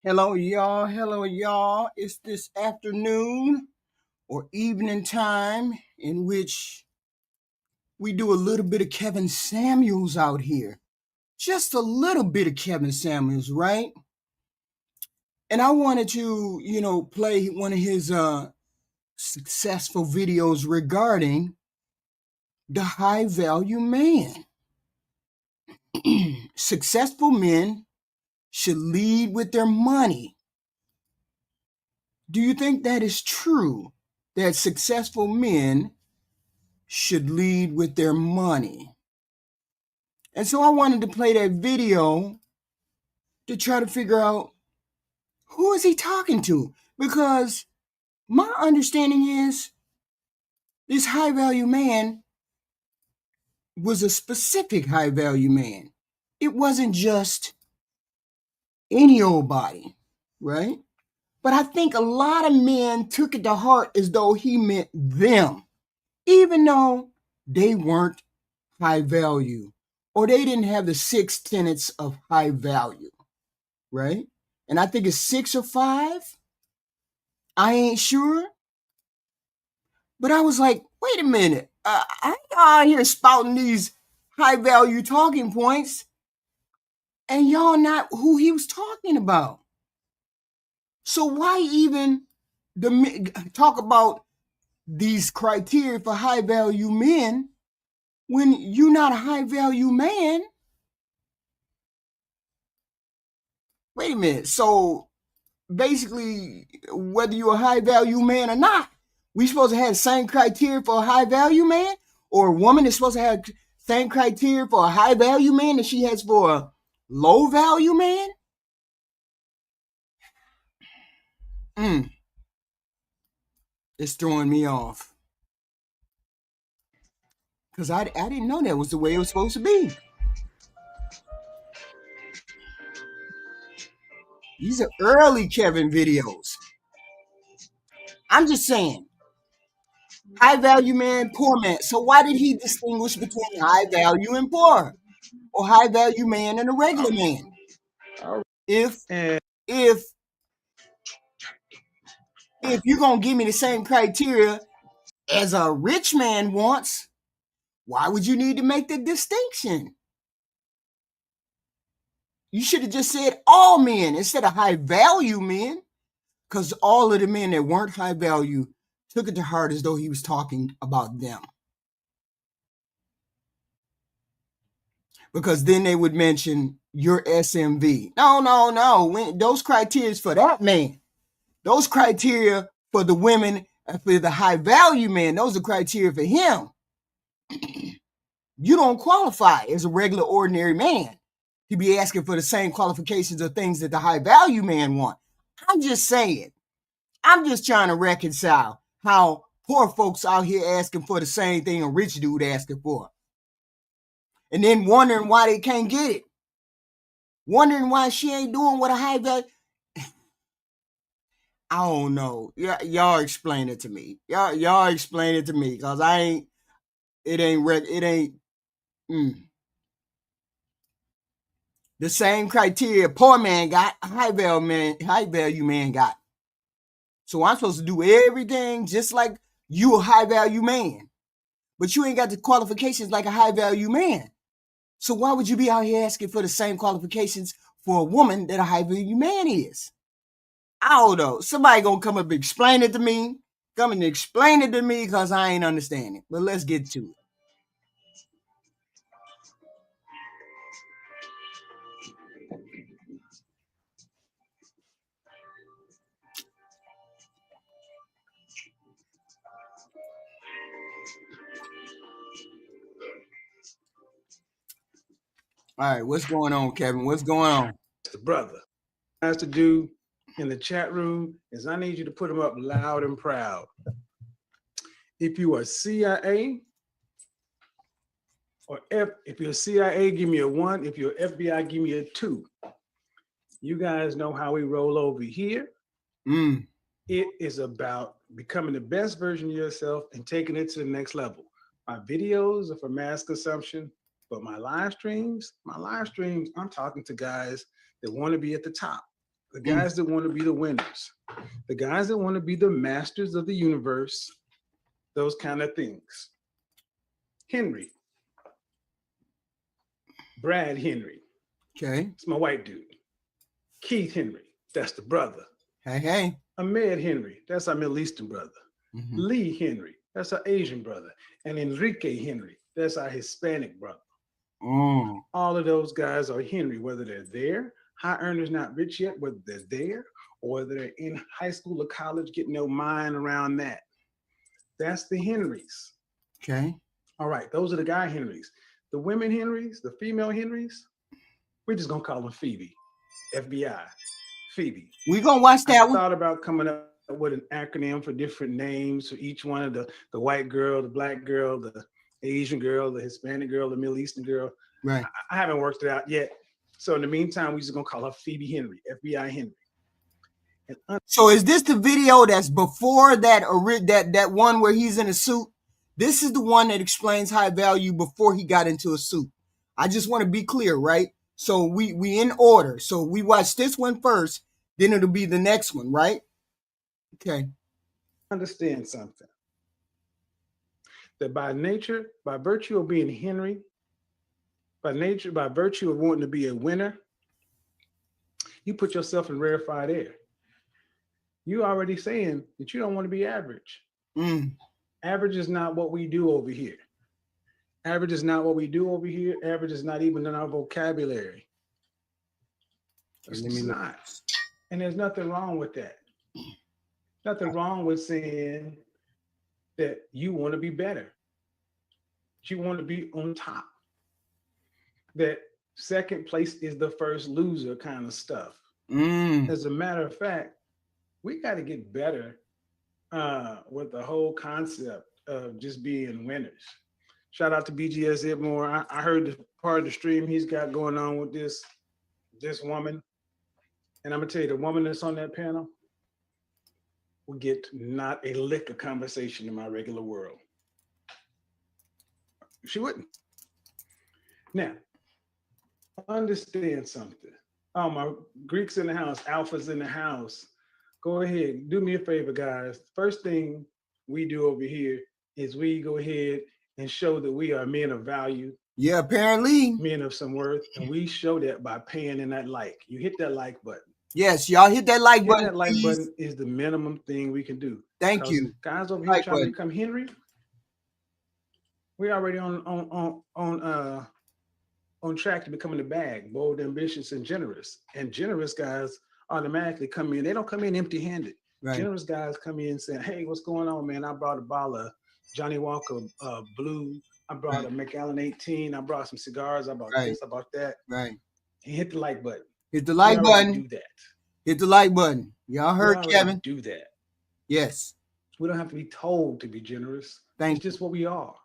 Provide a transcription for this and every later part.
Hello, y'all. Hello, y'all. It's this afternoon or evening time in which we do a little bit of Kevin Samuels out here. Just a little bit of Kevin Samuels, right? And I wanted to, play one of his successful videos regarding the high value man. Successful men should lead with their money. Do you think that is true? That successful men should lead with their money? And so I wanted to play that video to try to figure out who is he talking to? Because my understanding is this high value man was a specific high value man. It wasn't just any old body, right? But I think a lot of men took it to heart as though he meant them, even though they weren't high value or they didn't have the 6 tenets of high value, right? And I think it's 6 or 5. I ain't sure. But I was like, wait a minute. I out here spouting these high value talking points, and y'all not who he was talking about. So why even talk about these criteria for high value men when you're not a high value man? Wait a minute. So basically, whether you're a high value man or not, we supposed to have the same criteria for a high value man, or a woman is supposed to have the same criteria for a high value man that she has for a low value man? It's throwing me off because I didn't know that was the way it was supposed to be. These are early Kevin videos. I'm just saying, high value man, poor man. So why did he distinguish between high value and poor, or high value man and a regular man? If And if if you're gonna give me the same criteria as a rich man wants, why would you need to make the distinction? You should have just said all men instead of high value men, because all of the men that weren't high value took it to heart as though he was talking about them. Because then they would mention your SMV. No. Those criteria for that man. Those criteria for the women, for the high value man, those are criteria for him. You don't qualify as a regular, ordinary man to be asking for the same qualifications of things that the high value man want. I'm just saying. I'm just trying to reconcile how poor folks out here asking for the same thing a rich dude asking for. And then wondering why they can't get it. Wondering why she ain't doing what a high value. I don't know. Y'all explain it to me. Y'all explain it to me, because it ain't the same criteria poor man got, high value man got. So I'm supposed to do everything just like you a high value man, but you ain't got the qualifications like a high value man. So why would you be out here asking for the same qualifications for a woman that a high value man is? I don't know. Somebody gonna come up and explain it to me. Come and explain it to me, because I ain't understanding. But let's get to it. All right, what's going on, Kevin? What's going on? the brother has to do in the chat room is I need you to put them up loud and proud. If you are CIA, or if you're CIA, give me a 1. If you're FBI, give me a 2. You guys know how we roll over here. It is about becoming the best version of yourself and taking it to the next level. My videos are for mass consumption, but my live streams, I'm talking to guys that want to be at the top. The guys that want to be the winners, the guys that want to be the masters of the universe, those kind of things. Henry. Brad Henry. Okay. It's my white dude. Keith Henry. That's the brother. Hey. Ahmed Henry. That's our Middle Eastern brother. Lee Henry. That's our Asian brother. And Enrique Henry. That's our Hispanic brother. All of those guys are Henry, whether they're there, high earners not rich yet, whether they're there, or whether they're in high school or college getting their mind around that. That's the Henrys. Okay. All right, those are the guy Henrys. The women Henrys, the female Henrys, we're just gonna call them Phoebe, FBI, Phoebe. We're gonna watch that. I thought about coming up with an acronym for different names for each one of the white girl, the black girl, the Asian girl, the Hispanic girl, the Middle Eastern girl. Right. I haven't worked it out yet. So in the meantime, we're just gonna call her Phoebe Henry, FBI Henry. So is this the video that's before that that one where he's in a suit? This is the one that explains high value before he got into a suit. I just want to be clear, right? So we in order. So we watch this one first, then it'll be the next one, right? Okay. Understand something. That by nature, by virtue of being Henry, by virtue of wanting to be a winner, you put yourself in rarefied air. You already saying that you don't want to be average. Average is not what we do over here. Average is not what we do over here. Average is not even in our vocabulary. It's not. And there's nothing wrong with that. Nothing wrong with saying that you want to be better. You want to be on top. That second place is the first loser kind of stuff. As a matter of fact, we got to get better with the whole concept of just being winners. Shout out to BGS Edmore. I heard the part of the stream he's got going on with this woman. And I'm going to tell you, the woman that's on that panel will get not a lick of conversation in my regular world. She wouldn't. Now, understand something. Oh, my Greeks in the house, Alphas in the house. Go ahead, do me a favor, guys. First thing we do over here is we go ahead and show that we are men of value. Yeah, apparently. Men of some worth. And we show that by paying in that like. You hit that like button. Yes, y'all hit that like button. That like button is the minimum thing we can do. Thank you. Guys over here trying to become Henry. We're already on track to becoming the bag, bold, ambitious, and generous. And generous guys automatically come in. They don't come in empty-handed. Right. Generous guys come in saying, "Hey, what's going on, man? I brought a bottle of Johnny Walker Blue. I brought a Macallan 18. I brought some cigars. I bought this. I bought that." Right. And hit the like button. Hit the like button. Do that. Hit the like button. Y'all heard Kevin. Do that. Yes. We don't have to be told to be generous. It's just what we are.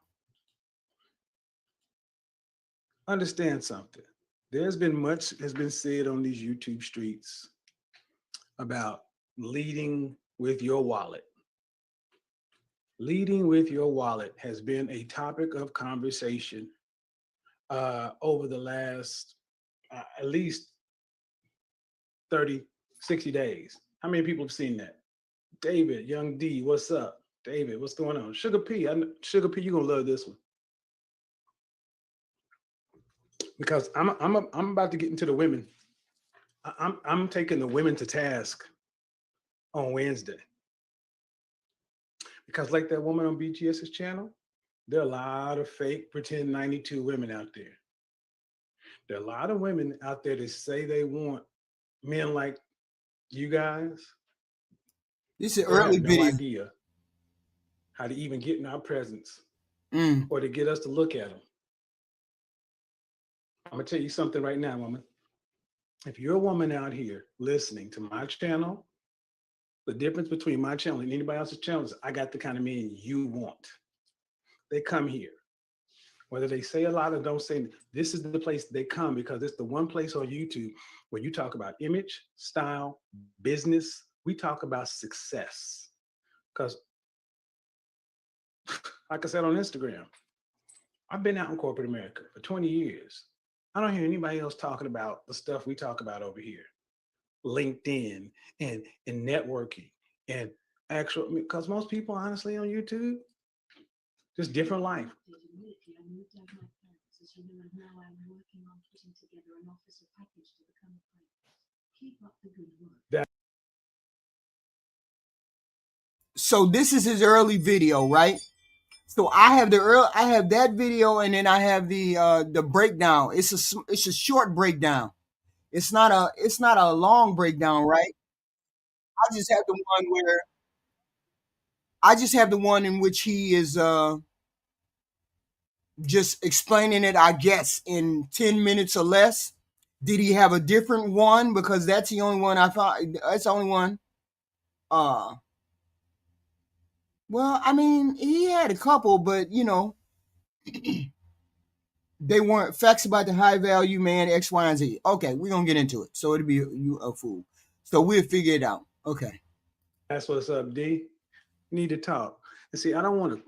Understand something. There's been much has been said on these YouTube streets about leading with your wallet. Leading with your wallet has been a topic of conversation over the last at least 30, 60 days. How many people have seen that? David, Young D, what's up? David, what's going on? Sugar P, Sugar P, you're gonna love this one. Because I'm about to get into the women. I'm taking the women to task on Wednesday. Because like that woman on BGS's channel, there are a lot of fake pretend 92 women out there. There are a lot of women out there that say they want men like you guys. This is early video. No idea how to even get in our presence or to get us to look at them. I'm gonna tell you something right now, woman. If you're a woman out here listening to my channel, the difference between my channel and anybody else's channel is I got the kind of men you want. They come here. Whether they say a lot or don't say, this is the place they come because it's the one place on YouTube where you talk about image, style, business. We talk about success. Because, like I said on Instagram, I've been out in corporate America for 20 years. I don't hear anybody else talking about the stuff we talk about over here. LinkedIn and networking and actual, because most people honestly on YouTube, just different life. So this is his early video, right? So I have that video, and then I have the breakdown. It's a short breakdown. It's not a long breakdown, right? I just have the one where I just have the one in which he is just explaining it, I guess, in 10 minutes or less. Did he have a different one? Because that's the only one I found. That's the only one. Well, I mean, he had a couple, but they weren't facts about the high value man, X, Y, and Z. Okay, we're gonna get into it. So it'll be you a fool. So we'll figure it out. Okay. That's what's up, D. Need to talk. And see, I don't want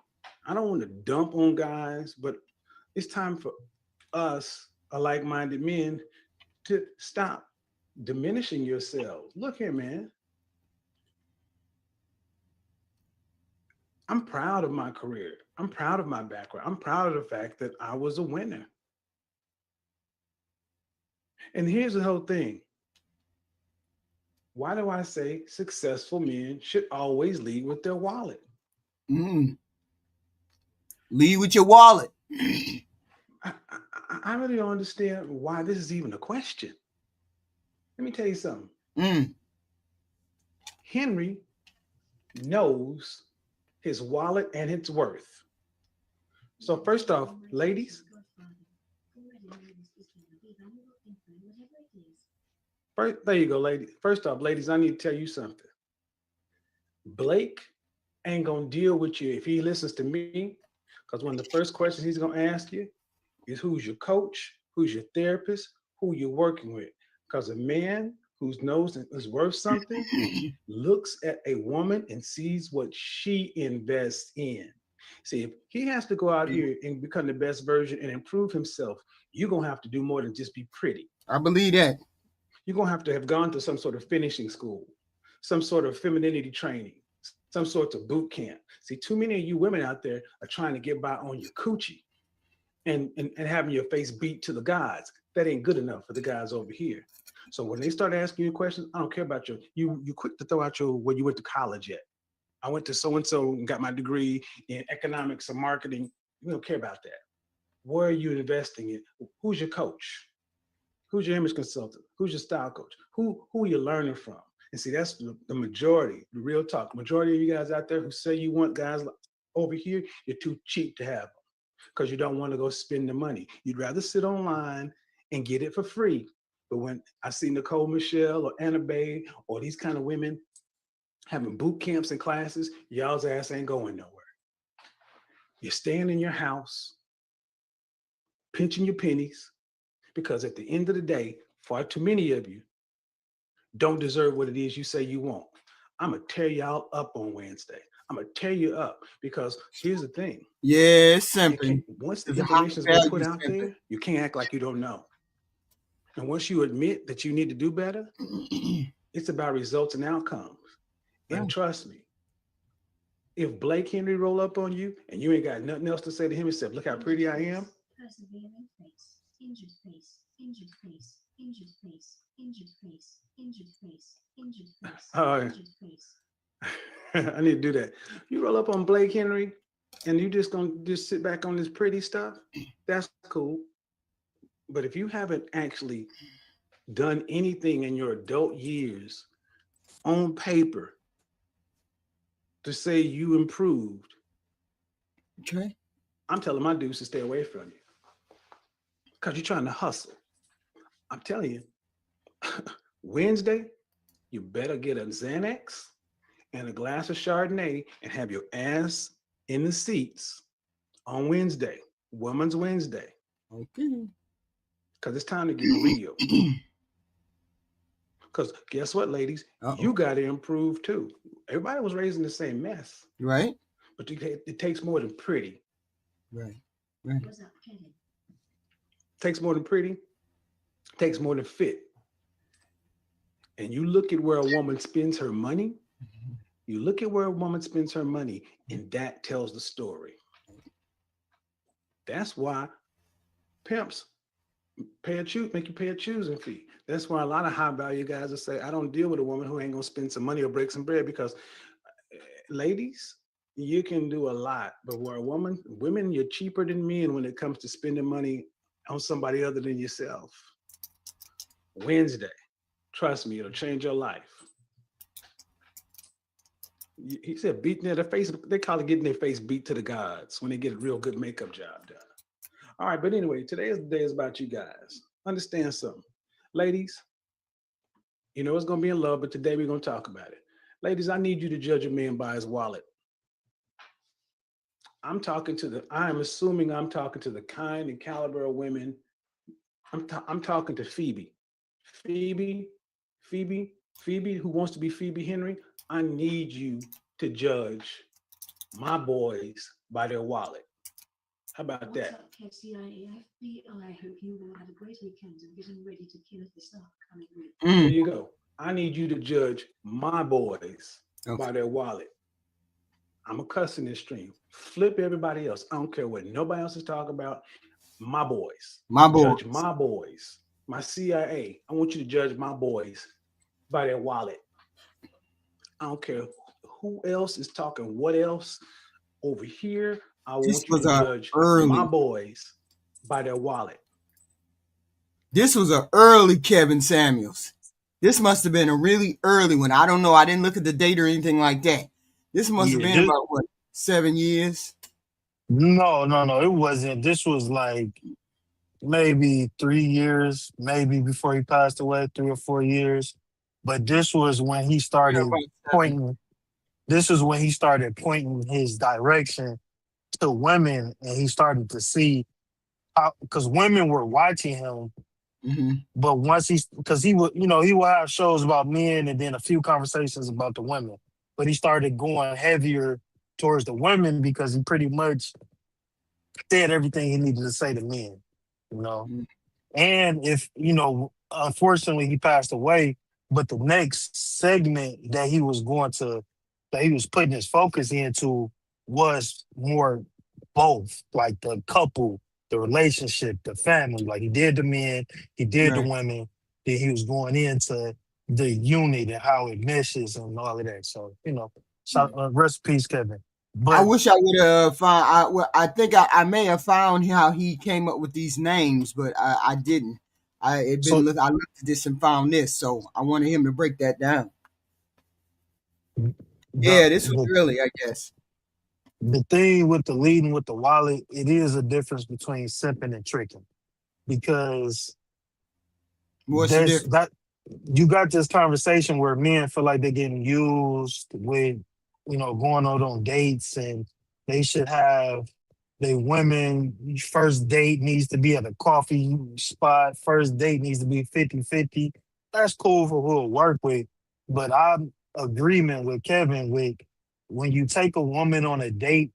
to dump on guys, but it's time for us, like-minded men, to stop diminishing yourselves. Look here, man. I'm proud of my career. I'm proud of my background. I'm proud of the fact that I was a winner. And here's the whole thing. Why do I say successful men should always lead with their wallet? Mm. Lead with your wallet. I really don't understand why this is even a question. Let me tell you something. Henry knows his wallet and its worth. So first off, ladies, there you go, ladies. First off, ladies, I need to tell you something. Blake ain't gonna deal with you if he listens to me, because one of the first questions he's gonna ask you is who's your coach, who's your therapist, who you're working with. Because a man who knows is worth something looks at a woman and sees what she invests in. See, if he has to go out here and become the best version and improve himself, you're gonna have to do more than just be pretty. I believe that. You're gonna have to have gone to some sort of finishing school, some sort of femininity training, some sorts of boot camp. See, too many of you women out there are trying to get by on your coochie and having your face beat to the gods. That ain't good enough for the guys over here. So when they start asking you questions, I don't care about you quick to throw out where you went to college at. I went to so-and-so and got my degree in economics or marketing. We don't care about that. Where are you investing in? Who's your coach? Who's your image consultant? Who's your style coach? Who are you learning from? And see, that's the majority, the real talk. The majority of you guys out there who say you want guys over here, you're too cheap to have them because you don't want to go spend the money. You'd rather sit online and get it for free. But when I see Nicole Michelle or Anna Bay or these kind of women having boot camps and classes, y'all's ass ain't going nowhere. You're staying in your house, pinching your pennies, because at the end of the day, far too many of you don't deserve what it is you say you want. I'm going to tear y'all up on Wednesday. I'm going to tear you up because here's the thing. Yeah, it's simple. Once the information is been put out there, you can't act like you don't know. And once you admit that you need to do better, it's about results and outcomes. And trust me, if Blake Henry roll up on you and you ain't got nothing else to say to him except, look how pretty I am. Persevering face, injured face, injured face, injured face, injured face, injured face, injured face, injured face. I need to do that. You roll up on Blake Henry and you just gonna sit back on this pretty stuff, that's cool. But if you haven't actually done anything in your adult years on paper to say you improved, okay, I'm telling my dudes to stay away from you because you're trying to hustle. I'm telling you, Wednesday, you better get a Xanax and a glass of Chardonnay and have your ass in the seats on Wednesday, Women's Wednesday. Okay. Because it's time to get real. Because guess what, ladies? You got to improve too. Everybody was raised in the same mess. Right. But it takes more than pretty. Right. Takes more than pretty. Takes more than fit. and you look at where a woman spends her money, you look at where a woman spends her money, and that tells the story. That's why pimps make you pay a choosing fee. That's why a lot of high value guys will say, I don't deal with a woman who ain't gonna spend some money or break some bread, because ladies, you can do a lot, but where women, you're cheaper than men when it comes to spending money on somebody other than yourself. Wednesday, trust me, it'll change your life. He said beating their face, they call it getting their face beat to the gods when they get a real good makeup job done. All right, but anyway, today's day is about you guys. Understand something. Ladies, you know it's gonna be in love, but today we're gonna talk about it. Ladies, I need you to judge a man by his wallet. I'm assuming I'm talking to the kind and caliber of women. I'm talking to Phoebe, who wants to be Phoebe Henry. I need you to judge my boys by their wallet. How about that? What's up, KCIA FBI? Hope you all had a great weekend and getting ready to kill this upcoming week. There you go. I need you to judge my boys by their wallet. I'm a cuss in this stream. Flip everybody else. I don't care what nobody else is talking about. My boys. Judge my boys. My CIA. I want you to judge my boys by their wallet. I don't care who else is talking what else over here. I want you to judge my boys by their wallet. This was an early Kevin Samuels. This must have been a really early one. I don't know. I didn't look at the date or anything like that. This must have been about, what, 7 years? No. It wasn't. This was like maybe 3 years, maybe before he passed away, 3 or 4 years. But this was when he started pointing. This is when he started pointing his direction to women, and he started to see how, because women were watching him. Mm-hmm. But once because he would have shows about men and then a few conversations about the women. But he started going heavier towards the women because he pretty much said everything he needed to say to men, Mm-hmm. And if, unfortunately he passed away, but the next segment that he was putting his focus into was more both, like the couple, the relationship, the family. Like he did the men, he did the women, then he was going into the unit and how it meshes and all of that. So, rest in peace, Kevin. But I wish I would have found. I think I may have found how he came up with these names, but I didn't. I looked at this and found this, so I wanted him to break that down. This was early, I guess. The thing with the leading with the wallet, it is a difference between simping and tricking, because What's the difference? that you got this conversation where men feel like they're getting used with, going out on dates, and they should have the women. First date needs to be at a coffee spot. First date needs to be 50-50. That's cool for who'll work with. But I'm agreement with Kevin with when you take a woman on a date,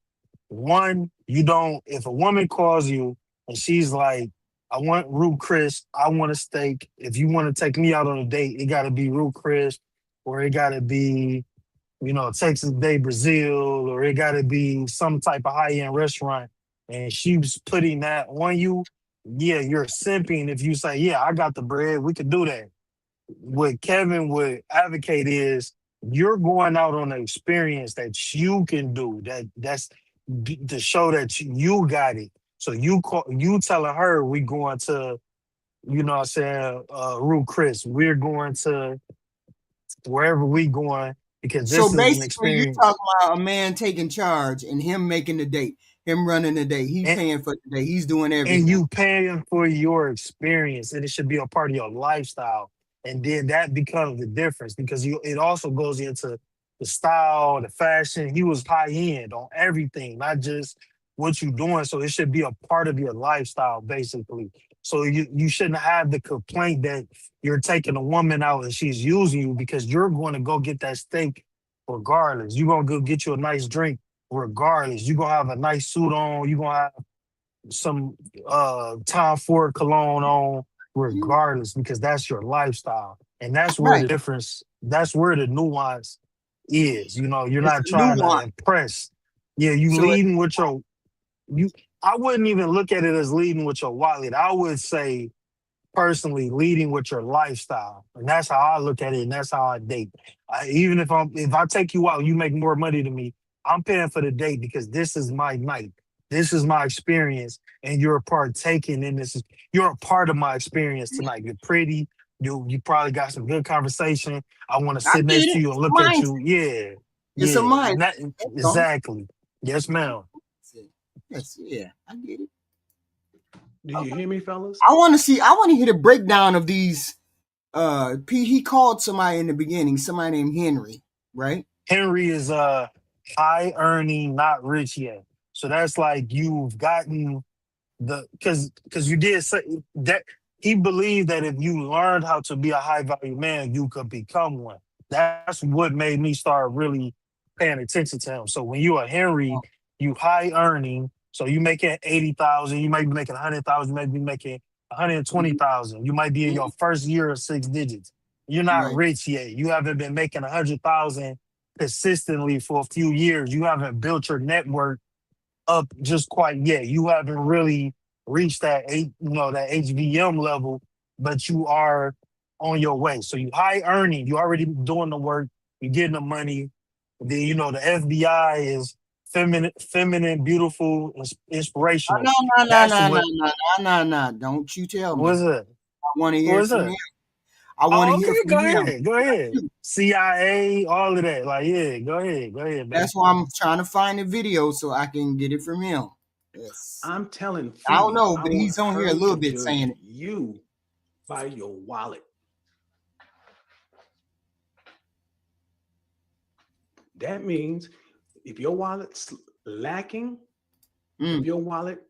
one, if a woman calls you and she's like, I want roux Chris, I want a steak. If you want to take me out on a date, it got to be roux Chris, or it got to be, Texas Day Brazil, or it got to be some type of high-end restaurant, and she's putting that on you, yeah, you're simping if you say, yeah, I got the bread, we could do that. What Kevin would advocate is you're going out on an experience that you can do, that's to show that you got it. So you telling her we going to, roux Chris, we're going to wherever we going, because this is an experience. You're talking about a man taking charge and him making the date, him running the date, he's paying for the date, he's doing everything. And you paying for your experience, and it should be a part of your lifestyle. And then that becomes the difference, because it also goes into the style, the fashion. He was high end on everything, not just what you're doing. So it should be a part of your lifestyle, basically. So you shouldn't have the complaint that you're taking a woman out and she's using you, because you're going to go get that steak regardless. You're going to go get you a nice drink regardless. You're going to have a nice suit on. You're going to have some Tom Ford cologne on regardless, because that's your lifestyle. And that's where the Right. difference, that's where the nuance is. You know, you're It's not a trying to nuance. impress. Yeah, you So leading with your you I wouldn't even look at it as leading with your wallet. I would say personally leading with your lifestyle. And that's how I look at it, and that's how I date. Even if I take you out, you make more money than me, I'm paying for the date because this is my night. This is my experience, and you're partaking in this. You're a part of my experience tonight. You're pretty. You probably got some good conversation. I want to I sit get next to it. you and It's a look at mindset. you. Yeah, It's a yeah. mindset. That's all. Exactly. Yes, ma'am. Yeah, I get it. Do you hear me, fellas? I want to hear the breakdown of these. He called somebody in the beginning, somebody named Henry, right? Henry is high earning, not rich yet. So that's like you've gotten because you did say that he believed that if you learned how to be a high value man, you could become one. That's what made me start really paying attention to him. So when you are Henry, you high earning, so you making 80,000, you might be making 100,000, you might be making 120,000. You might be in your first year of 6 digits. You're not Right. rich yet. You haven't been making 100,000 consistently for a few years. You haven't built your network up just quite yet. You haven't really reached that HVM level, but you are on your way. So you high earning, you already doing the work, you're getting the money. Then the FBI is feminine, beautiful, inspirational. No, no, no, That's no, no, what no, no, no. Don't you tell me. was it? I want to hear What it is from it? him. I want Oh, to hear okay, from go him. ahead. Go ahead. CIA, all of that. Like, yeah, go ahead. Go ahead, baby. That's why I'm trying to find the video so I can get it from him. Yes. I'm telling I don't Phoebe, know, I but want he's on here a her little to bit judge saying it. you by your wallet. That means if your wallet's lacking, if your wallet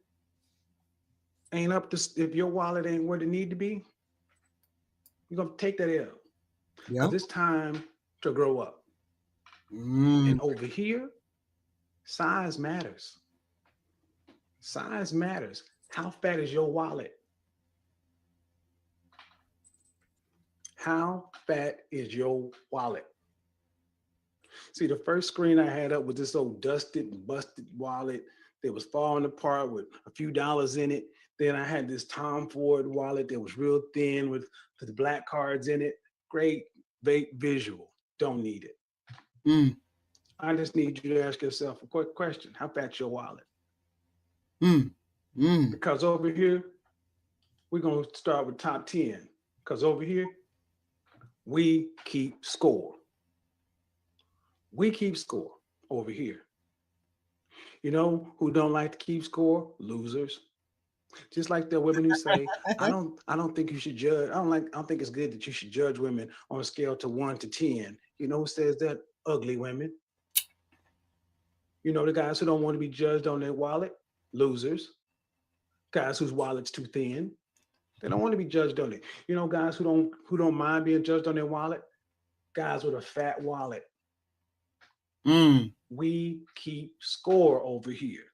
ain't if your wallet ain't where it need to be, you're gonna take that L. Because it's time to grow up. And over here, size matters. Size matters. How fat is your wallet? How fat is your wallet? See, the first screen I had up was this old dusted and busted wallet that was falling apart with a few dollars in it. Then I had this Tom Ford wallet that was real thin with the black cards in it. Great visual. Don't need it. I just need you to ask yourself a quick question. How fat's your wallet? Because over here, we're going to start with top 10. Because over here, we keep score. We keep score over here. You know who don't like to keep score? Losers. Just like the women who say, I don't think you should judge. I don't think it's good that you should judge women on a scale to 1 to 10. You know who says that? Ugly women. You know the guys who don't want to be judged on their wallet? Losers. Guys whose wallet's too thin. They don't want to be judged on it. You know, guys who don't mind being judged on their wallet? Guys with a fat wallet. We keep score over here.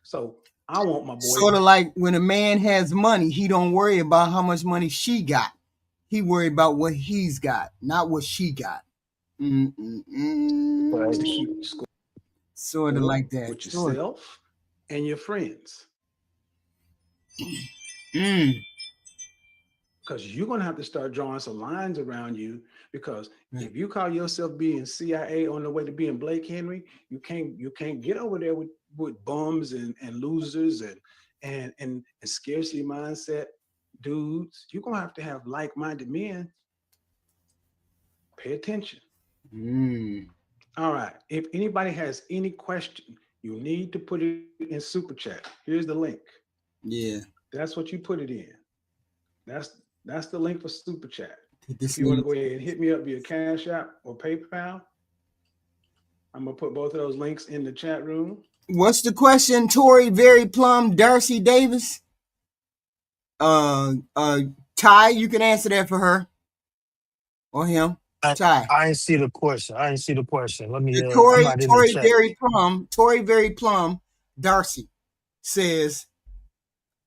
So I want my boy. Sort of like when a man has money, he don't worry about how much money she got. He worry about what he's got, not what she got. To keep score. Sort of like that. With yourself and your friends. Because you're going to have to start drawing some lines around you, because if you call yourself being CIA on the way to being Blake Henry, you can't get over there with bums and losers and scarcity mindset dudes. You're going to have like-minded men. Pay attention. All right. If anybody has any question, you need to put it in Super Chat. Here's the link. Yeah. That's what you put it in. That's the link for Super Chat. If you want to go ahead and hit me up via Cash App or PayPal, I'm going to put both of those links in the chat room. What's the question, Tory, Very Plum, Darcy Davis? Ty, you can answer that for her or him. Ty. I didn't see the question. Let me Tory Very Plum, Darcy says,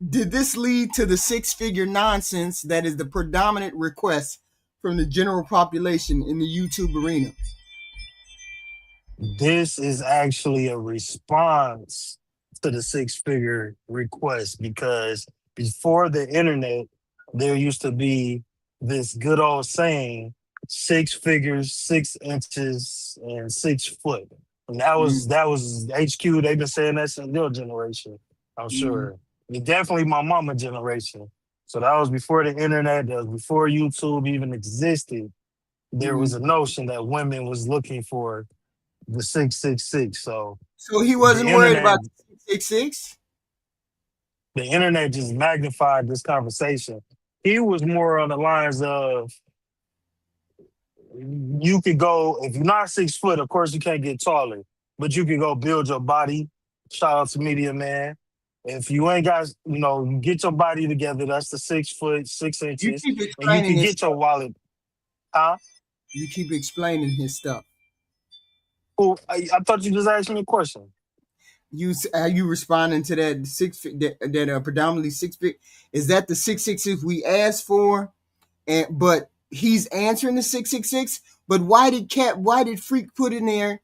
Did this lead to the six-figure nonsense that is the predominant request from the general population in the YouTube arena? This is actually a response to the six-figure request because before the internet, there used to be this good old saying, 6 figures, 6 inches, and 6 foot. And that Mm, was HQ. They've been saying that since your generation, I'm mm, sure. It's definitely my mama generation. So that was before the internet, that was before YouTube even existed. There was mm. a notion that women was looking for the 666. So So he the wasn't worried internet, about the 666? the internet just magnified this conversation. He was more on the lines of you could go, if you're not 6 foot, of course you can't get taller, but you can go build your body. Shout out to Media Man. If you ain't got, get your body together, that's the 6 foot, six You inches, keep and you explaining can his get your stuff. wallet. Huh? You keep explaining his stuff. Oh, I thought you just asked me a question. Are you responding to that that predominantly 6 feet? Is that the 666 we asked for? And but he's answering the 666. But why did Freak put in there?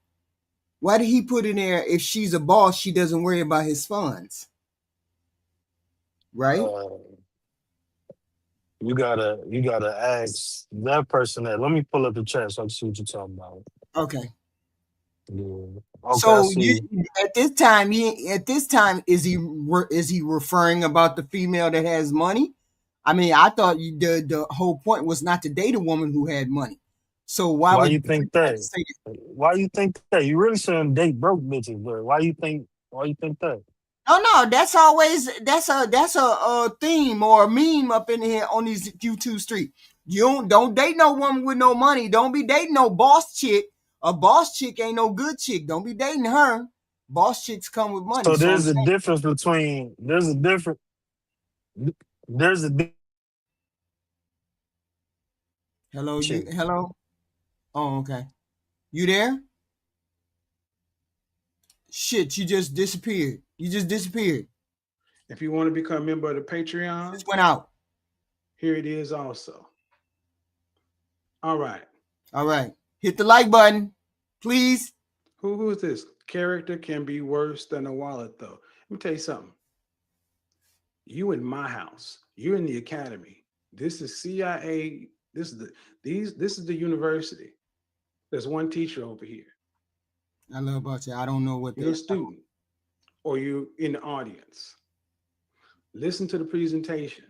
Why did he put in there? If she's a boss, she doesn't worry about his funds, right? Uh, you gotta ask that person that. Let me pull up the chat so I can see what you're talking about. Okay. Yeah. Okay, I So you see. at this time is he referring about the female that has money? I mean, I thought the whole point was not to date a woman who had money. So why Why would you Freak think have to that? say that? Why you think that? You really shouldn't date broke bitches, but why you think? Why you think that? Oh no, that's always that's a theme or a meme up in here on these YouTube street. You don't date no woman with no money. Don't be dating no boss chick. A boss chick ain't no good chick. Don't be dating her. Boss chicks come with money. So So I'm there's a saying, difference between there's a difference. hello. Oh, okay. You there? Shit, you just disappeared. You just disappeared. If you want to become a member of the Just Patreon, went out. here it is also. All right. All right. Hit the like button, please. Who is this? Character can be worse than a wallet, though. Let me tell you something. You in my house. You're in the academy. This is CIA. This is the university. There's one teacher over here. I love about you. I don't know what You're a they. student, or you in the audience. Listen to the presentation.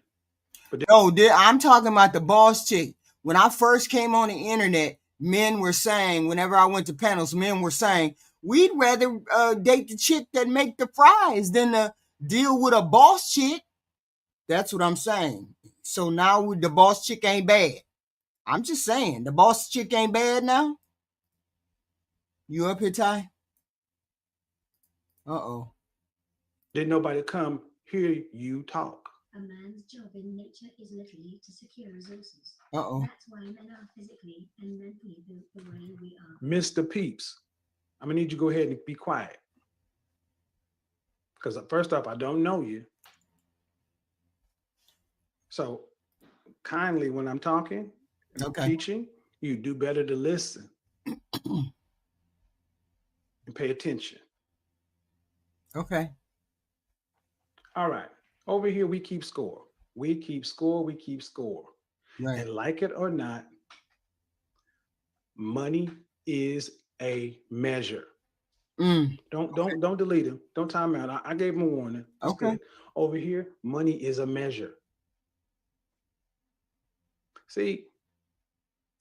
No, I'm talking about the boss chick. When I first came on the internet, men were saying, whenever I went to panels, men were saying, we'd rather date the chick that make the fries than to deal with a boss chick. That's what I'm saying. So now the boss chick ain't bad. I'm just saying, the boss chick ain't bad now. You up here, Ty? Uh-oh. Didn't nobody come hear you talk? A man's job in nature is literally to secure resources. Uh-oh. That's why men are physically and mentally built the way we are. Mr. Peeps, I'm gonna need you to go ahead and be quiet. Because first off, I don't know you. So kindly, when I'm talking, Okay. teaching, you do better to listen and pay attention. Okay. All right. Over here, we keep score. We keep score. We keep score. Right. And like it or not, money is a measure. Don't delete him. Don't time out. I gave him a warning. It's Okay. good. Over here, money is a measure. See,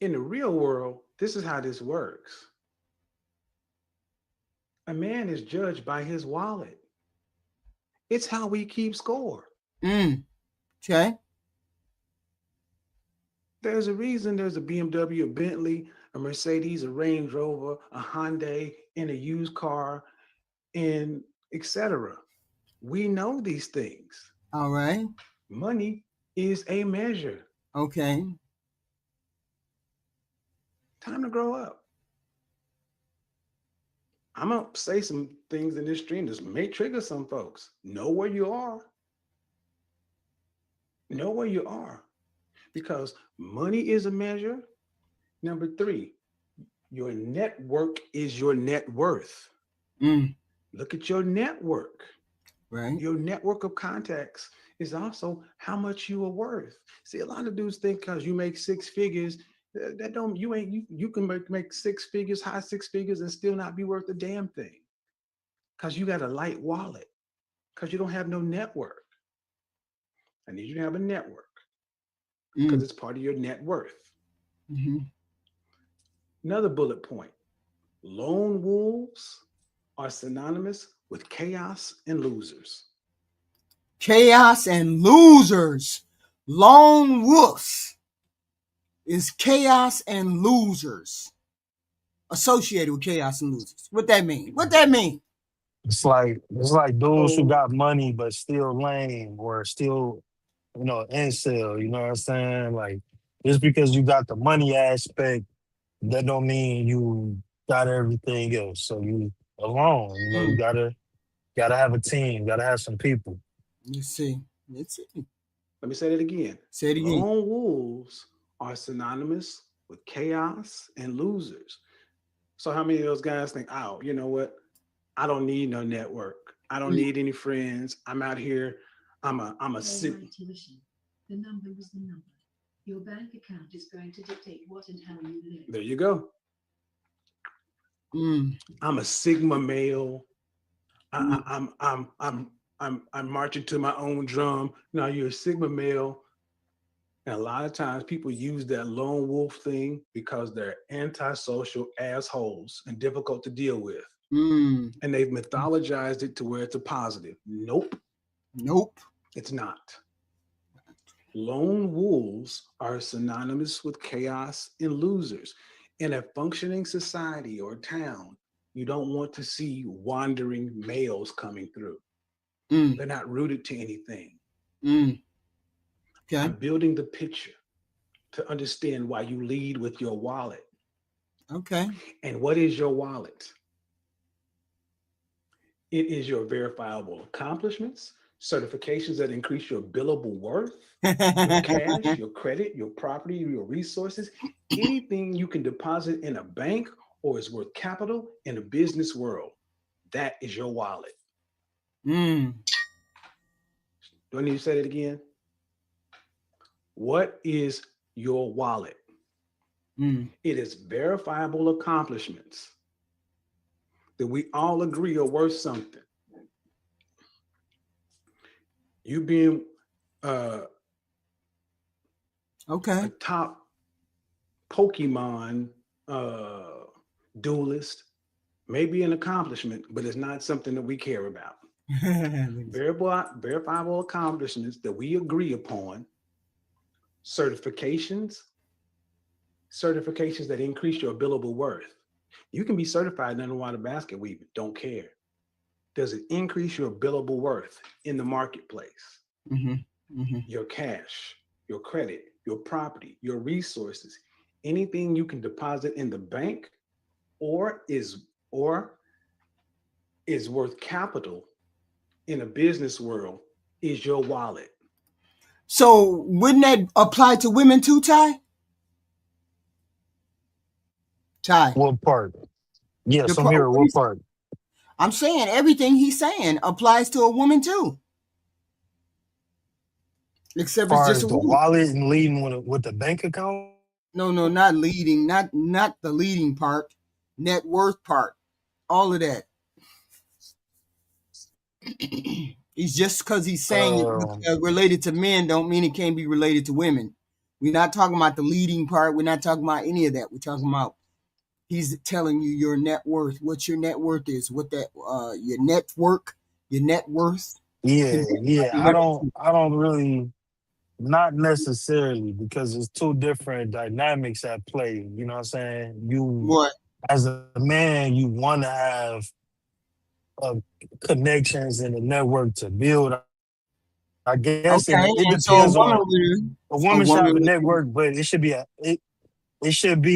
in the real world, this is how this works. A man is judged by his wallet. It's how we keep score. Okay. There's a reason there's a BMW, a Bentley, a Mercedes, a Range Rover, a Hyundai, and a used car, and etc. We know these things. All right. Money is a measure. Okay. Time to grow up. I'm going to say some things in this stream that may trigger some folks. Know where you are. Know where you are, because money is a measure. Number three, your network is your net worth. Mm, Look at your network. right. Your network of contacts is also how much you are worth. See, a lot of dudes think because you make six figures, that don't you ain't you can make six figures, high six figures, and still not be worth a damn thing. Because you got a light wallet. Because you don't have no network. I need you to have a network because Mm, it's part of your net worth. hmm Another bullet point: lone wolves are synonymous with chaos and losers. Chaos and losers. Lone wolves is chaos and losers. Associated with chaos and losers. What that mean? What that mean? It's like those who So got money but still lame or still, incel, you know what I'm saying? Like just because you got the money aspect, that don't mean you got everything else. So you alone, you Mm, gotta have a team, gotta have some people. let's see. Let's see. let me say that again. Say it again. Lone wolves are synonymous with chaos and losers. So how many of those guys think, oh, you know what? I don't need no network. I don't Mm, need any friends. I'm out here. I'm a Pay sick. my tuition. The number was the number. Your bank account is going to dictate what and how you live. There you go. mm, I'm a Sigma male. mm, I'm marching to my own drum. Now you're a Sigma male. And a lot of times people use that lone wolf thing because they're antisocial assholes and difficult to deal with. mm. And they've mythologized it to where it's a positive. Nope, Nope. it's not. Lone wolves are synonymous with chaos and losers. In a functioning society or town, you don't want to see wandering males coming through. Mm, They're not rooted to anything. mm. Okay. I'm building the picture to understand why you lead with your wallet. Okay. And what is your wallet? It is your verifiable accomplishments, certifications that increase your billable worth, your cash, your credit, your property, your resources, anything you can deposit in a bank or is worth capital in the business world. That is your wallet. mm, Do I need to say that again? What is your wallet? mm. It is verifiable accomplishments that we all agree are worth something. You being Okay. a top Pokemon duelist may be an accomplishment, but it's not something that we care about. Verifiable accomplishments that we agree upon, certifications that increase your billable worth. You can be certified in underwater basket weaving, don't care. Does it increase your billable worth in the marketplace? Mm-hmm. Mm-hmm. Your cash, your credit, your property, your resources, anything you can deposit in the bank or is worth capital in a business world is your wallet. So wouldn't that apply to women too, Ty? Ty, What part? the Yes, I'm here. what What part? I'm saying everything he's saying applies to a woman too, except it's Far just as a the woman. wallet and leading with the bank account. No, no, not leading, not the leading part, net worth part, all of that. He's just because he's saying Um, it related to men don't mean it can't be related to women. We're not talking about the leading part. We're not talking about any of that. We're talking about he's telling you your net worth, what your net worth is, what that your network, your net worth can yeah, be yeah. I related don't, to. I don't really, not necessarily because it's two different dynamics at play. You know what I'm saying? You, What? as a man, you want to have uh, connections and a network to build. I guess, and Okay, it and so depends on a a woman should woman have a would, network, but it should be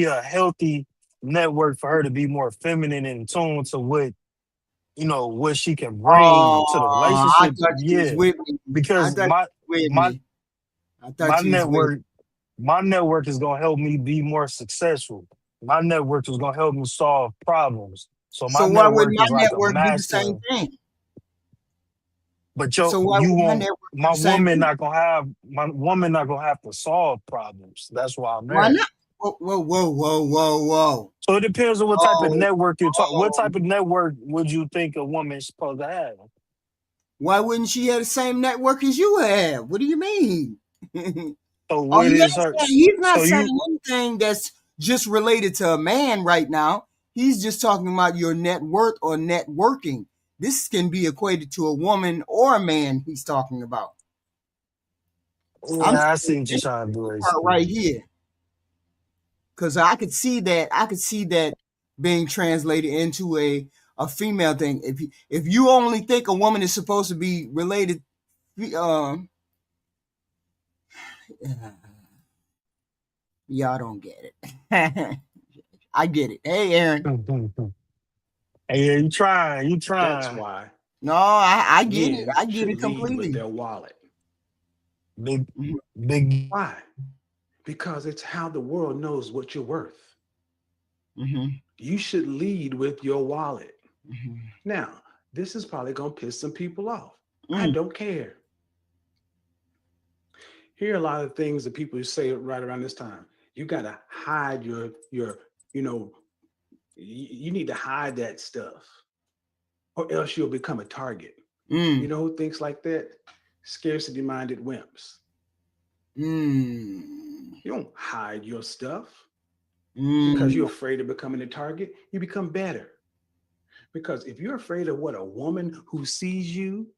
a healthy network for her to be more feminine and in tune to what she can bring to the I relationship. thought you was Yeah, with me. I because thought you was with my me. I my thought you was waiting. network is gonna help me be more successful. My network is gonna help me solve problems. So my So why would network my is like a network do the same master. thing? But So why you would my won't. network do the same thing? My woman not gonna have to solve problems. That's why I'm Why married. not? Whoa, whoa, whoa, whoa, whoa, whoa. So it depends on what type of Oh, network you're talking. What oh. type of network would you think a woman's supposed to have? Why wouldn't she have the same network as you have? What do you mean? So Oh, what he is ain't her? saying, he's not So you saying anything that's just related to a man right now. He's just talking about your net worth or networking. This can be equated to a woman or a man he's talking about. I'm Yeah, I see saying what you're this trying to do, part right HP. here. Because I could see that being translated into a female thing. If you only think a woman is supposed to be related, um, y'all don't get it. I get it. Hey, Aaron. Hey, yeah, you trying, That's why No, I get it. men I get should it lead with completely. their wallet. big, Mhm. big. Why? Because it's how the world knows what you're worth. Mhm. You should lead with your wallet. Mhm. Now, this is probably going to piss some people off. I Mm. don't care. Here are a lot of things that people say right around this time. You got to hide your, you know, you need to hide that stuff or else you'll become a target. You Mm. know who thinks like that? Scarcity minded wimps. Mm. You don't hide your stuff because Mm. you're afraid of becoming a target. You become better. Because if you're afraid of what a woman who sees you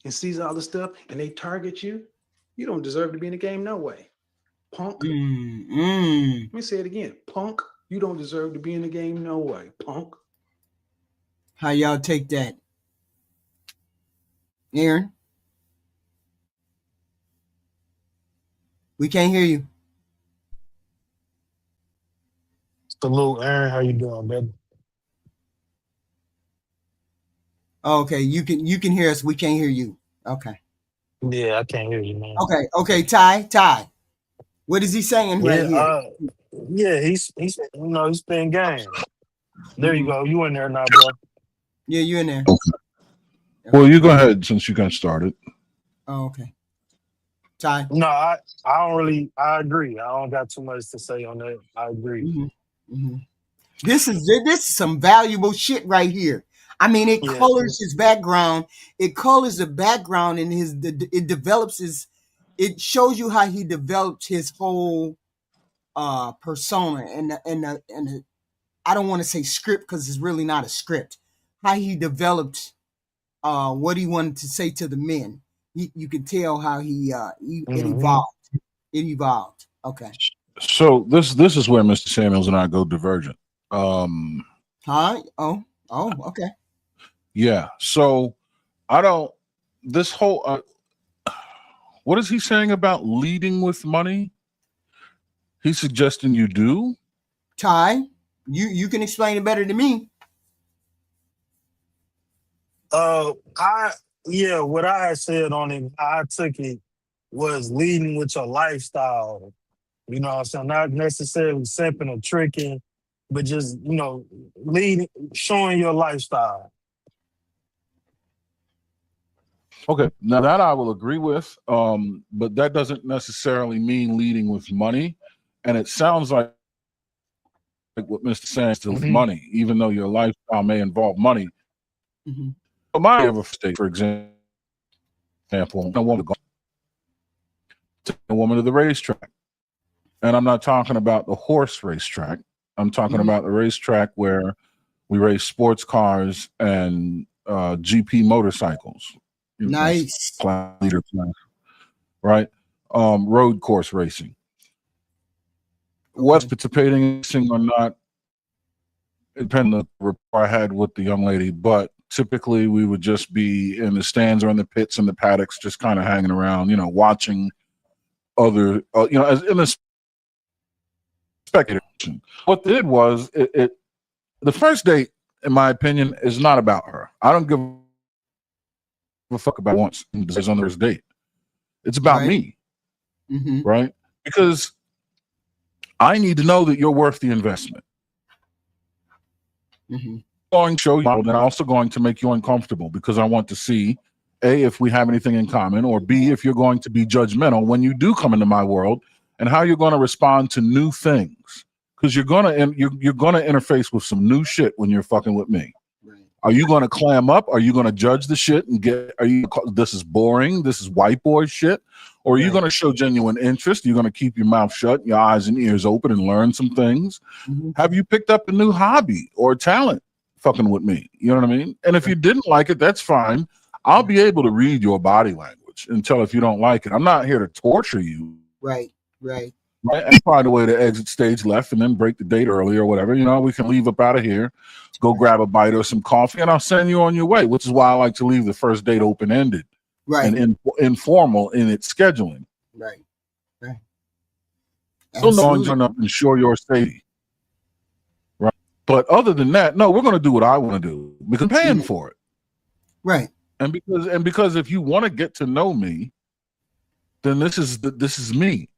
and sees all the stuff and they target you, you don't deserve to be in the game no way. Punk. Mm. Mm. Let me say it again. Punk, you don't deserve to be in the game no way. Punk. How y'all take that, Aaron? We can't hear you. Salute, Aaron. How you doing, baby? Oh, okay, you can hear us. We can't hear you. Okay. Yeah, I can't hear you, man. Okay. Ty. What is he saying right Yeah, here? yeah. He's he's playing game. There you Mhm. go. You in there now, bro? Yeah, you in there. Okay. Okay. Well, you go ahead since you got started. Oh, okay. Ty. No, I don't really. I agree. I don't got too much to say on that. I agree. Mhm. Mhm. This is some valuable shit right here. I mean, it Yeah. colors his background. It colors the background and it develops his. It shows you how he developed his whole persona and I don't want to say script because it's really not a script. How he developed what he wanted to say to the men. You can tell how it Hmm. evolved. It evolved. Okay. So this is where Mr. Samuels and I go divergent. Um, Huh? Okay. yeah. So I don't. This whole what is he saying about leading with money? He's suggesting you do. Ty, you can explain it better than me. I yeah. What I had said on it, I took it was leading with your lifestyle. You know what I'm saying? Not necessarily simping or tricking, but just leading, showing your lifestyle. Okay. Now that I will agree with, but that doesn't necessarily mean leading with money. And it sounds like what Mr. Samuels is with Hmm. money, even though your lifestyle may involve money. Mm-hmm. But my ever state, for example, a woman to the racetrack. And I'm not talking about the horse racetrack. I'm talking Mm-hmm. about the racetrack where we race sports cars and GP motorcycles. Nice. Class leader class, right? Road course racing. What's Okay. participating in racing or not, depending on the rapport I had with the young lady, but typically we would just be in the stands or in the pits and the paddocks, just kind of hanging around, watching other, as in a spectator. What they did was the first date, in my opinion, is not about her. I don't give a fuck about once on the first date. It's about Right. me. right? Because I need to know that you're worth the investment. Going to show you, and also going to make you uncomfortable because I want to see, A, if we have anything in common, or B, if you're going to be judgmental when you do come into my world and how you're going to respond to new things. Because you're gonna interface with some new shit when you're fucking with me. Right. Are you gonna clam up? Are you gonna judge the shit and this is boring, this is white boy shit? Or are you gonna show genuine interest? You're gonna keep your mouth shut, your eyes and ears open and learn some things? Have you picked up a new hobby or talent fucking with me? You know what I mean? And if you didn't like it, that's fine. I'll be able to read your body language and tell if you don't like it. I'm not here to torture you. Right. And find a way to exit stage left and then break the date early or whatever. You know, we can leave up out of here, go grab a bite or some coffee, and I'll send you on your way, which is why I like to leave the first date open-ended and informal in its scheduling. Right. Still knowing turn up and ensure your safety. Right. But other than that, no, we're going to do what I want to do because I'm paying for it. Right. And because if you want to get to know me, then this is me.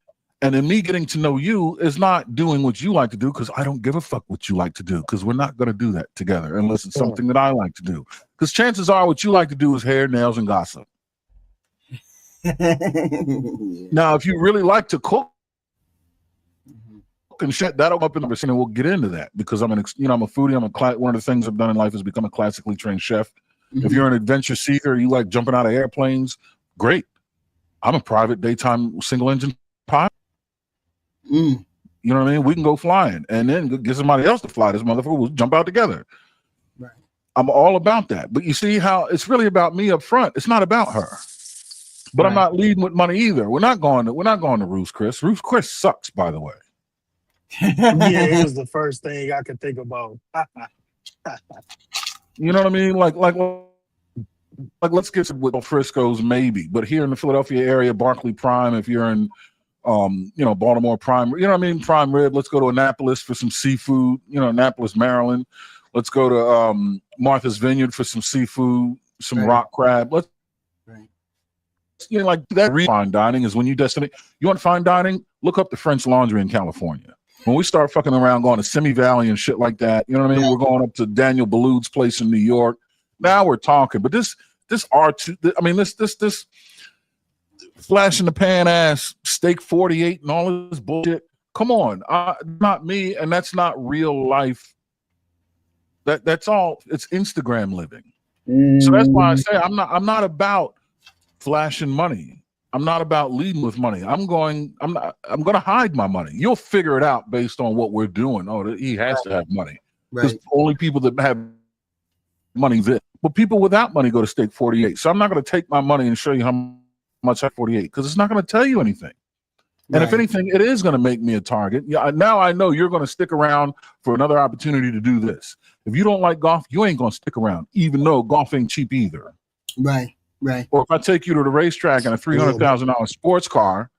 And in me getting to know you is not doing what you like to do because I don't give a fuck what you like to do because we're not going to do that together unless it's something that I like to do. Because chances are what you like to do is hair, nails, and gossip. Now, if you really like to cook and shit, that'll come up in the and we'll get into that because I'm a foodie. One of the things I've done in life is become a classically trained chef. If you're an adventure seeker, you like jumping out of airplanes, great. I'm a private daytime single engine pilot. You know what I mean? We can go flying and then get somebody else to fly this motherfucker. We'll jump out together. Right. I'm all about that. But you see how it's really about me up front. It's not about her. But I'm not leading with money either. We're not going to Ruth's Chris. Ruth's Chris sucks, by the way. Yeah, it was the first thing I could think about. You know what I mean? Like let's get to with Frisco's maybe, but here in the Philadelphia area, Barclay Prime, if you're in Baltimore Prime, you know what I mean? Prime rib. Let's go to Annapolis for some seafood, Annapolis, Maryland. Let's go to Martha's Vineyard for some seafood, some rock crab. Like that fine dining is when you destinate. You want fine dining? Look up the French Laundry in California. When we start fucking around going to Simi Valley and shit like that, you know what I mean? We're going up to Daniel Boulud's place in New York. Now we're talking, but this R2, I mean, this flash in the pan ass steak 48 and all this bullshit. Come on, not me, and that's not real life. That's all. It's Instagram living. So that's why I say I'm not about flashing money. I'm not about leading with money. I'm going to hide my money. You'll figure it out based on what we're doing. Oh, he has to have money. Because only people that have money this. But people without money go to Steak 48. So I'm not going to take my money and show you how much I 48 because it's not going to tell you anything. And if anything, it is going to make me a target. Yeah, now I know you're going to stick around for another opportunity to do this. If you don't like golf, you ain't going to stick around, even though golf ain't cheap either. Right. Or if I take you to the racetrack in a $300,000 sports car,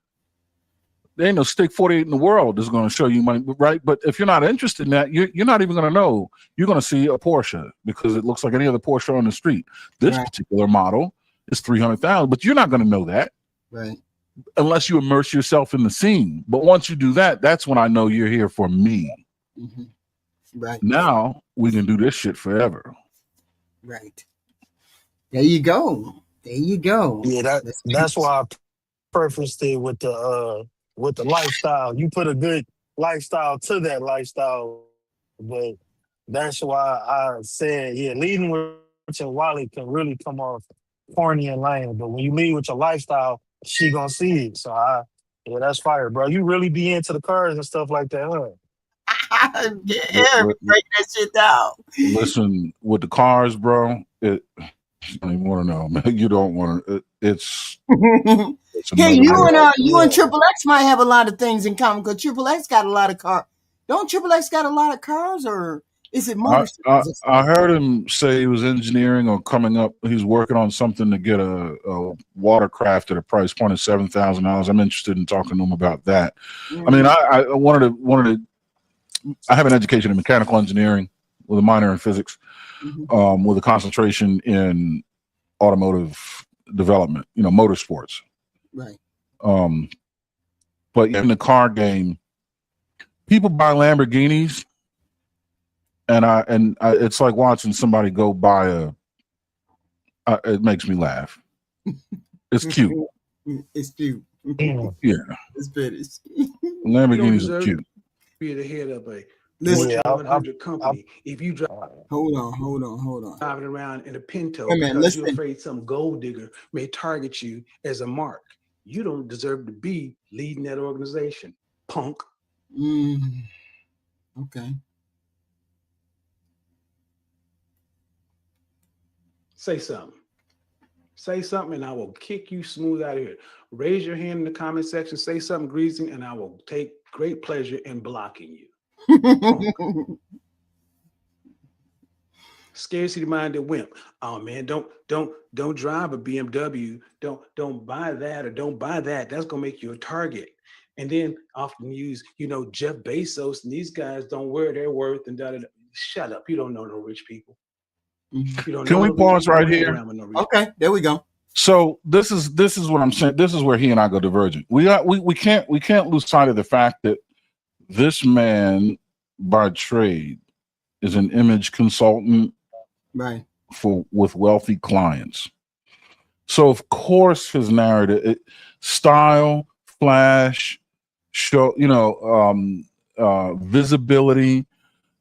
there ain't no Steak 48 in the world that's going to show you money, right? But if you're not interested in that, you're not even going to know. You're going to see a Porsche because it looks like any other Porsche on the street. This particular model is $300,000, but you're not going to know that, unless you immerse yourself in the scene. But once you do that, that's when I know you're here for me. Now we can do this shit forever. There you go. Yeah, that's why I prefaced it with the lifestyle. You put a good lifestyle to that lifestyle, but that's why I said, leading with your wallet can really come off corny and lame. But when you lead with your lifestyle, she gonna see it. So that's fire, bro. You really be into the cars and stuff like that, huh? Break that shit down. Listen, with the cars, bro, I don't even want to know, man. You don't want to. It's hey, you and Triple X might have a lot of things in common because Triple X got a lot of cars. Don't Triple X got a lot of cars, or is it motorcycles? I heard him say he was engineering or coming up. He's working on something to get a watercraft at a price point of $7,000. I'm interested in talking to him about that. I mean, I wanted to. I have an education in mechanical engineering with a minor in physics. With a concentration in automotive development, motorsports. But in the car game, people buy Lamborghinis, and it's like watching somebody go buy a. It makes me laugh. It's cute. It's cute. Mm. Yeah, It's pretty. Lamborghinis are cute. Be the head of a Listen, Yeah, Fortune 100 company. If you drive hold on. driving around in a Pinto Hey, man, because you're listen. afraid some gold digger may target you as a mark, you don't deserve to be leading that organization, punk. Okay. Say something. Say something, and I will kick you smooth out of here. Raise your hand in the comment section. Say something greasy, and I will take great pleasure in blocking you. Scarcity-minded wimp. Oh man, don't drive a BMW. Don't buy that, or don't buy that. That's gonna make you a target. And then often use, Jeff Bezos and these guys don't wear their worth and da da da. Shut up. You don't know no rich people. You don't Can know we no rich pause people. right Don't hang here? around with no rich Okay, there we go. So this is what I'm saying. This is where he and I go divergent. We can't lose sight of the fact that this man by trade is an image consultant, Right. with wealthy clients. So of course his narrative, style, flash, show, visibility.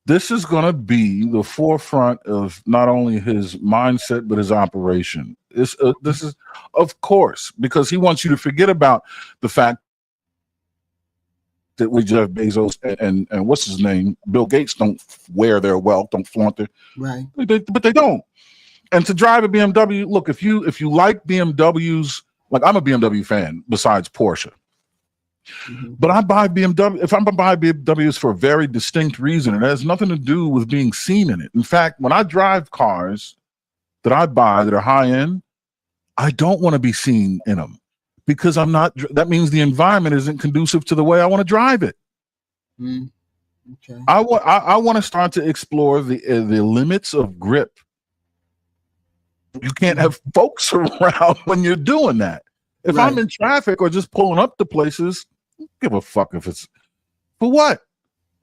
This is going to be the forefront of not only his mindset but his operation. This is, of course, because he wants you to forget about the fact that we Jeff Bezos and what's his name, Bill Gates, don't wear their wealth, don't flaunt it, Right. but they don't. And to drive a BMW, look, if you like BMWs, like I'm a BMW fan besides Porsche. But I buy BMW. If I'm going to buy BMWs for a very distinct reason, it has nothing to do with being seen in it. In fact, when I drive cars that I buy that are high end, I don't want to be seen in them because I'm not. That means the environment isn't conducive to the way I want to drive it. Okay. I want to start to explore the limits of grip. You can't have folks around when you're doing that. If I'm in traffic or just pulling up to places, give a fuck if it's for what?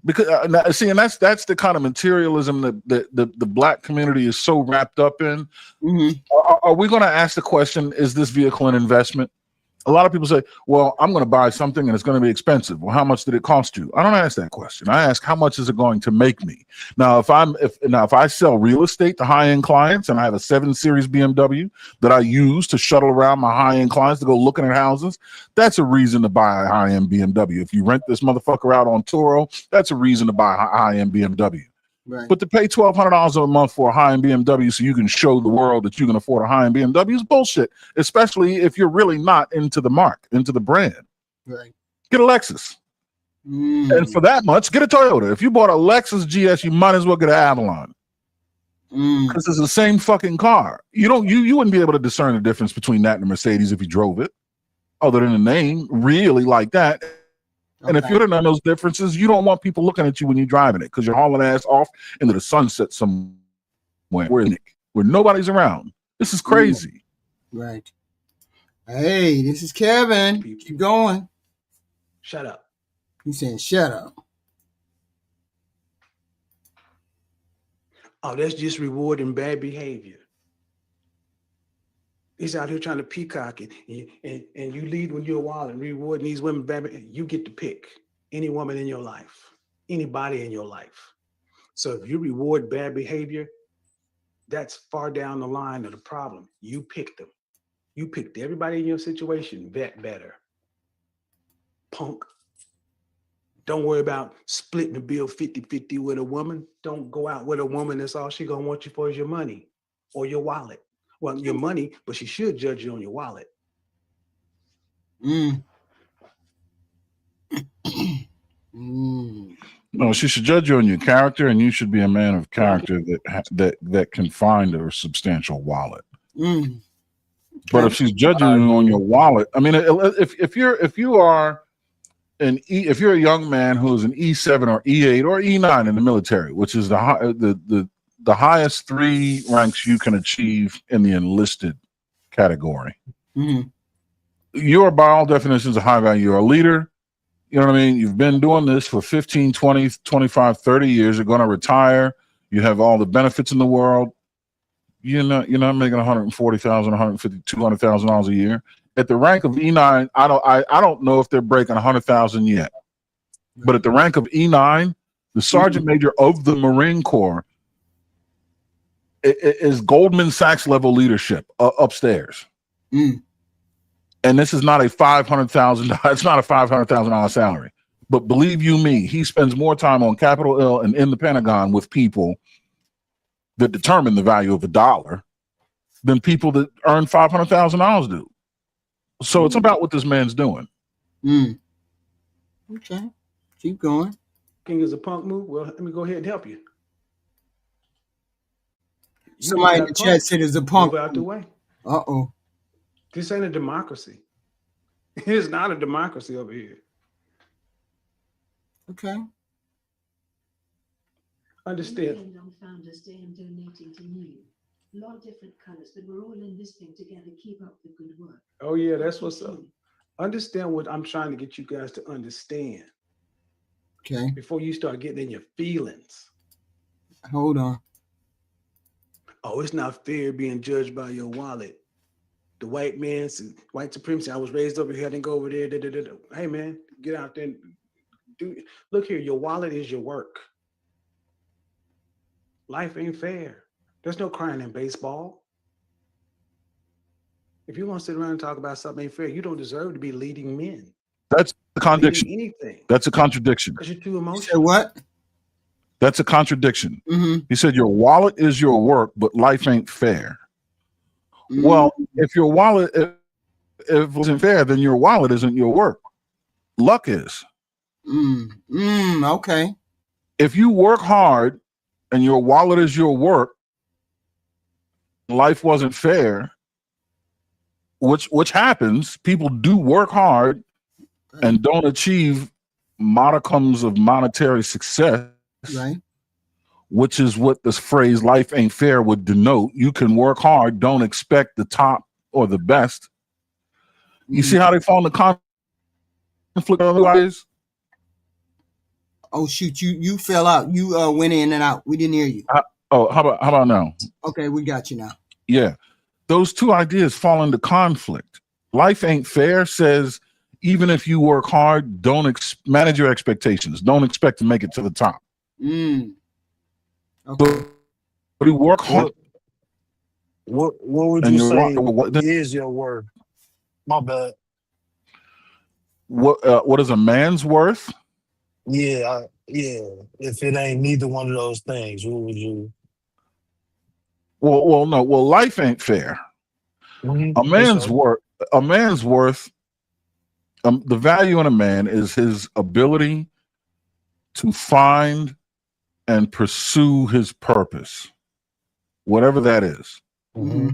Because see, and that's the kind of materialism that the black community is so wrapped up in. Are we going to ask the question, is this vehicle an investment? A lot of people say, well, I'm going to buy something and it's going to be expensive. Well, how much did it cost you? I don't ask that question. I ask, how much is it going to make me? Now, if I sell real estate to high-end clients and I have a 7 Series BMW that I use to shuttle around my high-end clients to go looking at houses, that's a reason to buy a high-end BMW. If you rent this motherfucker out on Turo, that's a reason to buy a high-end BMW. Right. But to pay $1,200 a month for a high-end BMW so you can show the world that you can afford a high-end BMW is bullshit, especially if you're really not into the mark, into the brand. Right. Get a Lexus. And for that much, get a Toyota. If you bought a Lexus GS, you might as well get an Avalon. Because it's the same fucking car. You wouldn't be able to discern the difference between that and a Mercedes if you drove it, other than the name, really like that. And if you don't know those differences, you don't want people looking at you when you're driving it because you're hauling ass off into the sunset somewhere where nobody's around. This is crazy. Right. Hey, this is Kevin. Keep going. Shut up. He's saying, shut up. Oh, that's just rewarding bad behavior. He's out here trying to peacock it, and you lead when you're wild and rewarding these women bad behavior. You get to pick any woman in your life, anybody in your life. So if you reward bad behavior, that's far down the line of the problem. You picked them. You picked everybody in your situation. Vet better. Punk. Don't worry about splitting the bill 50-50 with a woman. Don't go out with a woman that's all she gonna want you for is your money or your wallet. Well, your money, but she should judge you on your wallet. No, she should judge you on your character, and you should be a man of character that can find a substantial wallet. But if she's judging you on your wallet, I mean, if you're a young man who is an E7 or E8 or E9 in the military, which is the highest 3 ranks you can achieve in the enlisted category, you are by all definitions a high value. You're a leader. You know what I mean? You've been doing this for 15, 20, 25, 30 years. You're going to retire. You have all the benefits in the world. You're not making $140,000, $150,000, $200,000 a year. At the rank of E9, I don't know if they're breaking 100,000 yet. But at the rank of E9, the sergeant major of the Marine Corps is Goldman Sachs level leadership upstairs. And this is not a $500,000. It's not a $500,000 salary. But believe you me, he spends more time on Capitol Hill and in the Pentagon with people that determine the value of a dollar than people that earn $500,000 do. So it's about what this man's doing. Okay, keep going. King is a punk move. Well, let me go ahead and help you. Somebody in the chat said it's a punk. Move out the way. Uh-oh. This ain't a democracy. It's not a democracy over here. Okay. Understand. And on Founders Day, I'm donating to you. A lot of different colors, but we're all in this thing together. Keep up the good work. Oh yeah, that's what's up. Understand what I'm trying to get you guys to understand. Okay. Before you start getting in your feelings. Hold on. Oh, it's not fair being judged by your wallet. The white man's white supremacy. I was raised over here. I didn't go over there. Hey man, get out there and look here. Your wallet is your work. Life ain't fair. There's no crying in baseball. If you want to sit around and talk about something ain't fair, you don't deserve to be leading men. That's a contradiction. Anything. That's a contradiction. Because you're too emotional. You said what? That's a contradiction. Mm-hmm. He said your wallet is your work, but life ain't fair. Well, if your wallet, if it wasn't fair, then your wallet isn't your work. Luck is. Okay. If you work hard and your wallet is your work, life wasn't fair, which happens. People do work hard and don't achieve modicums of monetary success. Right. Which is what this phrase "life ain't fair" would denote. You can work hard, don't expect the top or the best. You see how they fall in the conflict otherwise? Oh shoot, you fell out. You went in and out. We didn't hear you. How about now? Okay, we got you now. Yeah. Those two ideas fall into conflict. Life ain't fair says even if you work hard, don't manage your expectations. Don't expect to make it to the top. Okay. But you work hard. What would you say is your worth? My bad. What is a man's worth? Yeah. If it ain't neither one of those things, what would you? Well, no. Well, life ain't fair. Mm-hmm. A man's worth. The value in a man is his ability to find and pursue his purpose, whatever that is. Mm-hmm.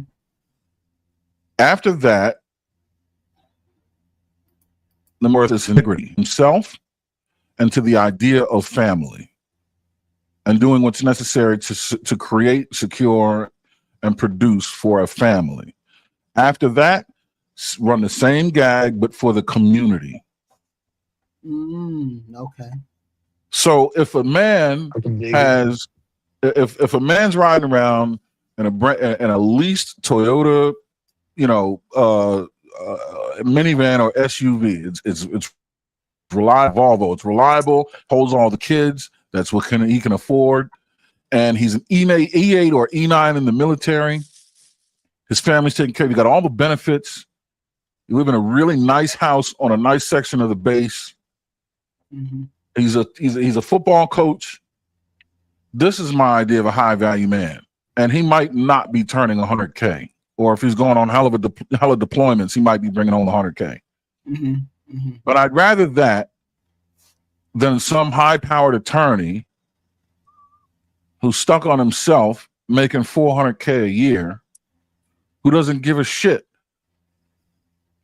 After that, the worth is integrity, himself, and to the idea of family, and doing what's necessary to create, secure, and produce for a family. After that, run the same gag, but for the community. Okay. So if a man has, if a man's riding around in a leased Toyota, minivan or SUV, it's reliable. Volvo, it's reliable, holds all the kids. That's what he can afford. And he's an E8 or E9 in the military. His family's taken care of. He got all the benefits. You live in a really nice house on a nice section of the base. Mm-hmm. He's a football coach. This is my idea of a high value man, and he might not be turning 100K, or if he's going on hella deployments, he might be bringing home 100K. Mm-hmm. Mm-hmm. But I'd rather that than some high powered attorney who's stuck on himself making 400K a year, who doesn't give a shit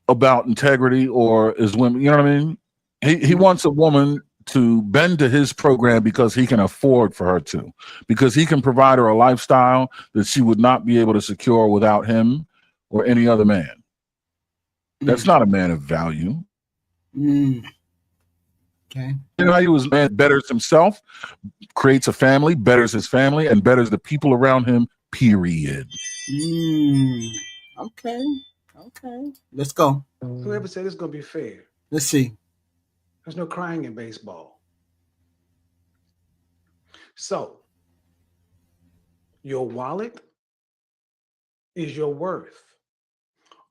about integrity or is women. You know what I mean? He wants a woman to bend to his program because he can afford for her to, because he can provide her a lifestyle that she would not be able to secure without him or any other man. That's not a man of value. Okay. Value is man betters himself, creates a family, betters his family, and betters the people around him, period. Okay. Okay. Let's go. Whoever said it's going to be fair? Let's see. There's no crying in baseball. So, your wallet is your worth.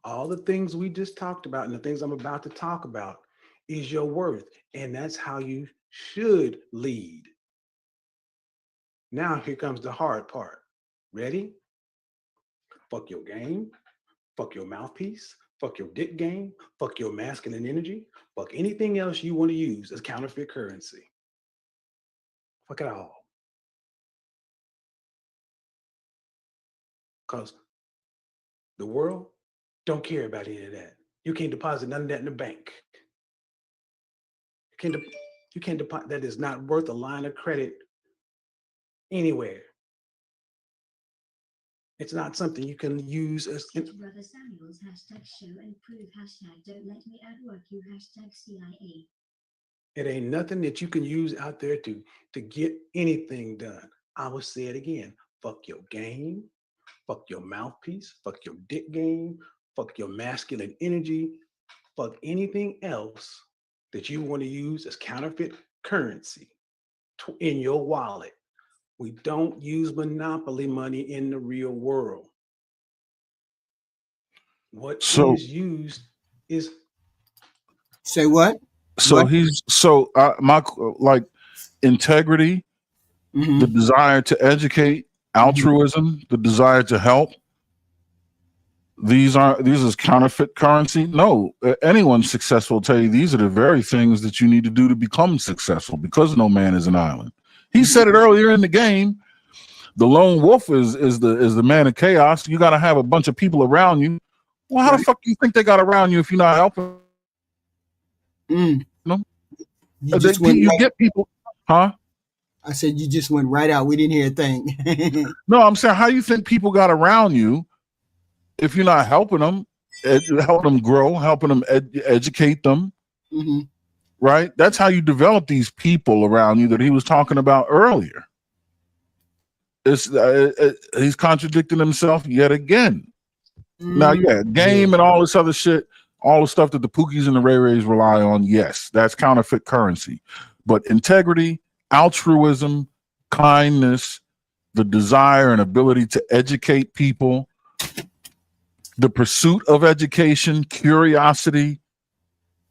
All the things we just talked about and the things I'm about to talk about is your worth. And that's how you should lead. Now, here comes the hard part. Ready? Fuck your game. Fuck your mouthpiece. Fuck your dick game. Fuck your masculine energy. Fuck anything else you want to use as counterfeit currency. Fuck it all. Because the world don't care about any of that. You can't deposit none of that in the bank. You can't deposit. That is not worth a line of credit anywhere. It's not something you can use as. Brother Samuels, #show and prove, #don't let me outwork you, #CIA. It ain't nothing that you can use out there to get anything done. I will say it again. Fuck your game. Fuck your mouthpiece. Fuck your dick game. Fuck your masculine energy. Fuck anything else that you want to use as counterfeit currency in your wallet. We don't use monopoly money in the real world. What is used is. Say what? So What? my like integrity, the desire to educate, altruism, the desire to help. These is counterfeit currency. No, anyone successful will tell you these are the very things that you need to do to become successful, because no man is an island. He said it earlier in the game. The lone wolf is the man of chaos. You got to have a bunch of people around you. Well, how the fuck do you think they got around you if you're not helping? No, you get people, huh? I said you just went right out. We didn't hear a thing. No, I'm saying, how you think people got around you if you're not helping them, helping them grow, helping them educate them, right? That's how you develop these people around you that he was talking about earlier. He's contradicting himself yet again. Now, game and all this other shit, all the stuff that the Pookies and the Ray Rays rely on, yes, that's counterfeit currency. But integrity, altruism, kindness, the desire and ability to educate people, the pursuit of education, curiosity,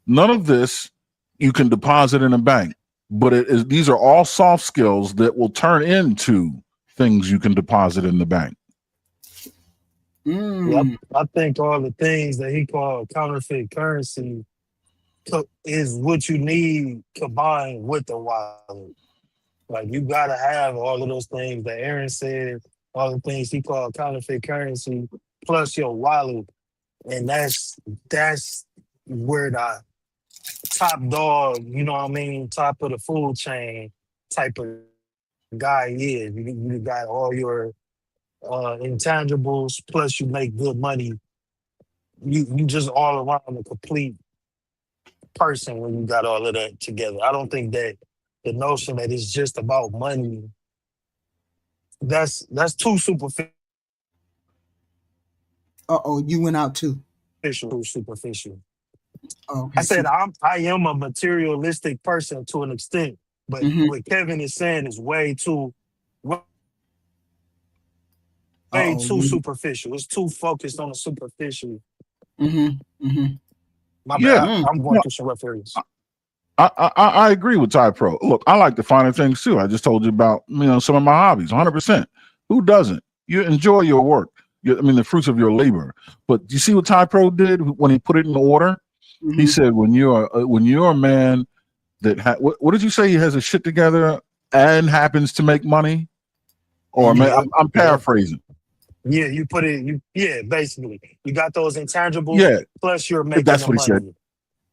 none of this you can deposit in a bank. But these are all soft skills that will turn into things you can deposit in the bank. I think all the things that he called counterfeit currency is what you need combined with the wallet. Like, you gotta have all of those things that Aaron said, all the things he called counterfeit currency, plus your wallet, and that's where the top dog, you know what I mean, top of the food chain type of guy is. You got all your intangibles, plus you make good money. You just all around a complete person when you got all of that together. I don't think that the notion that it's just about money, that's too superficial. You went out too. Superficial. Okay. I said I am a materialistic person to an extent, but what Kevin is saying is way too superficial. It's too focused on the superficial. My bad. I'm going through some rough areas. I agree with Ty Pro. Look, I like the finer things too. I just told you about some of my hobbies. 100%. Who doesn't? You enjoy your work. The fruits of your labor. But you see what Ty Pro did when he put it in order? He said, when you're a man that what did you say? He has a shit together and happens to make money. Or I'm paraphrasing. Yeah, you put it. Basically, you got those intangibles. Yeah, plus you're making. That's what he said.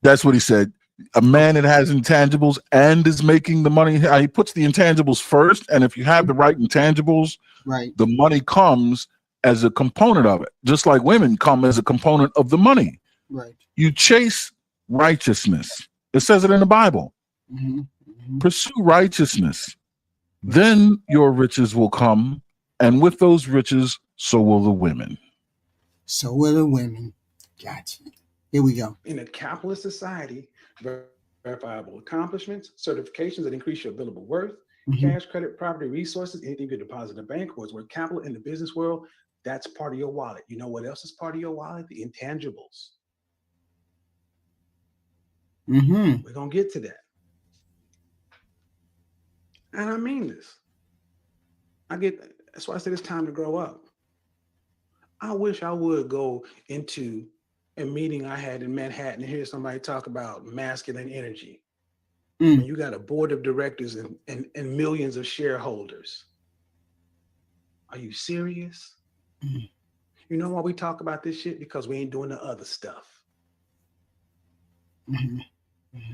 That's what he said. A man that has intangibles and is making the money. He puts the intangibles first, and if you have the right intangibles, right, the money comes as a component of it. Just like women come as a component of the money. Right. You chase righteousness. It says it in the Bible. Pursue righteousness. Then your riches will come, and with those riches, so will the women. So will the women. Gotcha. Here we go. In a capitalist society, verifiable accomplishments, certifications that increase your billable worth, cash, credit, property, resources, anything you deposit in a bank or is worth capital in the business world, that's part of your wallet. You know what else is part of your wallet? The intangibles. We're going to get to that. And I mean this. That's why I said it's time to grow up. I wish I would go into a meeting I had in Manhattan and hear somebody talk about masculine energy. When you got a board of directors and millions of shareholders. Are you serious? You know why we talk about this shit? Because we ain't doing the other stuff.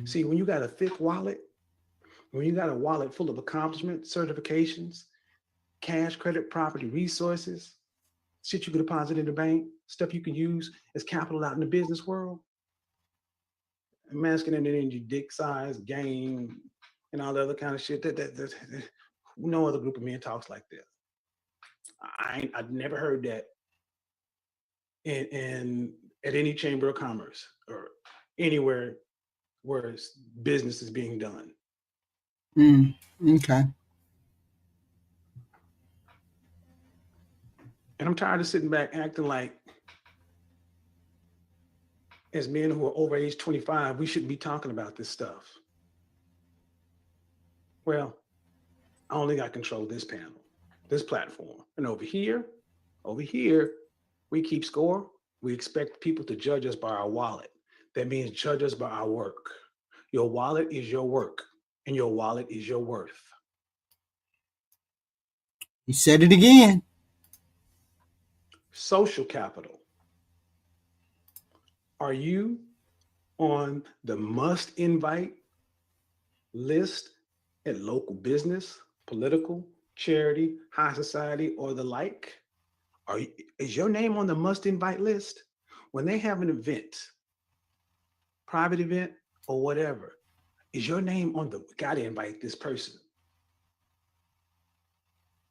See, when you got a thick wallet, when you got a wallet full of accomplishments, certifications, cash, credit, property, resources, shit you can deposit in the bank, stuff you can use as capital out in the business world, masculine energy, dick size, game, and all the other kind of shit. That no other group of men talks like that. I've never heard that in at any chamber of commerce or anywhere where business is being done. Okay. And I'm tired of sitting back acting like, as men who are over age 25, we shouldn't be talking about this stuff. Well, I only got control of this panel, this platform. And over here, we keep score. We expect people to judge us by our wallet. That means judge us by our work. Your wallet is your work, and your wallet is your worth. You said it again. Social capital. Are you on the must invite list at local business, political, charity, high society, or the like? Is your name on the must invite list? When they have an event, private event or whatever, is your name on the gotta invite this person?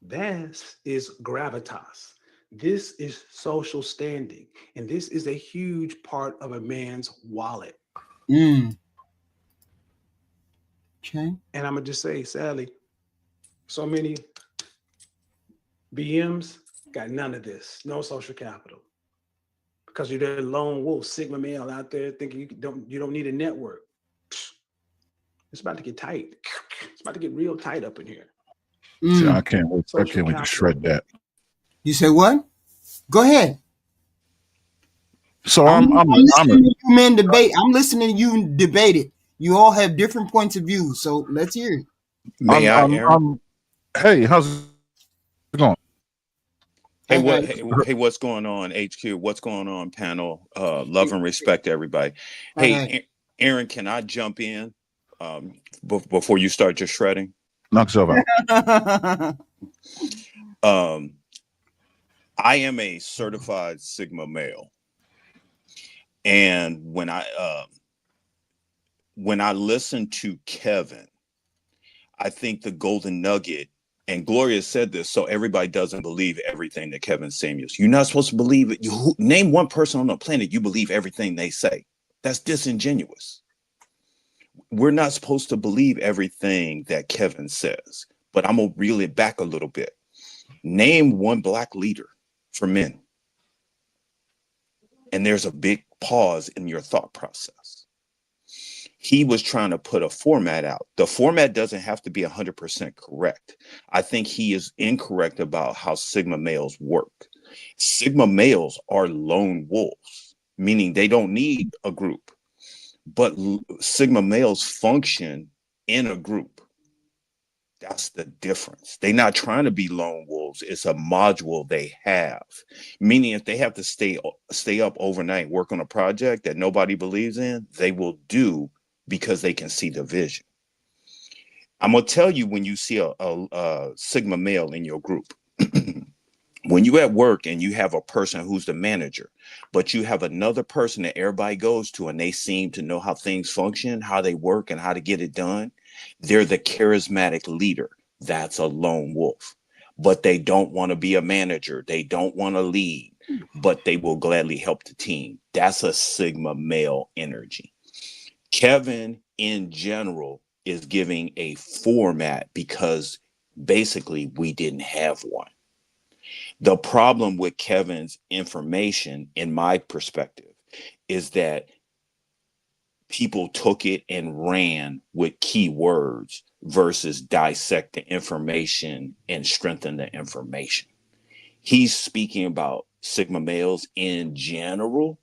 This is gravitas. This is social standing, and this is a huge part of a man's wallet. Okay. And I'm gonna just say, sadly, so many BMs got none of this, no social capital, because you're the lone wolf, Sigma male out there thinking you don't need a network. It's about to get tight. It's about to get real tight up in here. See, I can't wait to shred that. You say what? Go ahead. So I'm listening to you men debate. I'm listening to you debate it. You all have different points of view, so let's hear it. May I, Aaron? Hey, how's it going? Hey, what's going on, HQ? What's going on, panel? Love and respect, everybody. Hey, Aaron, can I jump in before you start just shredding? Knock yourself out. I am a certified Sigma male, and when I listen to Kevin, I think the golden nugget, and Gloria said this, so everybody doesn't believe everything that Kevin Samuels. You're not supposed to believe it. Name one person on the planet you believe everything they say. That's disingenuous. We're not supposed to believe everything that Kevin says, but I'm gonna reel it back a little bit. Name one Black leader for men. And there's a big pause in your thought process. He was trying to put a format out. The format doesn't have to be 100% correct. I think he is incorrect about how Sigma males work. Sigma males are lone wolves, meaning they don't need a group, but Sigma males function in a group. That's the difference. They're not trying to be lone wolves. It's a module they have. Meaning if they have to stay up overnight, work on a project that nobody believes in, they will do because they can see the vision. I'm going to tell you when you see a Sigma male in your group, when you at work and you have a person who's the manager, but you have another person that everybody goes to and they seem to know how things function, how they work, and how to get it done, they're the charismatic leader. That's a lone wolf. But they don't want to be a manager. They don't want to lead, but they will gladly help the team. That's a Sigma male energy. Kevin, in general, is giving a format because basically we didn't have one. The problem with Kevin's information, in my perspective, is that people took it and ran with keywords versus dissect the information and strengthen the information. He's speaking about Sigma males in general,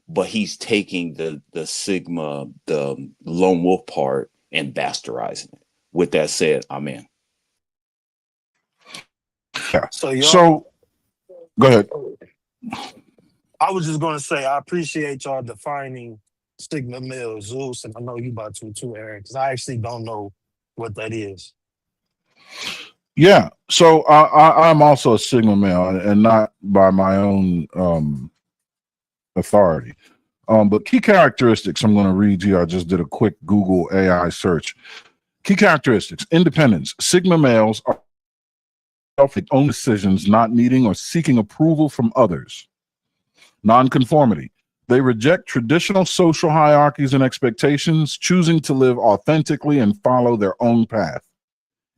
but he's taking the Sigma, the lone wolf part, and bastardizing it. With that said, I'm in. Yeah. So Go ahead. I was just gonna say I appreciate y'all defining Sigma male Zeus, and I know you about to too, Aaron, because I actually don't know what that is. Yeah. So I'm also a Sigma male, and not by my own authority. But key characteristics I'm going to read you. I just did a quick Google AI search. Key characteristics: independence. Sigma males are their own decisions, not needing or seeking approval from others. Nonconformity. They reject traditional social hierarchies and expectations, choosing to live authentically and follow their own path.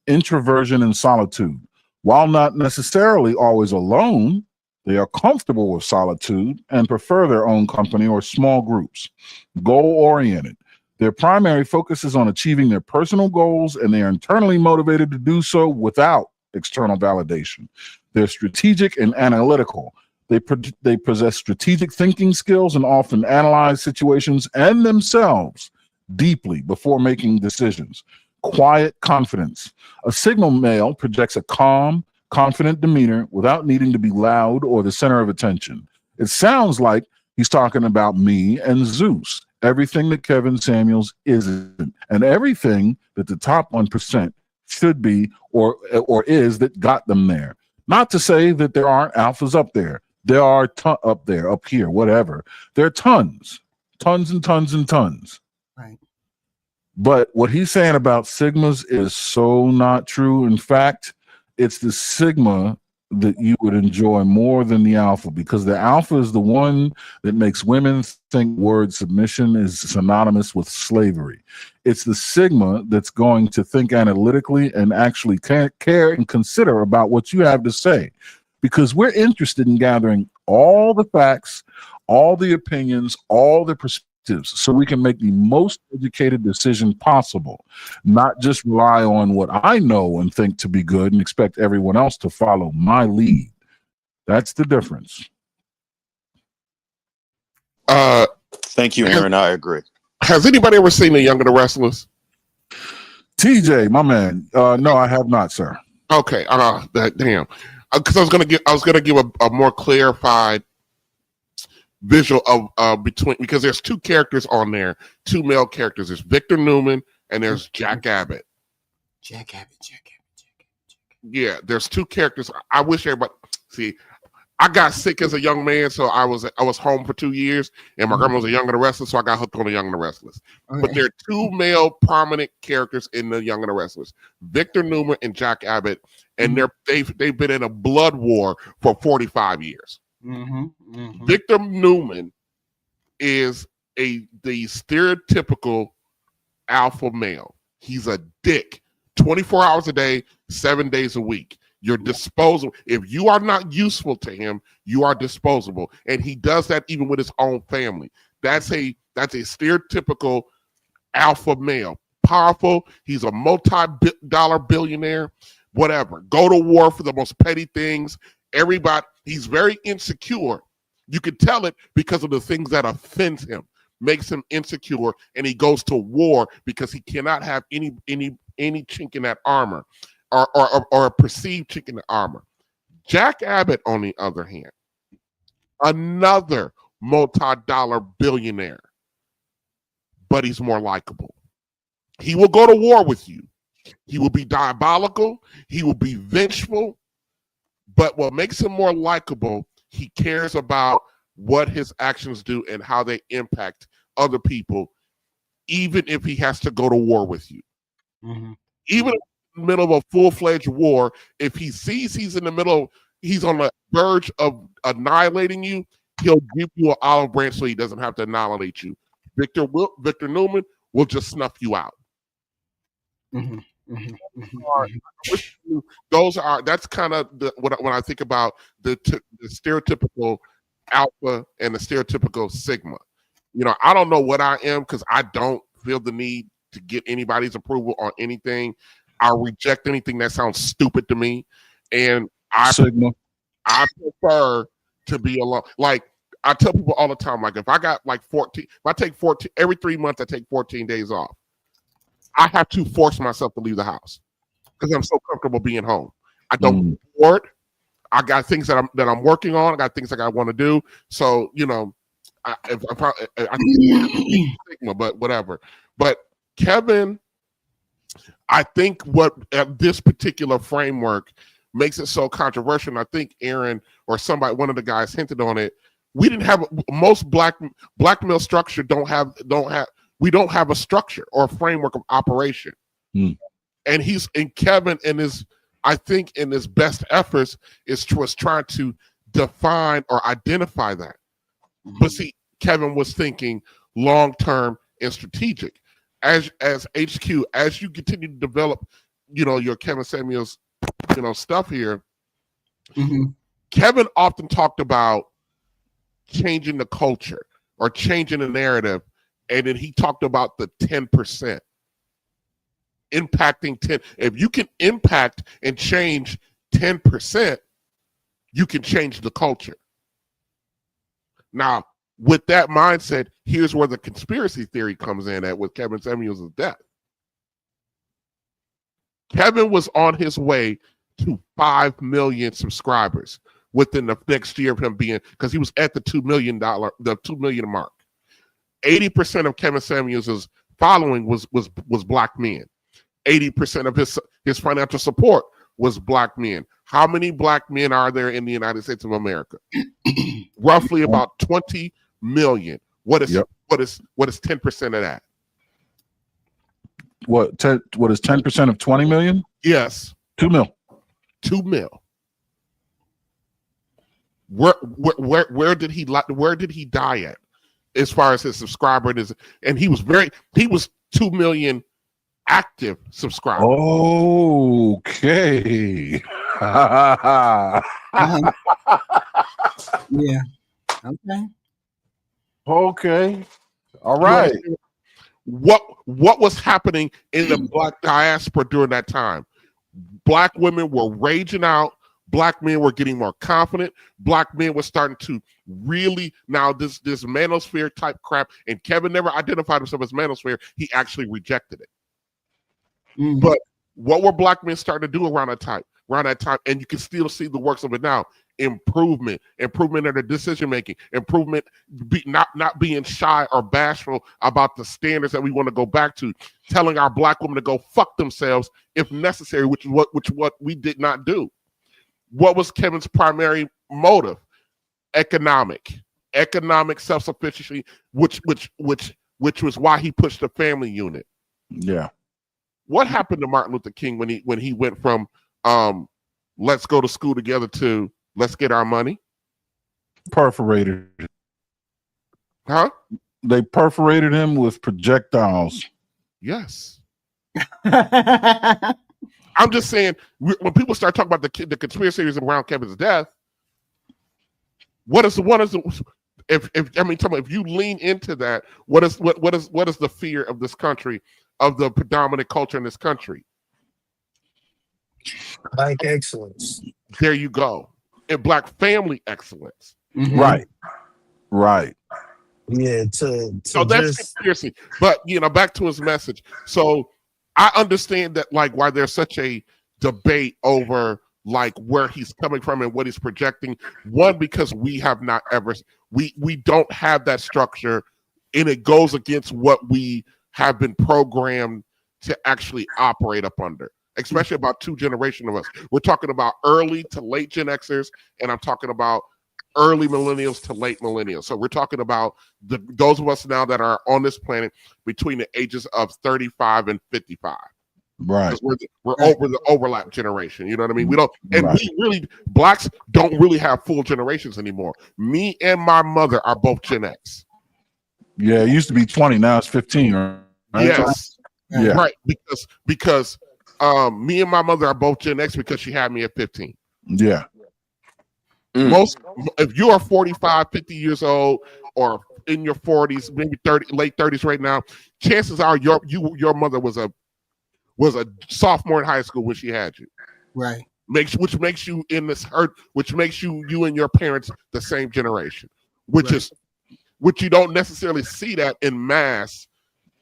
Introversion and solitude. While not necessarily always alone, they are comfortable with solitude and prefer their own company or small groups. Goal-oriented. Their primary focus is on achieving their personal goals, and they are internally motivated to do so without external validation. They're strategic and analytical. They possess strategic thinking skills and often analyze situations and themselves deeply before making decisions. Quiet confidence. A Sigma male projects a calm, confident demeanor without needing to be loud or the center of attention. It sounds like he's talking about me and Zeus, everything that Kevin Samuels isn't, and everything that the top 1% should be or is that got them there. Not to say that there aren't alphas up there. There are up there, up here, whatever. There are tons and tons and tons. Right. But what he's saying about Sigmas is so not true. In fact, it's the Sigma that you would enjoy more than the Alpha, because the Alpha is the one that makes women think word submission is synonymous with slavery. It's the Sigma that's going to think analytically and actually care and consider about what you have to say, because we're interested in gathering all the facts, all the opinions, all the perspectives, so we can make the most educated decision possible, not just rely on what I know and think to be good and expect everyone else to follow my lead. That's the difference. Thank you, Aaron. I agree. Has anybody ever seen The Young and the Restless? TJ, my man. No, I have not, sir. Okay. Damn. Because I was gonna give a more clarified visual of between, because there's two characters on there, two male characters. There's Victor Newman and there's Jack Abbott. Jack Abbott. Yeah, there's two characters. I wish everybody see. I got sick as a young man, so I was home for 2 years, and my grandma was a Young and the Restless, so I got hooked on The Young and the Restless. Okay. But there are two male prominent characters in The Young and the Restless: Victor Newman and Jack Abbott, and they've been in a blood war for 45 years. Victor Newman is the stereotypical alpha male. He's a dick, 24 hours a day, 7 days a week. You're disposable. If you are not useful to him, you are disposable. And he does that even with his own family. That's a stereotypical alpha male. Powerful. He's a multi-dollar billionaire. Whatever. Go to war for the most petty things. Everybody. He's very insecure. You can tell it because of the things that offend him, makes him insecure, and he goes to war because he cannot have any chink in that armor. Or a perceived chink in the armor. Jack Abbott, on the other hand, another multi-dollar billionaire, but he's more likable. He will go to war with you. He will be diabolical. He will be vengeful, But what makes him more likable, he cares about what his actions do and how they impact other people, even if he has to go to war with you. Mhm. Even in the middle of a full-fledged war, if he sees he's in the middle, he's on the verge of annihilating you, he'll give you an olive branch so he doesn't have to annihilate you. Victor Newman will just snuff you out. Mhm. Mhm. Mhm. Those are, that's kind of when I think about the stereotypical alpha and the stereotypical sigma. You know, I don't know what I am because I don't feel the need to get anybody's approval on anything. I reject anything that sounds stupid to me, and Sigma. I prefer to be alone. Like I tell people all the time, like if I got like 14, if I take 14 every 3 months, I take 14 days off. I have to force myself to leave the house because I'm so comfortable being home. I don't get bored. I got things that I'm working on. I got things that I want to do. So you know, I think Sigma, but whatever. But Kevin, I think what this particular framework makes it so controversial. And I think Aaron or somebody, one of the guys, hinted on it. We didn't have most black male structure we don't have a structure or a framework of operation. And Kevin I think in his best efforts was trying to define or identify that. But see, Kevin was thinking long-term and strategic. As HQ, as you continue to develop, you know, your Kevin Samuels, you know, stuff here, Kevin often talked about changing the culture or changing the narrative. And then he talked about the 10%. Impacting 10. If you can impact and change 10%, you can change the culture. Now, with that mindset, here's where the conspiracy theory comes in at with Kevin Samuels' death. Kevin was on his way to 5 million subscribers within the next year of him being, because he was at the $2 million mark. 80% of Kevin Samuels' following was black men. 80% of his financial support was black men. How many black men are there in the United States of America? Roughly about 20 million. What is 10% of that? What is 10% of 20 million? Yes. 2 mil. 2 mil. Where did he die at? As far as his subscriber and he was 2 million active subscribers. Okay. Yeah. Okay. Okay. All right. What was happening in the black diaspora during that time? Black women were raging out. Black men were getting more confident. Black men were starting to really, now this manosphere type crap, and Kevin never identified himself as manosphere. He actually rejected it. But what were black men starting to do around that time? And you can still see the works of it now. Improvement in their decision making, improvement, not being shy or bashful about the standards that we want to go back to, telling our black women to go fuck themselves if necessary, which is what we did not do. What was Kevin's primary motive? Economic self-sufficiency, which was why he pushed the family unit. Yeah. What happened to Martin Luther King when he went from let's go to school together to let's get our money? Perforated. Huh? They perforated him with projectiles. Yes. I'm just saying, when people start talking about the conspiracy theories around Kevin's death, if you lean into that, what is the fear of this country, of the predominant culture in this country? Black excellence. There you go. And black family excellence. Right. Yeah, so that's conspiracy. But back to his message. So I understand that, like, why there's such a debate over like where he's coming from and what he's projecting. One, because we have not ever we don't have that structure, and it goes against what we have been programmed to actually operate up under. especially about 2 generations of us. We're talking about early to late Gen Xers, and I'm talking about early millennials to late millennials. So we're talking about those of us now that are on this planet between the ages of 35 and 55. Right. We're over the overlap generation. You know what I mean? We don't, and we really, blacks don't really have full generations anymore. Me and my mother are both Gen X. Yeah, it used to be 20, now it's 15, right? Yes. Yeah. Right. Because me and my mother are both Gen X because she had me at 15. Yeah. If you are 45, 50 years old, or in your 40s, maybe 30, late 30s right now, chances are your mother was a sophomore in high school when she had you. Right. Which makes you which makes you and your parents the same generation, which you don't necessarily see that in mass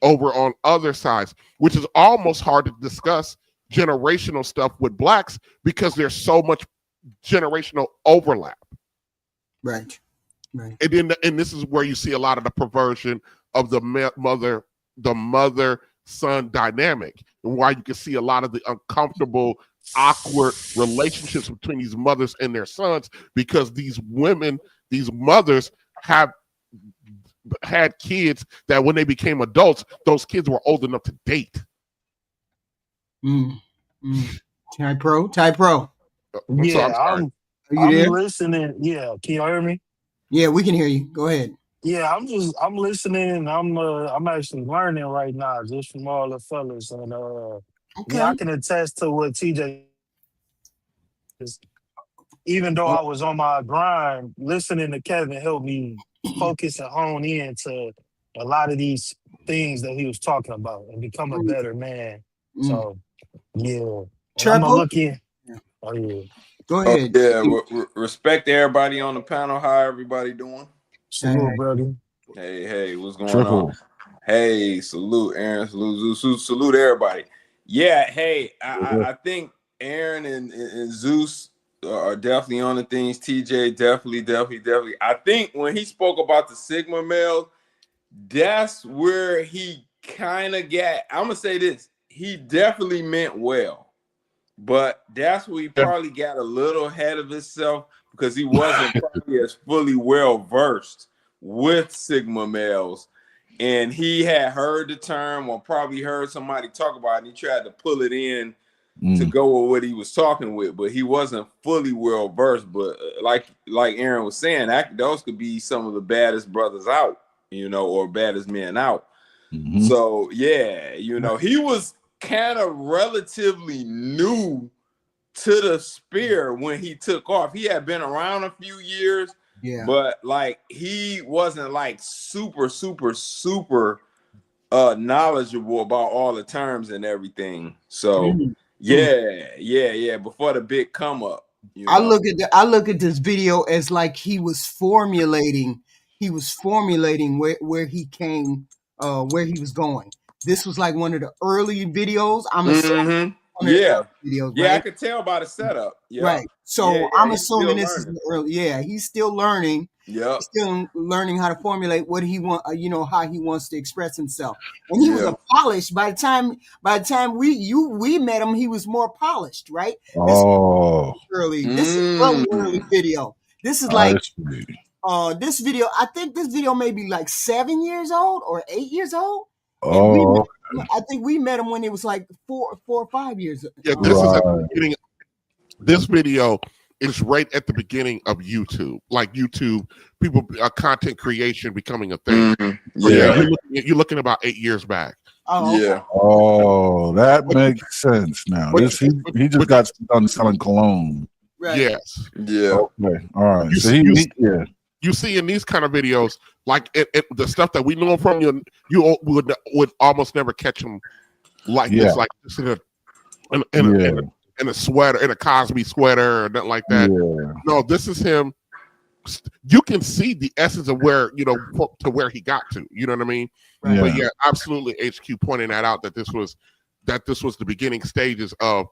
over on other sides, which is almost hard to discuss generational stuff with blacks because there's so much generational overlap. Right. And this is where you see a lot of the perversion of the mother son dynamic, and why you can see a lot of the uncomfortable, awkward relationships between these mothers and their sons, because these mothers have had kids that when they became adults, those kids were old enough to date. Ty Pro. I'm there? listening. Yeah, can you hear me? Yeah, we can hear you. Go ahead. Yeah, I'm listening, and I'm actually learning right now just from all the fellas, and I can attest to what TJ is. Even though I was on my grind, listening to Kevin helped me focus and hone in to a lot of these things that he was talking about and become a better man. So, yeah. I'm gonna look in. Oh, yeah. Go ahead. Respect to everybody on the panel. How everybody doing? Salute, brother. Hey, what's going Triple. on? Hey, salute Aaron, salute Zeus, salute everybody. Yeah, hey, I think Aaron and Zeus are definitely on the things. TJ definitely. I think when he spoke about the Sigma males, that's where he kind of got. I'm gonna say this: he definitely meant well. But that's where he probably got a little ahead of himself because he wasn't probably as fully well versed with Sigma males. And he had heard the term or probably heard somebody talk about it, and he tried to pull it in to go with what he was talking with, but he wasn't fully well versed. But like Aaron was saying, those could be some of the baddest brothers out, or baddest men out. So yeah, he was kind of relatively new to the spear when he took off. He had been around a few years, but like he wasn't like super knowledgeable about all the terms and everything. So yeah, before the big come up. I look at this video as like he was formulating where he came, where he was going. This was like one of the early videos. I'm assuming. Videos, right? I could tell by the setup. Right. So I'm assuming this is early. Yeah, he's still learning. Yeah. He's still learning how to formulate what he want, how he wants to express himself. And he was a polished. By the time we met him, he was more polished, right? This is early. This is early video. This is like this video. I think this video may be like 7 years old or 8 years old. I think we met him when it was like 4 or 5 years. Yeah, this is at the beginning. This video is right at the beginning of YouTube. Like YouTube, people, content creation becoming a thing. You're looking about 8 years back. That makes sense now. He just got done selling cologne. Right. Yes. Yeah. Okay. All right. You see in these kind of videos, like the stuff that we know from you would almost never catch him like this, like this in a sweater, in a Cosby sweater or nothing like that. Yeah. No, this is him. You can see the essence of where to where he got to. You know what I mean? Right. But yeah, absolutely. HQ pointing that out that this was the beginning stages of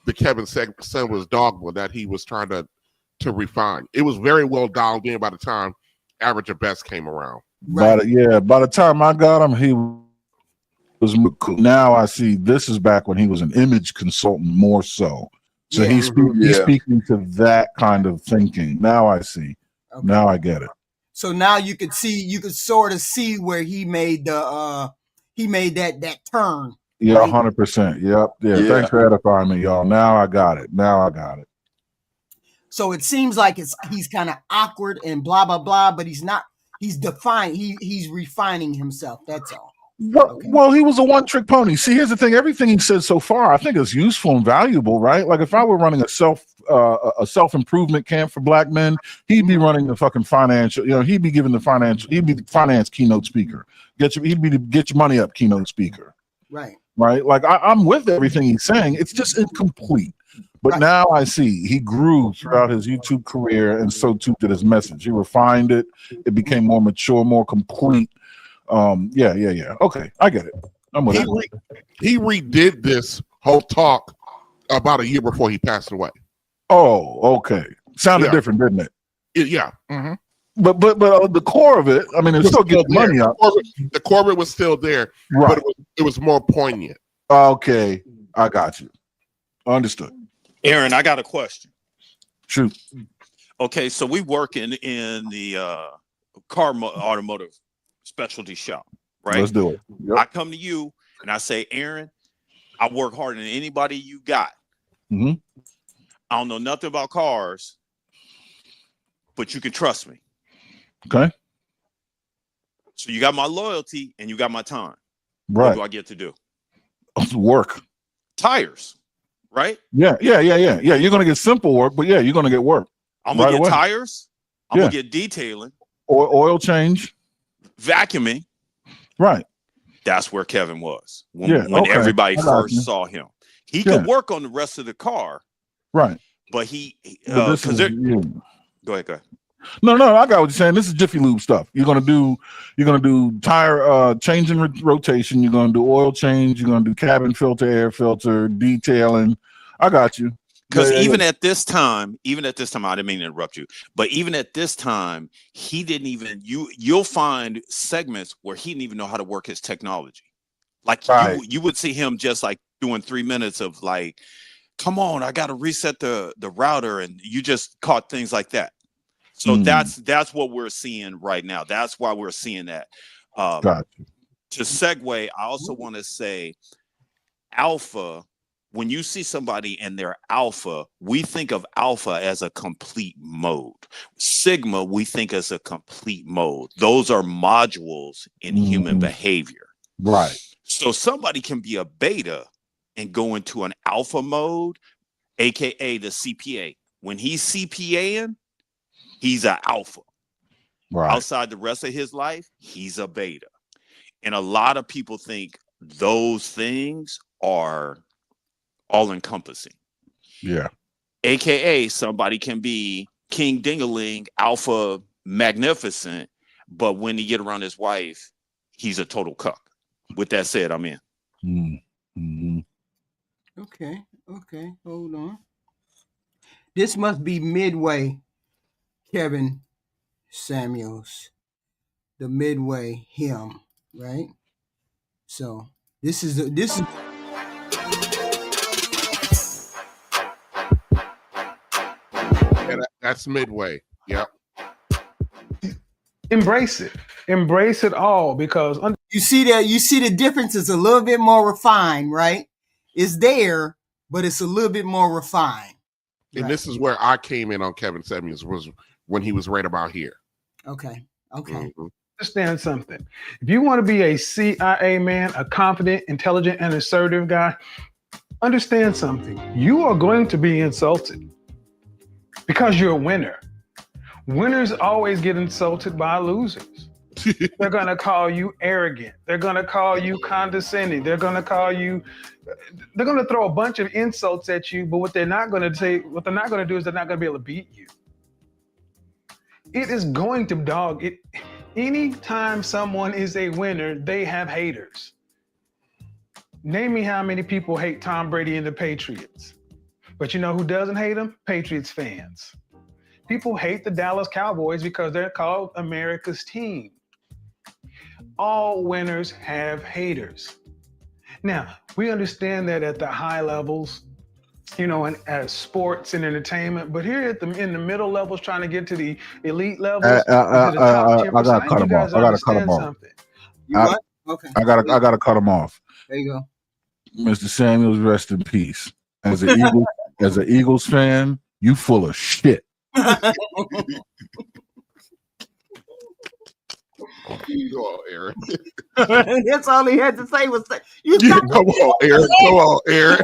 the Kevin Samuels dogma that he was trying to refine. It was very well dialed in by the time Average or Best came around. By the time I got him, was now I see this is back when he was an image consultant more so. So Yeah. he's speaking to that kind of thinking. Now I see. Okay. Now I get it. So now you could sort of see where he made that turn. Yeah, right? 100%. Yep. Yeah. Thanks for edifying me, y'all. Now I got it. So it seems like he's kind of awkward and blah blah blah, but he's not. He's defined. He's refining himself. That's all. Well, he was a one-trick pony. See, here's the thing. Everything he said so far, I think is useful and valuable, right? Like if I were running a self-improvement camp for black men, he'd be running the fucking financial, he'd be giving he'd be the finance keynote speaker. He'd be the get your money up keynote speaker. Right. Right. Like I'm with everything he's saying. It's just incomplete. But now I see he grew throughout his YouTube career, and so too did his message. He refined it. It became more mature, more complete. Yeah. Okay, I get it. I'm with it. He redid this whole talk about a year before he passed away. Oh, okay. Sounded different, didn't it? Yeah. Mm-hmm. But the core of it, I mean, it still gets money up. The core of it was still there, right? But it was more poignant. Okay, I got you. Understood. Aaron, I got a question. Shoot. Okay, so we work in the automotive specialty shop, right? Let's do it. Yep. I come to you and I say, Aaron, I work harder than anybody you got. Mm-hmm. I don't know nothing about cars, but you can trust me. Okay. So you got my loyalty and you got my time. Right. What do I get to do? Work. Tires, right? Yeah. You're gonna get simple work, but yeah, you're gonna get work. I'm gonna get tires. I'm gonna get detailing. Or oil change. Vacuuming. Right. That's where Kevin was when everybody first saw him. He could work on the rest of the car. Right. But go ahead. No, I got what you're saying. This is Jiffy Lube stuff. You're gonna do tire change and rotation. You're gonna do oil change. You're gonna do cabin filter, air filter, detailing. I got you. Because even at this time, I didn't mean to interrupt you, but even at this time, he didn't even you'll find segments where he didn't even know how to work his technology. Like you would see him just like doing 3 minutes of like, come on, I got to reset the router, and you just caught things like that. So that's what we're seeing right now. That's why we're seeing that. Gotcha. To segue, I also want to say alpha. When you see somebody and they're alpha, we think of alpha as a complete mode. Sigma, we think as a complete mode. Those are modules in human behavior. Right. So somebody can be a beta and go into an alpha mode, aka the CPA. When he's CPAing, he's an alpha. Right. Outside the rest of his life, he's a beta. And a lot of people think those things are all encompassing. Yeah. AKA somebody can be King Dingaling, alpha magnificent, but when he get around his wife, he's a total cuck. With that said, I'm in. Mm-hmm. Okay. Hold on. This must be midway, Kevin Samuels. The midway him, right? So this is. That's midway. Yep. Embrace it all, because you see the difference is a little bit more refined, right? It's there, but it's a little bit more refined. And this is where I came in on Kevin Samuels, was when he was right about here. Okay. Mm-hmm. Understand something. If you want to be a CIA man, a confident, intelligent, and assertive guy, understand something. You are going to be insulted because you're a winner. Winners always get insulted by losers. They're going to call you arrogant. They're going to call you condescending. They're going to throw a bunch of insults at you, but what they're not going to do is they're not going to be able to beat you. It is going to dog it. Anytime someone is a winner, they have haters. Name me how many people hate Tom Brady and the Patriots. But you know who doesn't hate them? Patriots fans. People hate the Dallas Cowboys because they're called America's team. All winners have haters. Now, we understand that at the high levels, you know, and as sports and entertainment, but here in the middle levels, trying to get to the elite levels, to the top tier, I gotta I cut need you him guys off. to understand something. You what? Okay. I gotta cut him off. There you go. Mr. Samuels, rest in peace. As an Eagles fan, you full of shit. Go on, Aaron. That's all he had to say was you. Yeah, come on, Aaron. Come on, Aaron.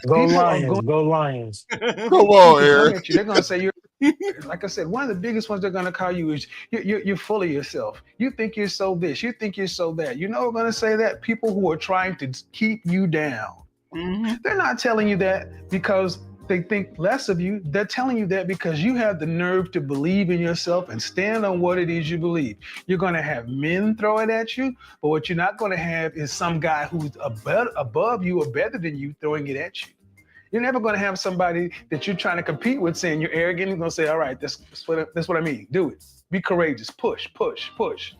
Go Lions. Go Lions. Come on, Aaron. They're gonna say you're. Like I said, one of the biggest ones they're gonna call you is you're full of yourself. You think you're so this. You think you're so that. You know, we're gonna say that people who are trying to keep you down. Mm-hmm. They're not telling you that because they think less of you. They're telling you that because you have the nerve to believe in yourself and stand on what it is you believe. You're going to have men throw it at you, but what you're not going to have is some guy who's above you or better than you throwing it at you. You're never going to have somebody that you're trying to compete with saying you're arrogant. You're going to say, all right, that's what I mean. Do it. Be courageous. Push, push, push.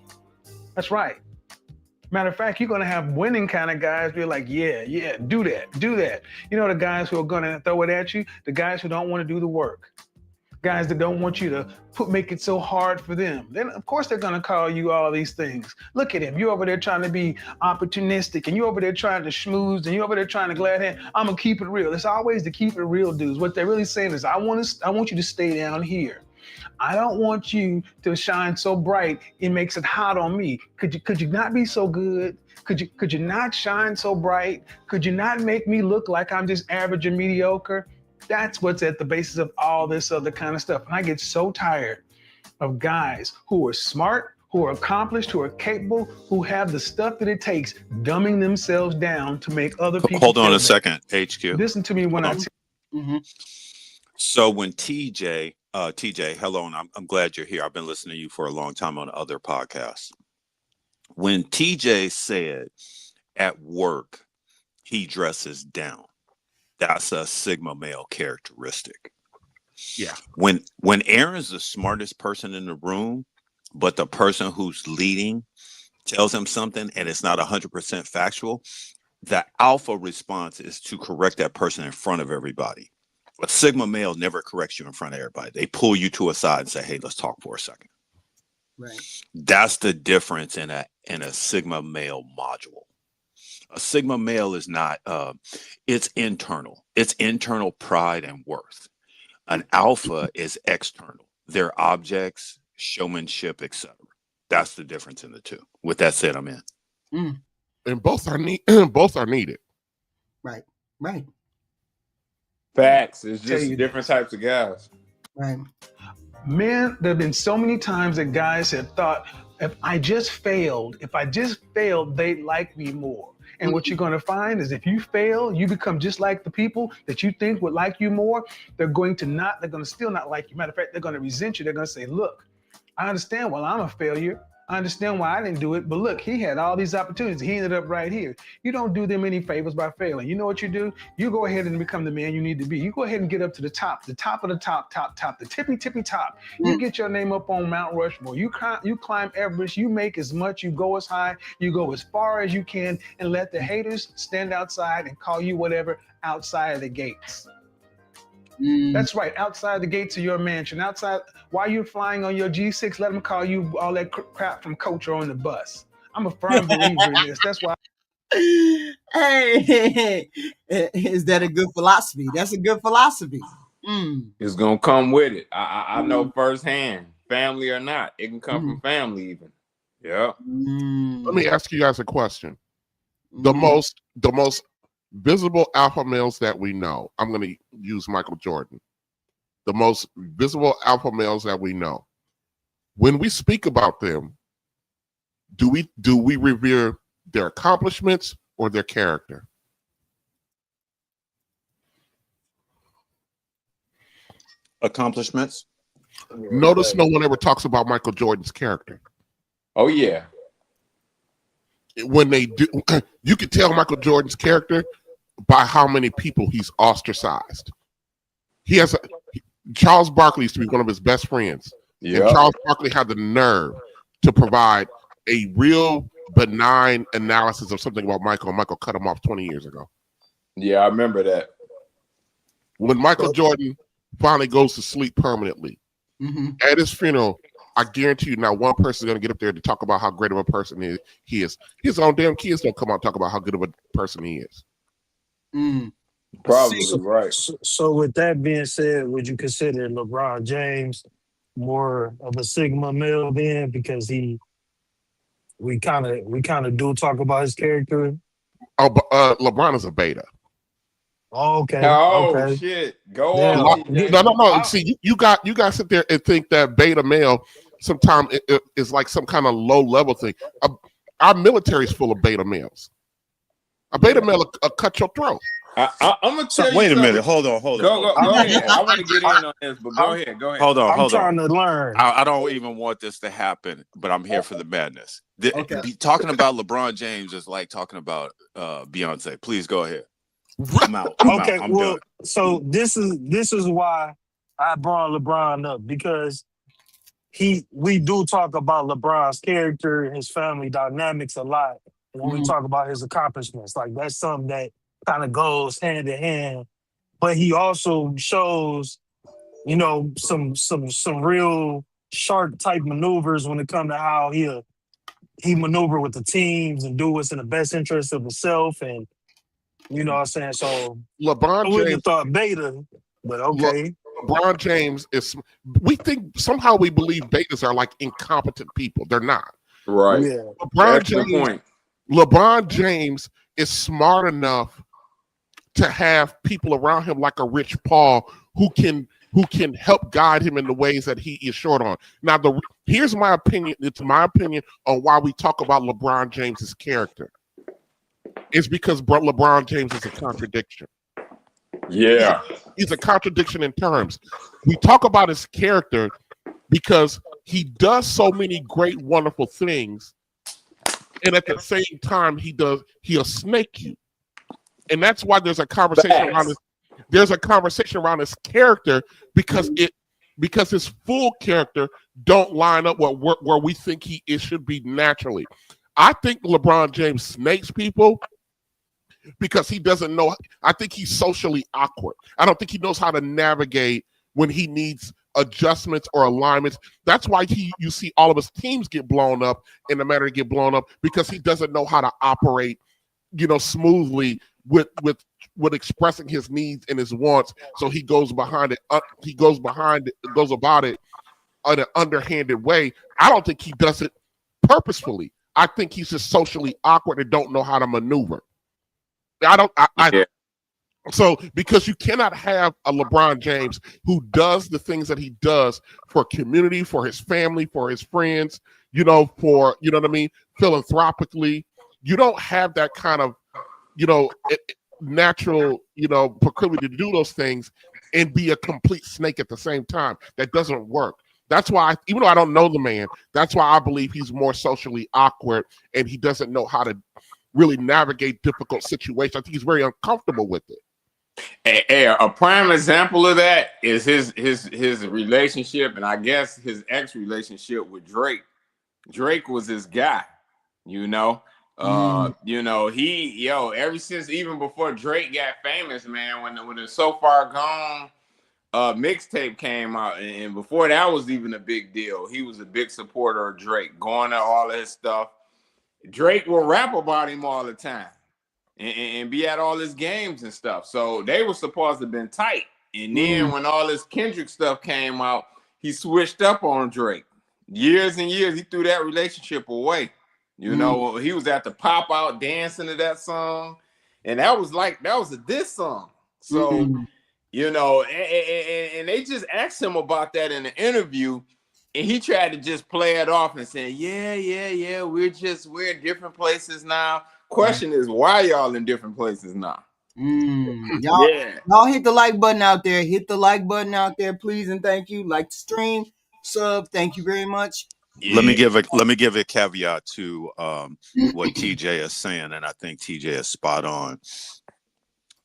That's right. Matter of fact, you're going to have winning kind of guys be like, yeah, do that. You know, the guys who are going to throw it at you, the guys who don't want to do the work, guys that don't want you to make it so hard for them. Then, of course, they're going to call you all these things. Look at him. You're over there trying to be opportunistic, and you're over there trying to schmooze, and you're over there trying to glad hand. I'm going to keep it real. It's always the keep it real dudes. What they're really saying is, I want you to stay down here. I don't want you to shine so bright it makes it hot on me. Could you not be so good? Could you not shine so bright? Could you not make me look like I'm just average and mediocre? That's what's at the basis of all this other kind of stuff. And I get so tired of guys who are smart, who are accomplished, who are capable, who have the stuff that it takes, dumbing themselves down to make other people. Hold on a second, HQ. Listen to me when I tell you. So when TJ, hello, and I'm glad you're here. I've been listening to you for a long time on other podcasts. When TJ said at work he dresses down, that's a Sigma male characteristic. Yeah. When Aaron's the smartest person in the room, but the person who's leading tells him something and it's not 100% factual, the alpha response is to correct that person in front of everybody. A Sigma male never corrects you in front of everybody. They pull you to a side and say, hey, let's talk for a second. Right. That's the difference in a Sigma male module. A Sigma male is not, it's internal. It's internal pride and worth. An alpha is external. They're objects, showmanship, etc. That's the difference in the two. With that said, I'm in. And both are needed. Right. Facts. It's just different types of guys. Right. Man, there have been so many times that guys have thought, if I just failed, they'd like me more. And what you're going to find is if you fail, you become just like the people that you think would like you more. They're going to still not like you. Matter of fact, they're going to resent you. They're going to say, look, I understand why I'm a failure. I understand why I didn't do it, but look, he had all these opportunities. He ended up right here. You don't do them any favors by failing. You know what you do? You go ahead and become the man you need to be. You go ahead and get up to the top of the top, the tippy top. You get your name up on Mount Rushmore. You climb Everest. You make as much. You go as high. You go as far as you can, and let the haters stand outside and call you whatever outside of the gates. That's right, outside the gates of your mansion, outside while you're flying on your G6, let them call you all that crap from coach or on the bus. I'm a firm believer in this. That's why. Hey, is that a good philosophy? That's a good philosophy. It's gonna come with it. I know firsthand, family or not, it can come from family even. Yeah. Let me ask you guys a question. The most visible alpha males that we know, I'm going to use Michael Jordan. The most visible alpha males that we know. When we speak about them, do we revere their accomplishments or their character? Accomplishments. Notice no one ever talks about Michael Jordan's character. Oh yeah. When they do, you can tell Michael Jordan's character by how many people he's ostracized. He has Charles Barkley used to be one of his best friends. Yeah. And Charles Barkley had the nerve to provide a real benign analysis of something about Michael, and Michael cut him off 20 years ago. Yeah, I remember that. When Michael Jordan finally goes to sleep permanently, at his funeral, I guarantee you not one person is going to get up there to talk about how great of a person he is. His own damn kids don't come out and talk about how good of a person he is. Probably right. So with that being said, would you consider LeBron James more of a Sigma male then, because we kind of do talk about his character? Oh, but LeBron is a beta. Oh, okay. Oh okay. shit! Go Yeah. on. TJ. No. See, you got to sit there and think that beta male sometimes it is like some kind of low level thing. Our military is full of beta males. A beta male will cut your throat. I'm gonna tell you. Wait a something. minute. Hold on. Go ahead. I want to get in on this, but go ahead. Hold on. I'm trying to learn. I don't even want this to happen, but I'm here for the madness. Talking about LeBron James is like talking about Beyonce. Please go ahead. I'm out. I'm done. So this is why I brought LeBron up, because we do talk about LeBron's character, his family dynamics a lot when we talk about his accomplishments. Like, that's something that kind of goes hand in hand. But he also shows, you know, some real shark type maneuvers when it comes to how he maneuver with the teams and do what's in the best interest of himself. And you know what I'm saying? So LeBron I wouldn't James have thought beta, but okay. LeBron James is. We think somehow we believe betas are like incompetent people. They're not. Right. Yeah. LeBron James is smart enough to have people around him like a Rich Paul who can help guide him in the ways that he is short on. Now, here's my opinion. It's my opinion on why we talk about LeBron James's character. It's because LeBron James is a contradiction. Yeah. He's a contradiction in terms. We talk about his character because he does so many great, wonderful things. And at the same time, he'll snake you. And that's why there's a conversation around his character, because his full character don't line up where we think should be naturally. I think LeBron James snakes people because he doesn't know. I think he's socially awkward. I don't think he knows how to navigate when he needs adjustments or alignments. That's why you see all of his teams get blown up in the manner to get blown up, because he doesn't know how to operate, smoothly with expressing his needs and his wants. So he goes behind it. Goes about it in an underhanded way. I don't think he does it purposefully. I think he's just socially awkward and don't know how to maneuver. So because you cannot have a LeBron James who does the things that he does for community, for his family, for his friends, for, philanthropically, you don't have that kind of, natural, proclivity to do those things and be a complete snake at the same time. That doesn't work. That's why, even though I don't know the man, that's why I believe he's more socially awkward and he doesn't know how to really navigate difficult situations. I think he's very uncomfortable with it. A prime example of that is his relationship, and I guess his ex-relationship with Drake. Drake was his guy, ever since, even before Drake got famous, man, when the So Far Gone mixtape came out, and before that was even a big deal, he was a big supporter of Drake, going to all of his stuff. Drake will rap about him all the time and be at all his games and stuff. So they were supposed to have been tight. And then when all this Kendrick stuff came out, he switched up on Drake. Years and years, he threw that relationship away. He was at the pop out dancing to that song. And that was a diss song. So, and they just asked him about that in the interview. And he tried to just play it off and say, yeah, we're in different places now. Question is, why y'all in different places now? Y'all hit the like button out there. Hit the like button out there, please, and thank you. Like the stream, sub. Thank you very much. Yeah. Let me give a caveat to what TJ is saying, and I think TJ is spot on.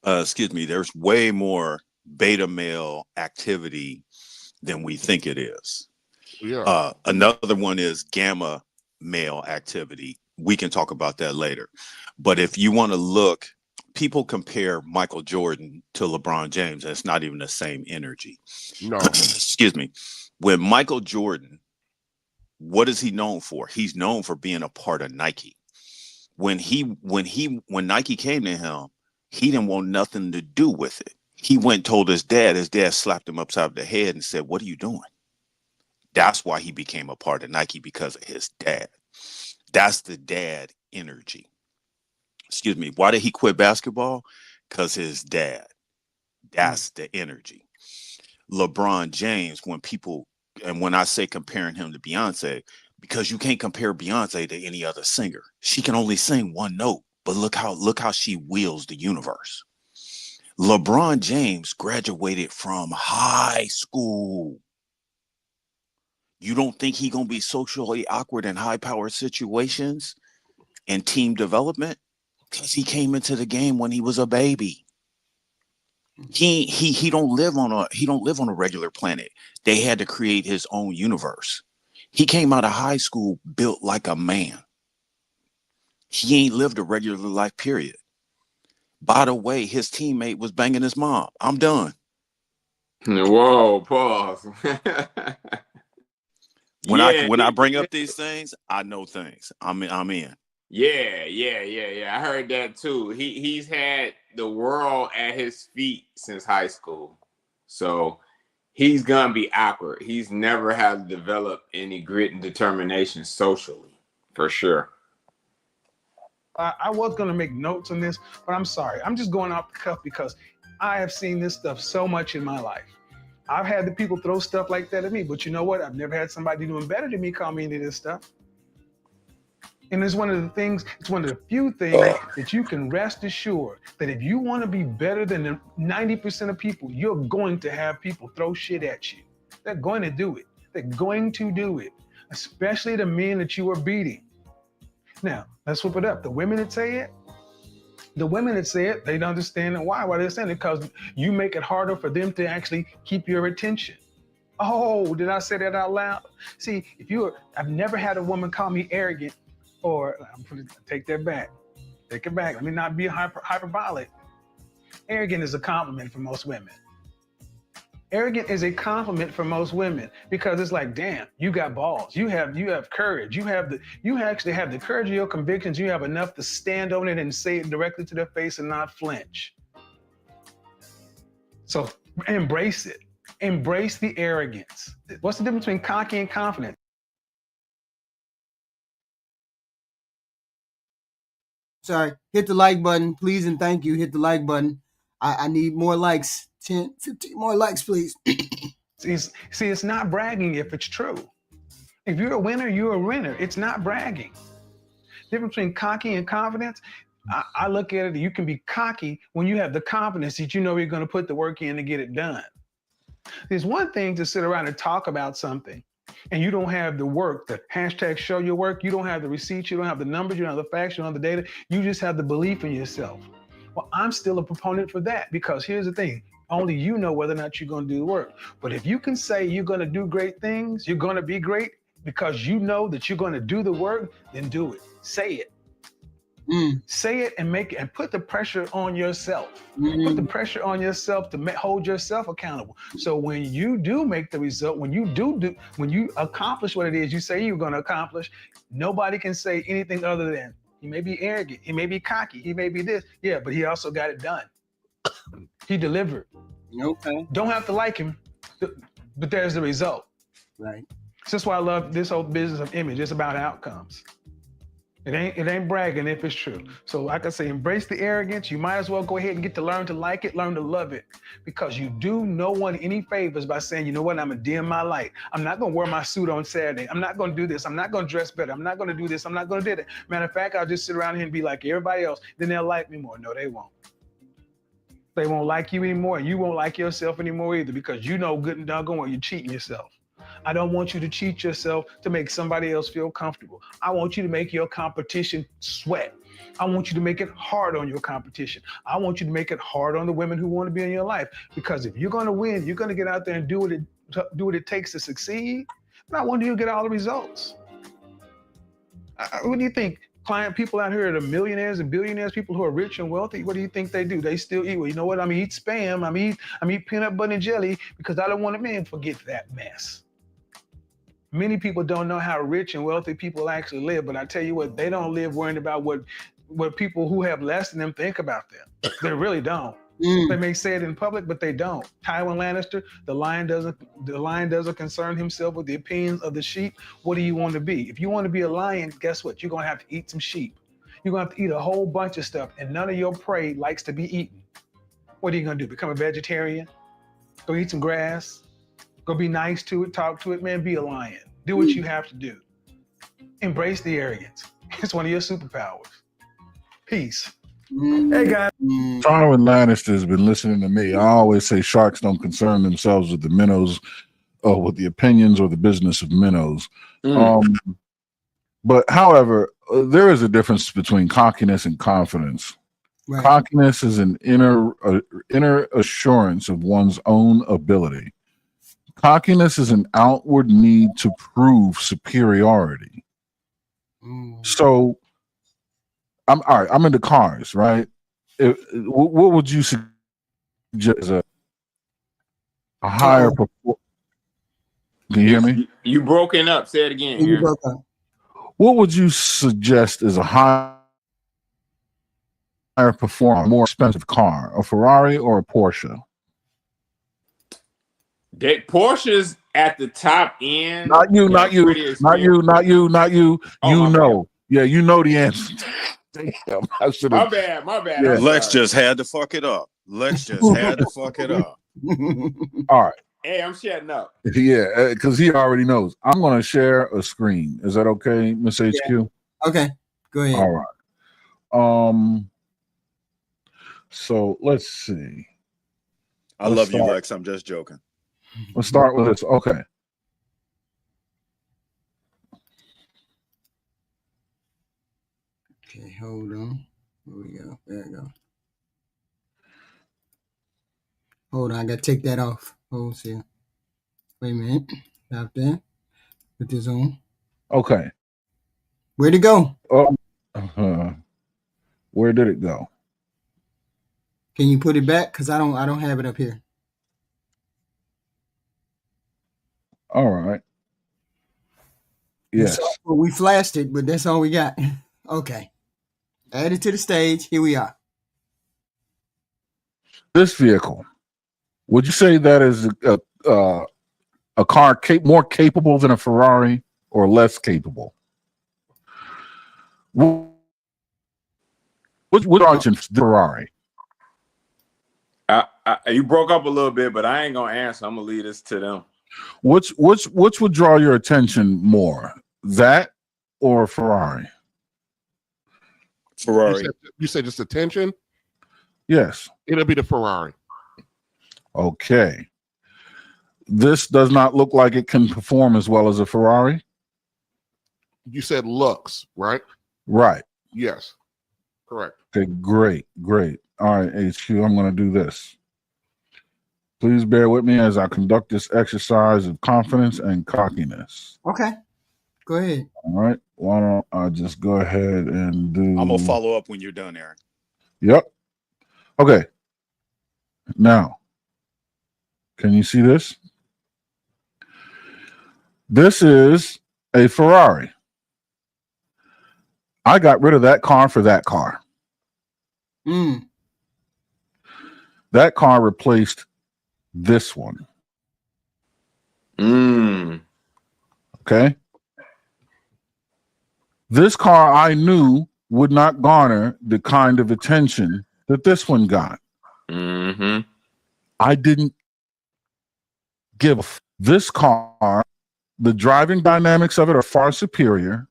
There's way more beta male activity than we think it is. Yeah. Another one is gamma male activity. we can talk about that later. But if you want to look, people compare Michael Jordan to LeBron James. That's not even the same energy. No. Excuse me. When Michael Jordan, what is he known for? He's known for being a part of Nike. When Nike came to him, he didn't want nothing to do with it. He went and told his dad slapped him upside the head and said, "What are you doing?" That's why he became a part of Nike, because of his dad. That's the dad energy. Excuse me. Why did he quit basketball? Because his dad. That's the energy. LeBron James, when I say comparing him to Beyonce, because you can't compare Beyonce to any other singer. She can only sing one note, but look how she wields the universe. LeBron James graduated from high school. You don't think he gonna be socially awkward in high-powered situations and team development? Because he came into the game when he was a baby. He don't live on a regular planet. They had to create his own universe. He came out of high school built like a man. He ain't lived a regular life, period. By the way, his teammate was banging his mom. I'm done. Whoa, pause. When I bring up these things, I know things. I'm in. Yeah. I heard that too. He's had the world at his feet since high school. So he's gonna be awkward. He's never had to develop any grit and determination socially, for sure. I was going to make notes on this, but I'm sorry. I'm just going off the cuff because I have seen this stuff so much in my life. I've had the people throw stuff like that at me, but you know what? I've never had somebody doing better than me call me into this stuff. And it's one of the few things that you can rest assured that if you want to be better than the 90% of people, you're going to have people throw shit at you. They're going to do it. They're going to do it, especially the men that you are beating. Now, let's flip it up. The women that say it, they don't understand why. Why they're saying it? Because you make it harder for them to actually keep your attention. Oh, did I say that out loud? See, I've never had a woman call me arrogant, or I'm going to take that back. Take it back. Let me not be hyperbolic. Arrogant is a compliment for most women. Arrogant is a compliment for most women because it's like, damn, you got balls. You have courage. You actually have the courage of your convictions. You have enough to stand on it and say it directly to their face and not flinch. So embrace it. Embrace the arrogance. What's the difference between cocky and confident? Sorry, hit the like button, please, and thank you. Hit the like button. I need more likes. 10, 15 more likes, please. See, it's not bragging if it's true. If you're a winner, you're a winner. It's not bragging. Difference between cocky and confidence, I look at it, you can be cocky when you have the confidence that you know you're going to put the work in to get it done. There's one thing to sit around and talk about something and you don't have the work, the hashtag show your work, you don't have the receipts, you don't have the numbers, you don't have the facts, you don't have the data, you just have the belief in yourself. Well, I'm still a proponent for that because here's the thing. Only you know whether or not you're going to do the work. But if you can say you're going to do great things, you're going to be great because you know that you're going to do the work, then do it. Say it. Say it and make it and put the pressure on yourself. Put the pressure on yourself to hold yourself accountable. So when you do make the result, when you accomplish what it is you say you're going to accomplish, nobody can say anything other than he may be arrogant, he may be cocky, he may be this. Yeah, but he also got it done. He delivered. Okay. Don't have to like him, but there's the result. Right. So that's why I love this whole business of image. It's about outcomes. It ain't bragging if it's true. So like I say, embrace the arrogance. You might as well go ahead and get to learn to like it, learn to love it, because you do no one any favors by saying, you know what, I'm gonna dim my light. I'm not gonna wear my suit on Saturday. I'm not gonna do this. I'm not gonna dress better. I'm not gonna do this. I'm not gonna do that. Matter of fact, I'll just sit around here and be like everybody else. Then they'll like me more. No, they won't. They won't like you anymore. And you won't like yourself anymore either because you know good and doggone well you're cheating yourself. I don't want you to cheat yourself to make somebody else feel comfortable. I want you to make your competition sweat. I want you to make it hard on your competition. I want you to make it hard on the women who want to be in your life. Because if you're going to win, you're going to get out there and do what it takes to succeed. But I want you to get all the results. What do you think? client people out here that are millionaires and billionaires, people who are rich and wealthy, what do you think they do? They still eat. Well, you know what? I'm eat spam. I'm eat peanut butter and jelly because I don't want to, man, forget that mess. Many people don't know how rich and wealthy people actually live, but I tell you what, they don't live worrying about what people who have less than them think about them. They really don't. They may say it in public, but they don't. Tywin Lannister, the lion doesn't concern himself with the opinions of the sheep. What do you want to be? If you want to be a lion, guess what? You're gonna have to eat some sheep. You're gonna have to eat a whole bunch of stuff, and none of your prey likes to be eaten. What are you gonna do? Become a vegetarian? Go eat some grass? Go be nice to it, talk to it, man, be a lion. Do what you have to do. Embrace the arrogance. It's one of your superpowers. Peace. Hey guys. Tywin Lannister has been listening to me. I always say sharks don't concern themselves with the minnows or with the opinions or the business of minnows. But however, there is a difference between cockiness and confidence. Right. Cockiness is an inner assurance of one's own ability. Cockiness is an outward need to prove superiority. So I'm all right. I'm into cars, right? What would you suggest as a higher performance? Can you hear me? You broken up. Say it again. Here. What would you suggest as a higher performance, more expensive car, a Ferrari or a Porsche? Porsche's at the top end. Not you. You know. Yeah, you know the answer. Damn, my bad. Yeah. Lex just had to fuck it up. All right. Hey, I'm shutting up. Yeah, because he already knows. I'm going to share a screen. Is that okay, Miss HQ? Yeah. Okay, go ahead. All right. So let's see. I love you, Lex. I'm just joking. Let's start with this. Okay. Okay, hold on. Here we go. There we go. Hold on, I gotta take that off. Hold on. Wait a minute. Stop that. Put this on. Okay. Where'd it go? Where did it go? Can you put it back? Because I don't have it up here. All right. Yes. Well, we flashed it, but that's all we got. Okay. Add it to the stage. Here we are. This vehicle, would you say that is a car more capable than a Ferrari or less capable? Which option is the Ferrari? You broke up a little bit, but I ain't gonna answer. I'm gonna leave this to them. Which would draw your attention more, that or a Ferrari? Ferrari. You said just attention? Yes. It'll be the Ferrari. Okay. This does not look like it can perform as well as a Ferrari. You said looks, right? Right. Yes. Correct. Okay, great. All right, HQ, I'm going to do this. Please bear with me as I conduct this exercise of confidence and cockiness. Okay. Go ahead. All right. Why don't I just go ahead and do... I'm going to follow up when you're done, Aaron. Yep. Okay. Now, can you see this? This is a Ferrari. I got rid of that car for that car. That car replaced this one. Okay. This car I knew would not garner the kind of attention that this one got. I didn't give this car, the driving dynamics of it are far superior.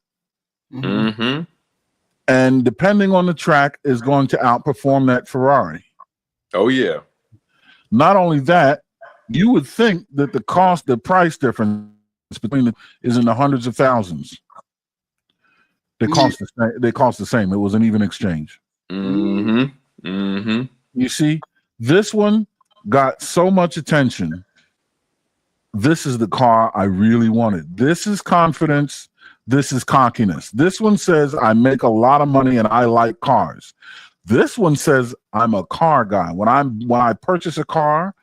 And depending on the track is going to outperform that Ferrari. Oh, yeah. Not only that, you would think that the price difference between them is in the hundreds of thousands. They cost the same. It was an even exchange. You see, this one got so much attention. This is the car I really wanted. This is confidence. This is cockiness. This one says, I make a lot of money and I like cars. This one says, I'm a car guy. When I purchase a car,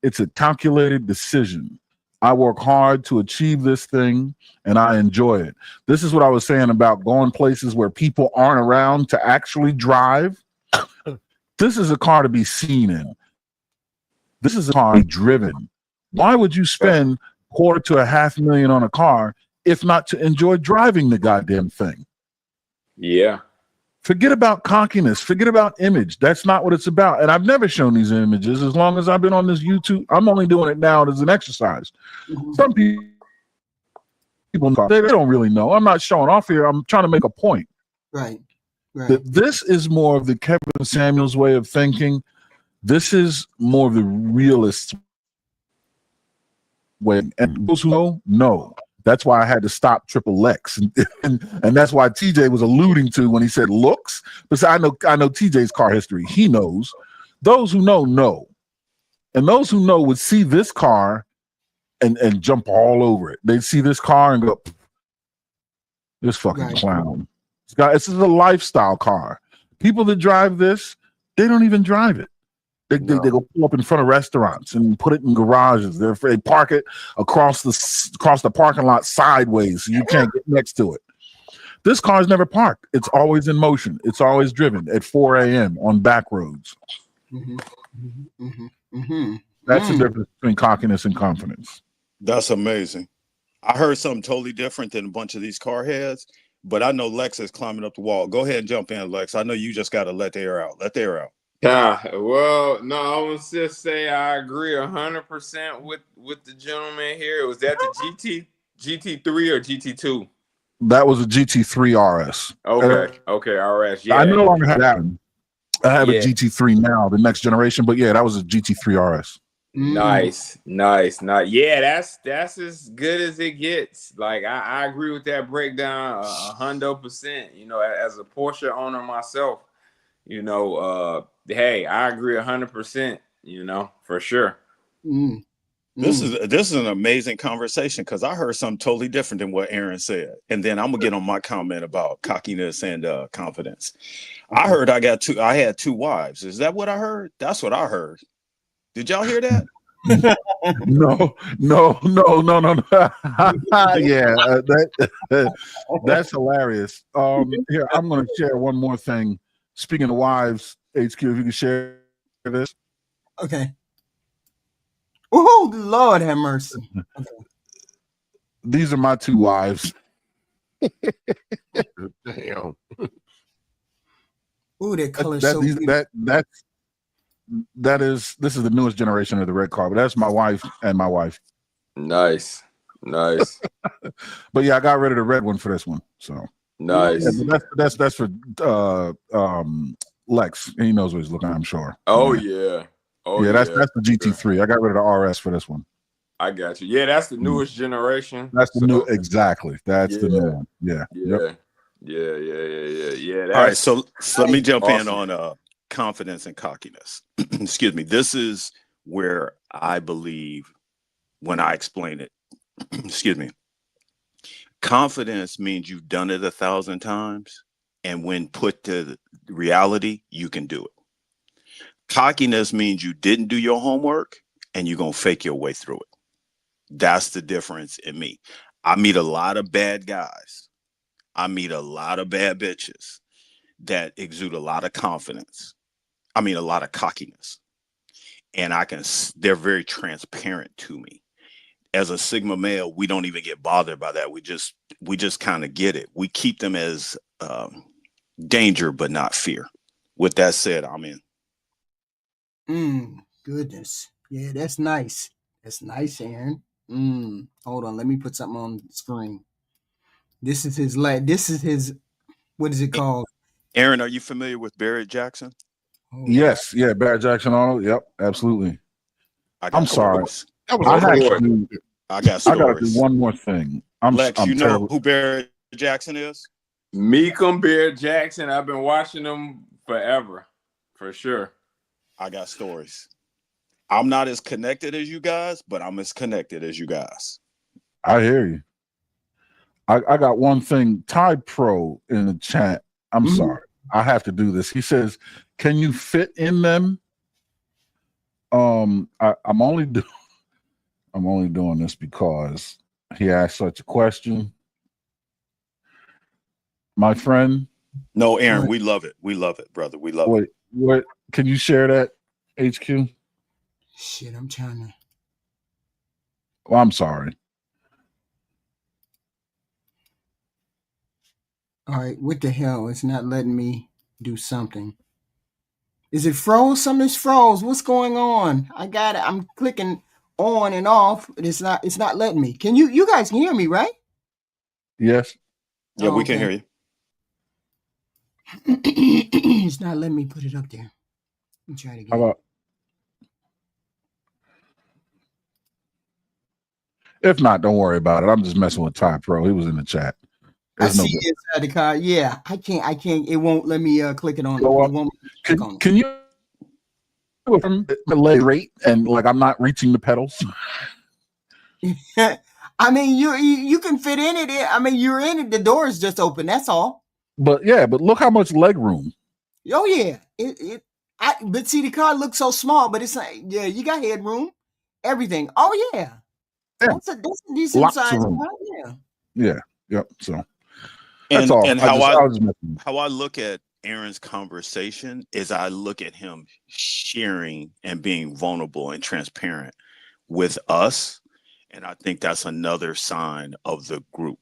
it's a calculated decision. I work hard to achieve this thing and I enjoy it. This is what I was saying about going places where people aren't around to actually drive. This is a car to be seen in. This is a car to be driven. Why would you spend $250,000 to $500,000 on a car if not to enjoy driving the goddamn thing? Yeah. Forget about cockiness. Forget about image. That's not what it's about. And I've never shown these images as long as I've been on this YouTube. I'm only doing it now as an exercise. Some people they don't really know. I'm not showing off here. I'm trying to make a point. Right. This is more of the Kevin Samuels way of thinking. This is more of the realist way. And those who know. That's why I had to stop Triple X, and that's why TJ was alluding to when he said looks. Because I know TJ's car history. He knows. Those who know, and those who know would see this car and jump all over it. They'd see this car and go, "This fucking clown." This is a lifestyle car. People that drive this, they don't even drive it. They go pull up in front of restaurants and put it in garages. They park it across the parking lot sideways so you can't get next to it. This car is never parked. It's always in motion. It's always driven at 4 a.m. on back roads. That's the difference between cockiness and confidence. That's amazing. I heard something totally different than a bunch of these car heads, but I know Lex is climbing up the wall. Go ahead and jump in, Lex. I know you just got to let the air out. Let the air out. Well, no, I would just say I agree 100% with the gentleman here. Was that the GT3 or GT2? That was a GT3 RS. Okay, RS. Yeah, I no longer have that one. I have a GT3 now, the next generation, but yeah, that was a GT3 RS. Nice. Yeah, that's as good as it gets. Like I agree with that breakdown 100%. You know, as a Porsche owner myself, you know, hey, I agree 100%, you know, for sure. This is an amazing conversation because I heard something totally different than what Aaron said. And then I'm gonna get on my comment about cockiness and confidence. I heard I had two wives. Is that what I heard? That's what I heard. Did y'all hear that? No. Yeah, that's hilarious. Here, I'm gonna share one more thing. Speaking of wives, HQ, if you can share this. Okay. Oh, Lord have mercy. Okay. These are my two wives. Damn. Ooh, that color This so is the newest generation of the red car, but that's my wife and my wife. Nice. But yeah, I got rid of the red one for this one. So nice. Yeah, that's for Lex. He knows what he's looking at, I'm sure. Yeah. That's the GT3. I got rid of the RS for this one. I got you. Yeah, that's the newest generation. That's the new exactly. That's the new one. Yeah. All right, so let me jump in on confidence and cockiness. Excuse me. This is where I believe when I explain it. Excuse me. Confidence means you've done it 1,000 times, and when put to reality, you can do it. Cockiness means you didn't do your homework and you're going to fake your way through it. That's the difference in me. I meet a lot of bad guys. I meet a lot of bad bitches that exude a lot of confidence. I mean, a lot of cockiness. And they're very transparent to me. As a Sigma male, we don't even get bothered by that. We just kind of get it. We keep them as danger, but not fear. With that said, I'm in. Goodness. Yeah, that's nice. That's nice, Aaron. Hold on, let me put something on the screen. This is his what is it called? Aaron, are you familiar with Barrett Jackson? Yes, yeah, Barrett Jackson Arnold. Yep, absolutely. I'm sorry. I got to do one more thing. Lex, you know who Barrett Jackson is? Meekum Barrett Jackson. I've been watching him forever, for sure. I got stories. I'm not as connected as you guys, but I'm as connected as you guys. I hear you. I got one thing. Tide Pro in the chat. I'm Mhm. sorry. I have to do this. He says, "Can you fit in them?" I'm only doing this because he asked such a question. My friend. No, Aaron, What? we love it. We love it, brother. We love it. Wait, what? Can you share that, HQ? Shit, I'm trying to. Well, I'm sorry. All right, what the hell? It's not letting me do something. Is it froze? Something's froze. What's going on? I got it. I'm clicking on and off, but it's not letting me. Can you guys can hear me, right? Yes. Yeah, Oh, we can okay. hear you. It's not letting me put it up there. Let me try it How again. about? If not, don't worry about it. I'm just messing with Tide Pro. He was in the chat. I There's no see it inside the car. Yeah, I can't. It won't let me click it on. Go It up. won't click on Can you from the leg rate and like I'm not reaching the pedals? it. I mean, you can fit in it. I mean, you're in it. The door is just open. That's all. But look how much leg room. Oh yeah. But see, the car looks so small, but it's like, yeah, you got headroom, everything. Oh yeah. Yeah. That's a decent Lots size of room. car. Yeah. Yeah. Yep. So that's all. And I was just how I look at Aaron's conversation is I look at him sharing and being vulnerable and transparent with us. And I think that's another sign of the group.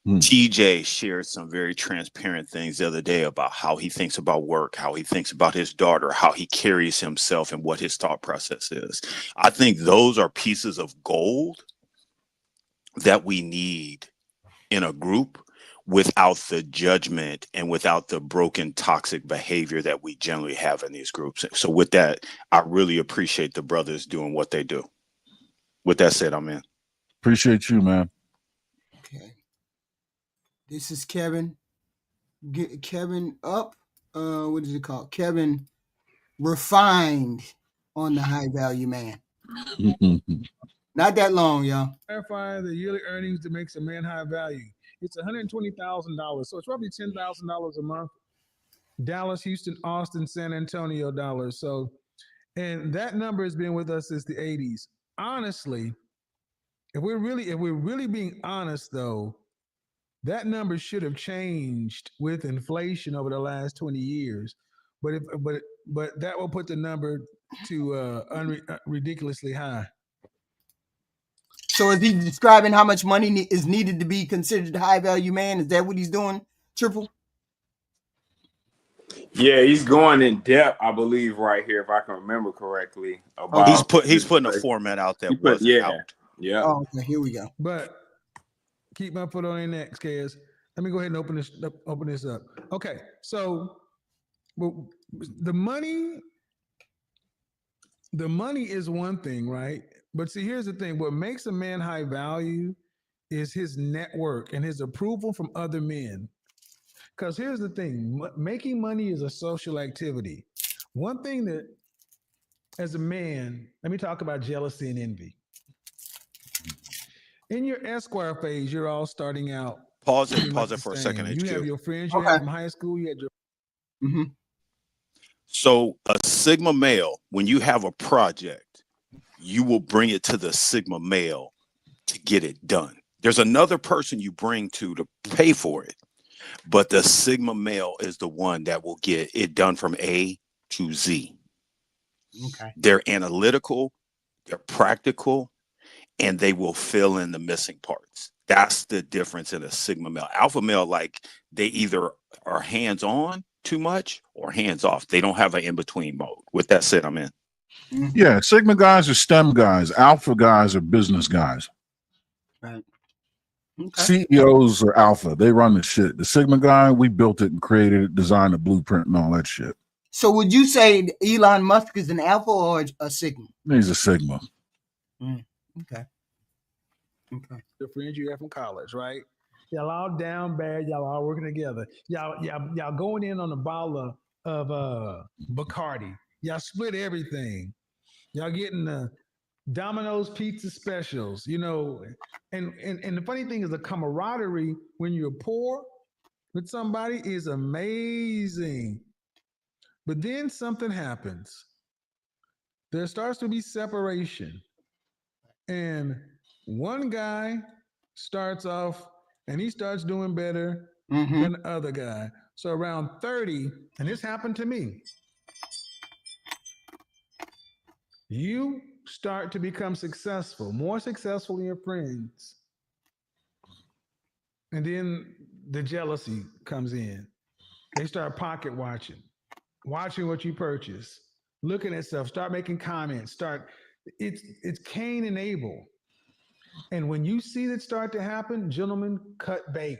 TJ shared some very transparent things the other day about how he thinks about work, how he thinks about his daughter, how he carries himself, and what his thought process is. I think those are pieces of gold that we need in a group without the judgment and without the broken, toxic behavior that we generally have in these groups. So with that, I really appreciate the brothers doing what they do. With that said, I'm in. Appreciate you, man. Okay. This is Kevin. Kevin up. What is it called? Kevin refined on the high value man. Not that long, y'all. Verify the yearly earnings that makes a man high value. It's $120,000, so it's roughly $10,000 a month. Dallas, Houston, Austin, San Antonio dollars. So, and that number has been with us since the 80s. Honestly, if we're really being honest, though, that number should have changed with inflation over the last 20 years. But that will put the number to ridiculously high. So is he describing how much money is needed to be considered a high value man? Is that what he's doing, Triple? Yeah, he's going in depth, I believe, right here, if I can remember correctly. About He's putting a format out that wasn't out. Yeah. Oh, okay, here we go. But keep my foot on your neck, Kaz. Let me go ahead and open this up. Okay, so well, the money is one thing, right? But see, here's the thing. What makes a man high value is his network and his approval from other men. Because here's the thing. Making money is a social activity. One thing that, as a man, let me talk about jealousy and envy. In your Esquire phase, you're all starting out. Pause it for a second, HQ. You have your friends you had from high school. You had your... So a Sigma male, when you have a project, you will bring it to the Sigma male to get it done. There's another person you bring to pay for it, but the Sigma male is the one that will get it done from A to Z. Okay. They're analytical, they're practical, and they will fill in the missing parts. That's the difference in a Sigma male. Alpha male, like they either are hands-on too much or hands-off. They don't have an in-between mode. With that said, I'm in. Yeah, Sigma guys are STEM guys. Alpha guys are business guys. Right. Okay. CEOs are alpha. They run the shit. The Sigma guy, we built it and created it, designed the blueprint and all that shit. So would you say Elon Musk is an alpha or a Sigma? He's a Sigma. Okay. The friends you have from college, right? Y'all all down bad. Y'all all working together. Y'all going in on a bottle of Bacardi. Y'all split everything. Y'all getting Domino's pizza specials, you know, and the funny thing is the camaraderie when you're poor with somebody is amazing. But then something happens. There starts to be separation. And one guy starts off and he starts doing better than the other guy. So around 30, and this happened to me, you start to become successful, more successful than your friends. And then the jealousy comes in. They start pocket watching what you purchase, looking at stuff, start making comments, it's Cain and Abel. And when you see that start to happen, gentlemen, cut bait.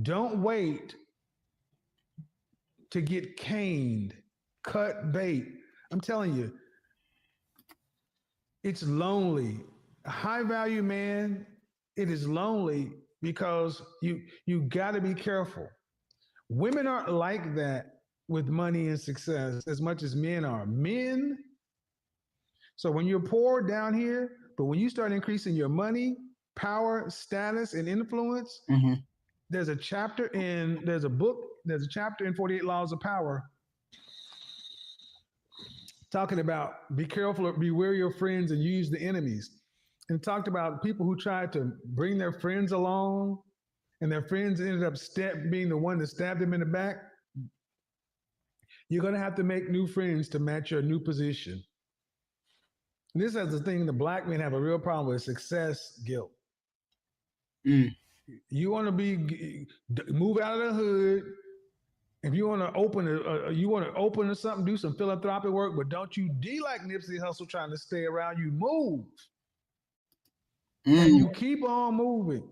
Don't wait to get caned. Cut bait. I'm telling you, it's lonely. A high value man, it is lonely because you got to be careful. Women aren't like that with money and success as much as men are. Men, so when you're poor down here, but when you start increasing your money, power, status, and influence, there's a chapter in 48 Laws of Power talking about be careful, beware your friends and use the enemies. And talked about people who tried to bring their friends along and their friends ended up being the one that stabbed them in the back. You're going to have to make new friends to match your new position. And this is the thing the black men have a real problem with: success guilt. You want to move out of the hood. If you want to open something, do some philanthropic work, but don't you like Nipsey Hussle trying to stay around. You move. And you keep on moving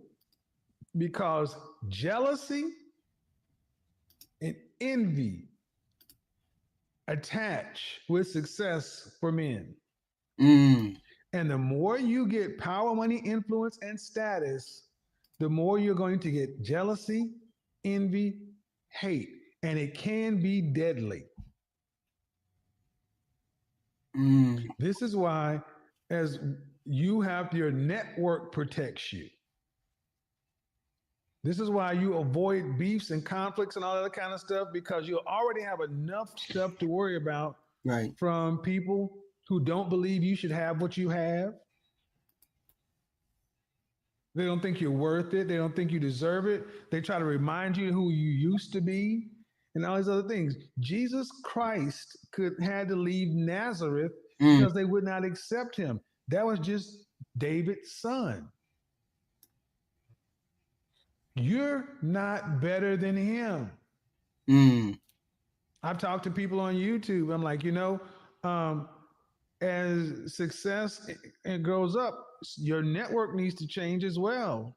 because jealousy and envy attach with success for men. And the more you get power, money, influence, and status, the more you're going to get jealousy, envy, hate, and it can be deadly. This is why, as you have your network protects you. This is why you avoid beefs and conflicts and all that kind of stuff, because you already have enough stuff to worry about from people who don't believe you should have what you have. They don't think you're worth it. They don't think you deserve it. They try to remind you who you used to be and all these other things. Jesus Christ had to leave Nazareth because they would not accept him. That was just David's son. You're not better than him. I've talked to people on YouTube. I'm like, as success grows up, your network needs to change as well.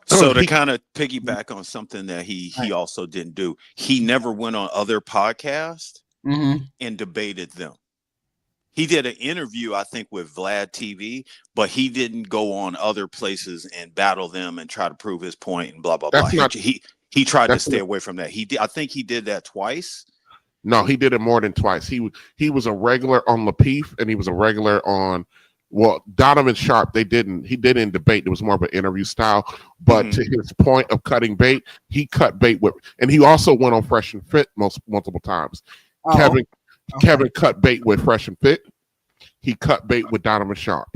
So to kind of piggyback on something that he also didn't do, he never went on other podcasts and debated them. He did an interview, I think, with Vlad TV, but he didn't go on other places and battle them and try to prove his point and blah, blah, blah. He tried to stay away from that. I think he did that twice. No, he did it more than twice. He was a regular on Lapeef, and he was a regular on Donovan Sharp. He didn't debate. It was more of an interview style. But to his point of cutting bait, he cut bait and he also went on Fresh and Fit multiple times. Kevin cut bait with Fresh and Fit. He cut bait with Donovan Sharp.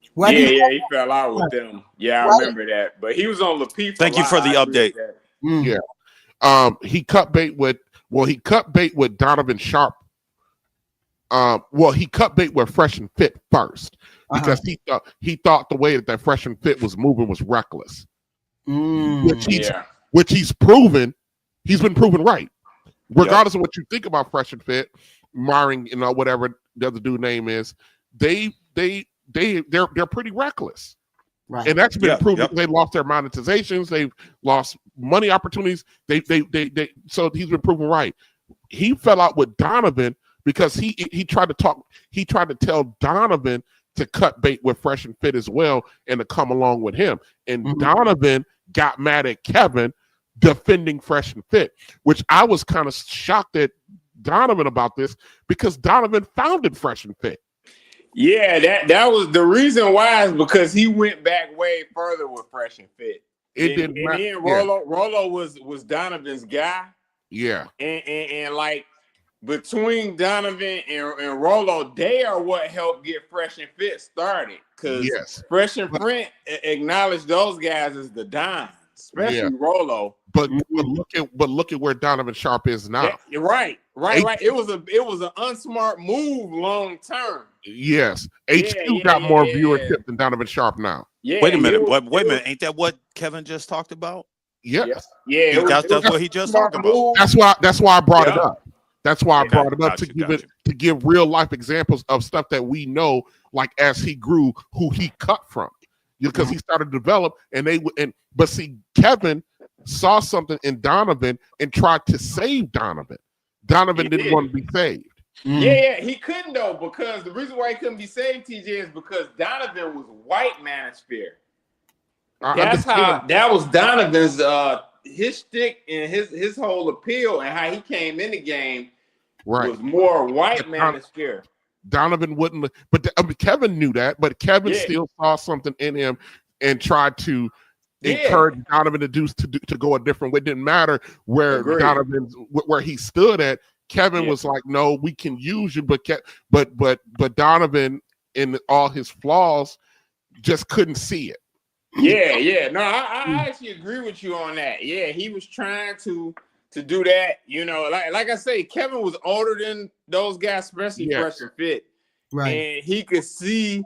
He fell out with them. Yeah, I remember that. But he was on Lapeef. Thank you for the update. Yeah. He cut bait with Donovan Sharp. He cut bait with Fresh and Fit first because he thought the way that Fresh and Fit was moving was reckless. Which he's proven. He's been proven right. Regardless of what you think about Fresh and Fit, Myring, whatever the other dude's name is, they're pretty reckless. Right. And that's been proven. They lost their monetizations, they've lost money opportunities. So he's been proven right. He fell out with Donovan because he tried to tell Donovan to cut bait with Fresh and Fit as well and to come along with him. And Donovan got mad at Kevin defending Fresh and Fit, which I was kind of shocked at Donovan about this because Donovan founded Fresh and Fit. Yeah, that was the reason why is because he went back way further with Fresh and Fit. And then Rollo was Donovan's guy. Yeah. And like between Donovan and Rollo, they are what helped get Fresh and Fit started. Because Fresh and Fit acknowledged those guys as the Dons, especially Rollo. But look at where Donovan Sharp is now. Yeah, right. It was an unsmart move long term. Yes, HQ got more viewership than Donovan Sharp now. Yeah, wait a minute. Wait a minute. Ain't that what Kevin just talked about? Yes. Yeah. That's what he just talked about. That's why I brought it up. That's why I brought it up to give real life examples of stuff that we know, like as he grew, who he cut from, because he started to develop, but see, Kevin saw something in Donovan and tried to save Donovan. Donovan didn't want to be saved. Yeah, he couldn't though, because the reason why he couldn't be saved, TJ, is because Donovan was white manosphere. That was Donovan's his shtick and his whole appeal and how he came in the game was more white manosphere. Donovan wouldn't, but Kevin knew that, but Kevin still saw something in him and tried to encourage Donovan to go a different way. It didn't matter where where he stood at. Kevin was like, "No, we can use you," but Donovan, in all his flaws, just couldn't see it. Yeah. No, I actually agree with you on that. Yeah, he was trying to do that. You know, like I say, Kevin was older than those guys, especially Fresh and Fit, right? And he could see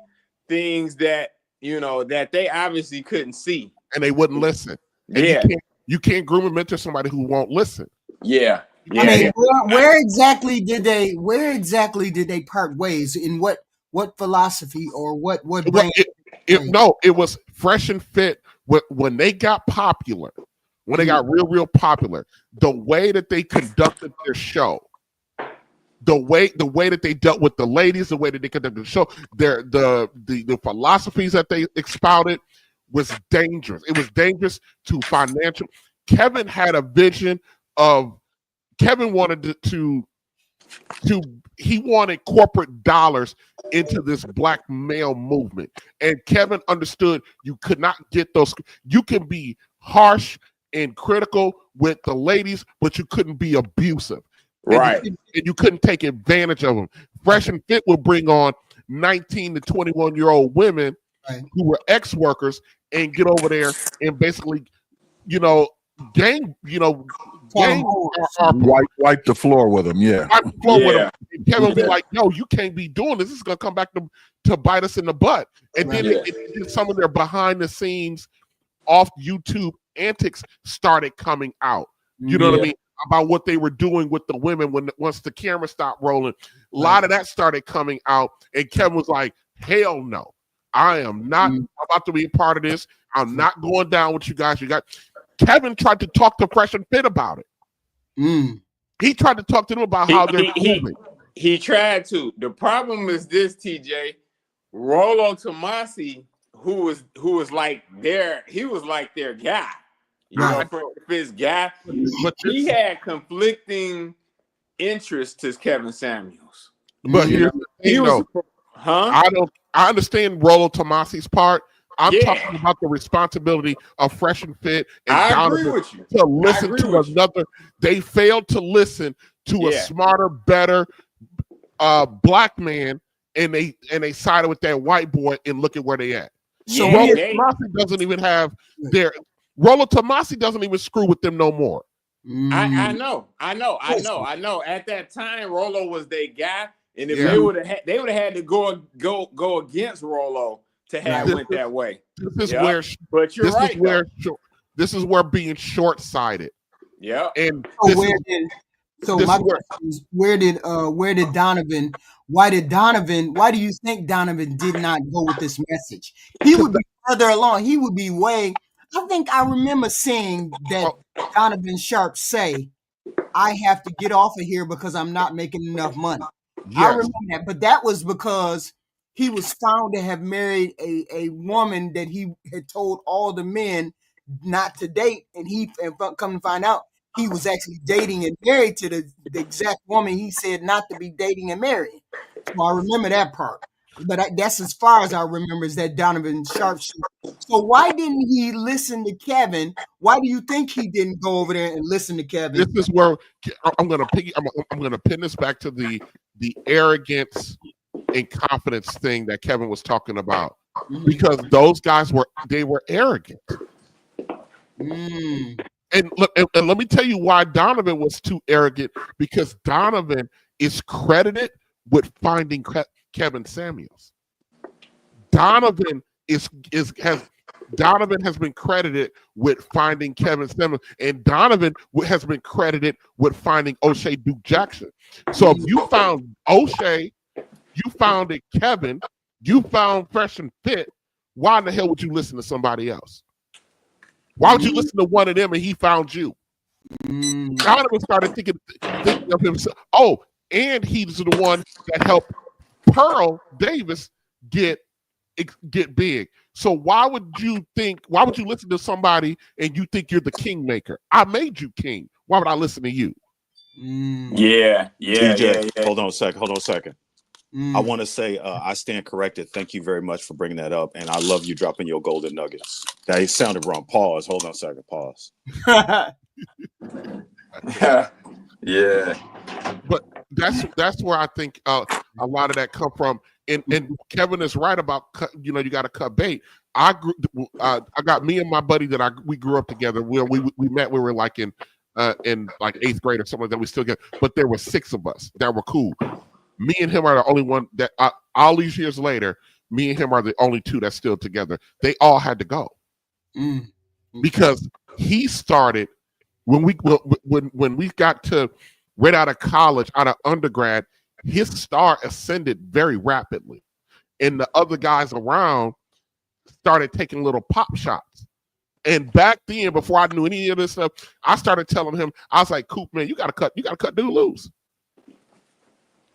things that that they obviously couldn't see, and they wouldn't listen. And you can't groom and mentor somebody who won't listen. Yeah. I mean, where exactly did they part ways? In what philosophy or what brand? It was Fresh and Fit when they got popular, when they got real popular. The way that they conducted their show, the way that they dealt with the ladies, the way that they conducted the show, the philosophies that they expounded was dangerous. It was dangerous to financial. Kevin had a vision of. Kevin wanted he wanted corporate dollars into this black male movement. And Kevin understood you could not get those. You can be harsh and critical with the ladies, but you couldn't be abusive. Right. And you couldn't take advantage of them. Fresh and Fit would bring on 19 to 21-year-old women who were ex-workers and get over there and basically, gang wipe the floor with him. Wipe the floor with him. And Kevin would be like, "No, you can't be doing this. This is gonna come back to bite us in the butt." And then some of their behind the scenes off YouTube antics started coming out. You know what I mean? About what they were doing with the women once the camera stopped rolling. A lot of that started coming out, and Kevin was like, "Hell no. I am not about to be a part of this. I'm not going down with you guys. Kevin tried to talk to Fresh and Fit about it. He tried to talk to them about how they're moving. He tried to. The problem is this, TJ. Rollo Tomasi, who was like their guy. Fit's guy. But he had conflicting interests to Kevin Samuels. But here's the thing, I understand Rollo Tomasi's part. I'm talking about the responsibility of Fresh and Fit and Donovan to listen to another. They failed to listen to a smarter, better black man, and they sided with that white boy. And look at where they at. So Rollo Tomasi doesn't even have Rollo Tomasi doesn't even screw with them no more. I know. At that time, Rollo was their guy, and if they would have had to go against Rollo to have went that way. This is where being short-sighted. Yeah. And why do you think Donovan did not go with this message? He would be further along. He would be I think I remember seeing that Donovan Sharp say, "I have to get off of here because I'm not making enough money." Yes. I remember that, but that was because he was found to have married a woman that he had told all the men not to date, and come to find out he was actually dating and married to the exact woman he said not to be dating and marrying. So I remember that part. But that's as far as I remember is that Donovan Sharpshooter. So why didn't he listen to Kevin? Why do you think he didn't go over there and listen to Kevin? This is where I'm going to pin this back to the arrogance and confidence thing that Kevin was talking about, because those guys were arrogant. And look, and let me tell you why Donovan was too arrogant, because Donovan is credited with finding Kevin Samuels. Donovan has been credited with finding Kevin Samuels, and Donovan has been credited with finding O'Shea Duke Jackson. So if you found O'Shea, you found it Kevin, you found Fresh and Fit, why in the hell would you listen to somebody else? Why would you listen to one of them and he found you? Donovan started thinking of himself. Oh, and he's the one that helped Pearl Davis get big. So why would you listen to somebody and you think you're the kingmaker? I made you king. Why would I listen to you? Yeah. TJ, hold on a second. I want to say I stand corrected. Thank you very much for bringing that up. And I love you dropping your golden nuggets. That sounded wrong. Pause. Hold on a second. Pause. Yeah. But that's where I think a lot of that come from. And Kevin is right about you got to cut bait. I got me and my buddy that we grew up together. We met. We were like in like 8th grade or something like that. We still get, but there were 6 of us that were cool. Me and him are the only one that all these years later, me and him are the only 2 that's still together. They all had to go because he started when we got to right out of college, out of undergrad, his star ascended very rapidly, and the other guys around started taking little pop shots. And back then, before I knew any of this stuff, I started telling him, I was like, "Coop, man, you gotta cut dude loose."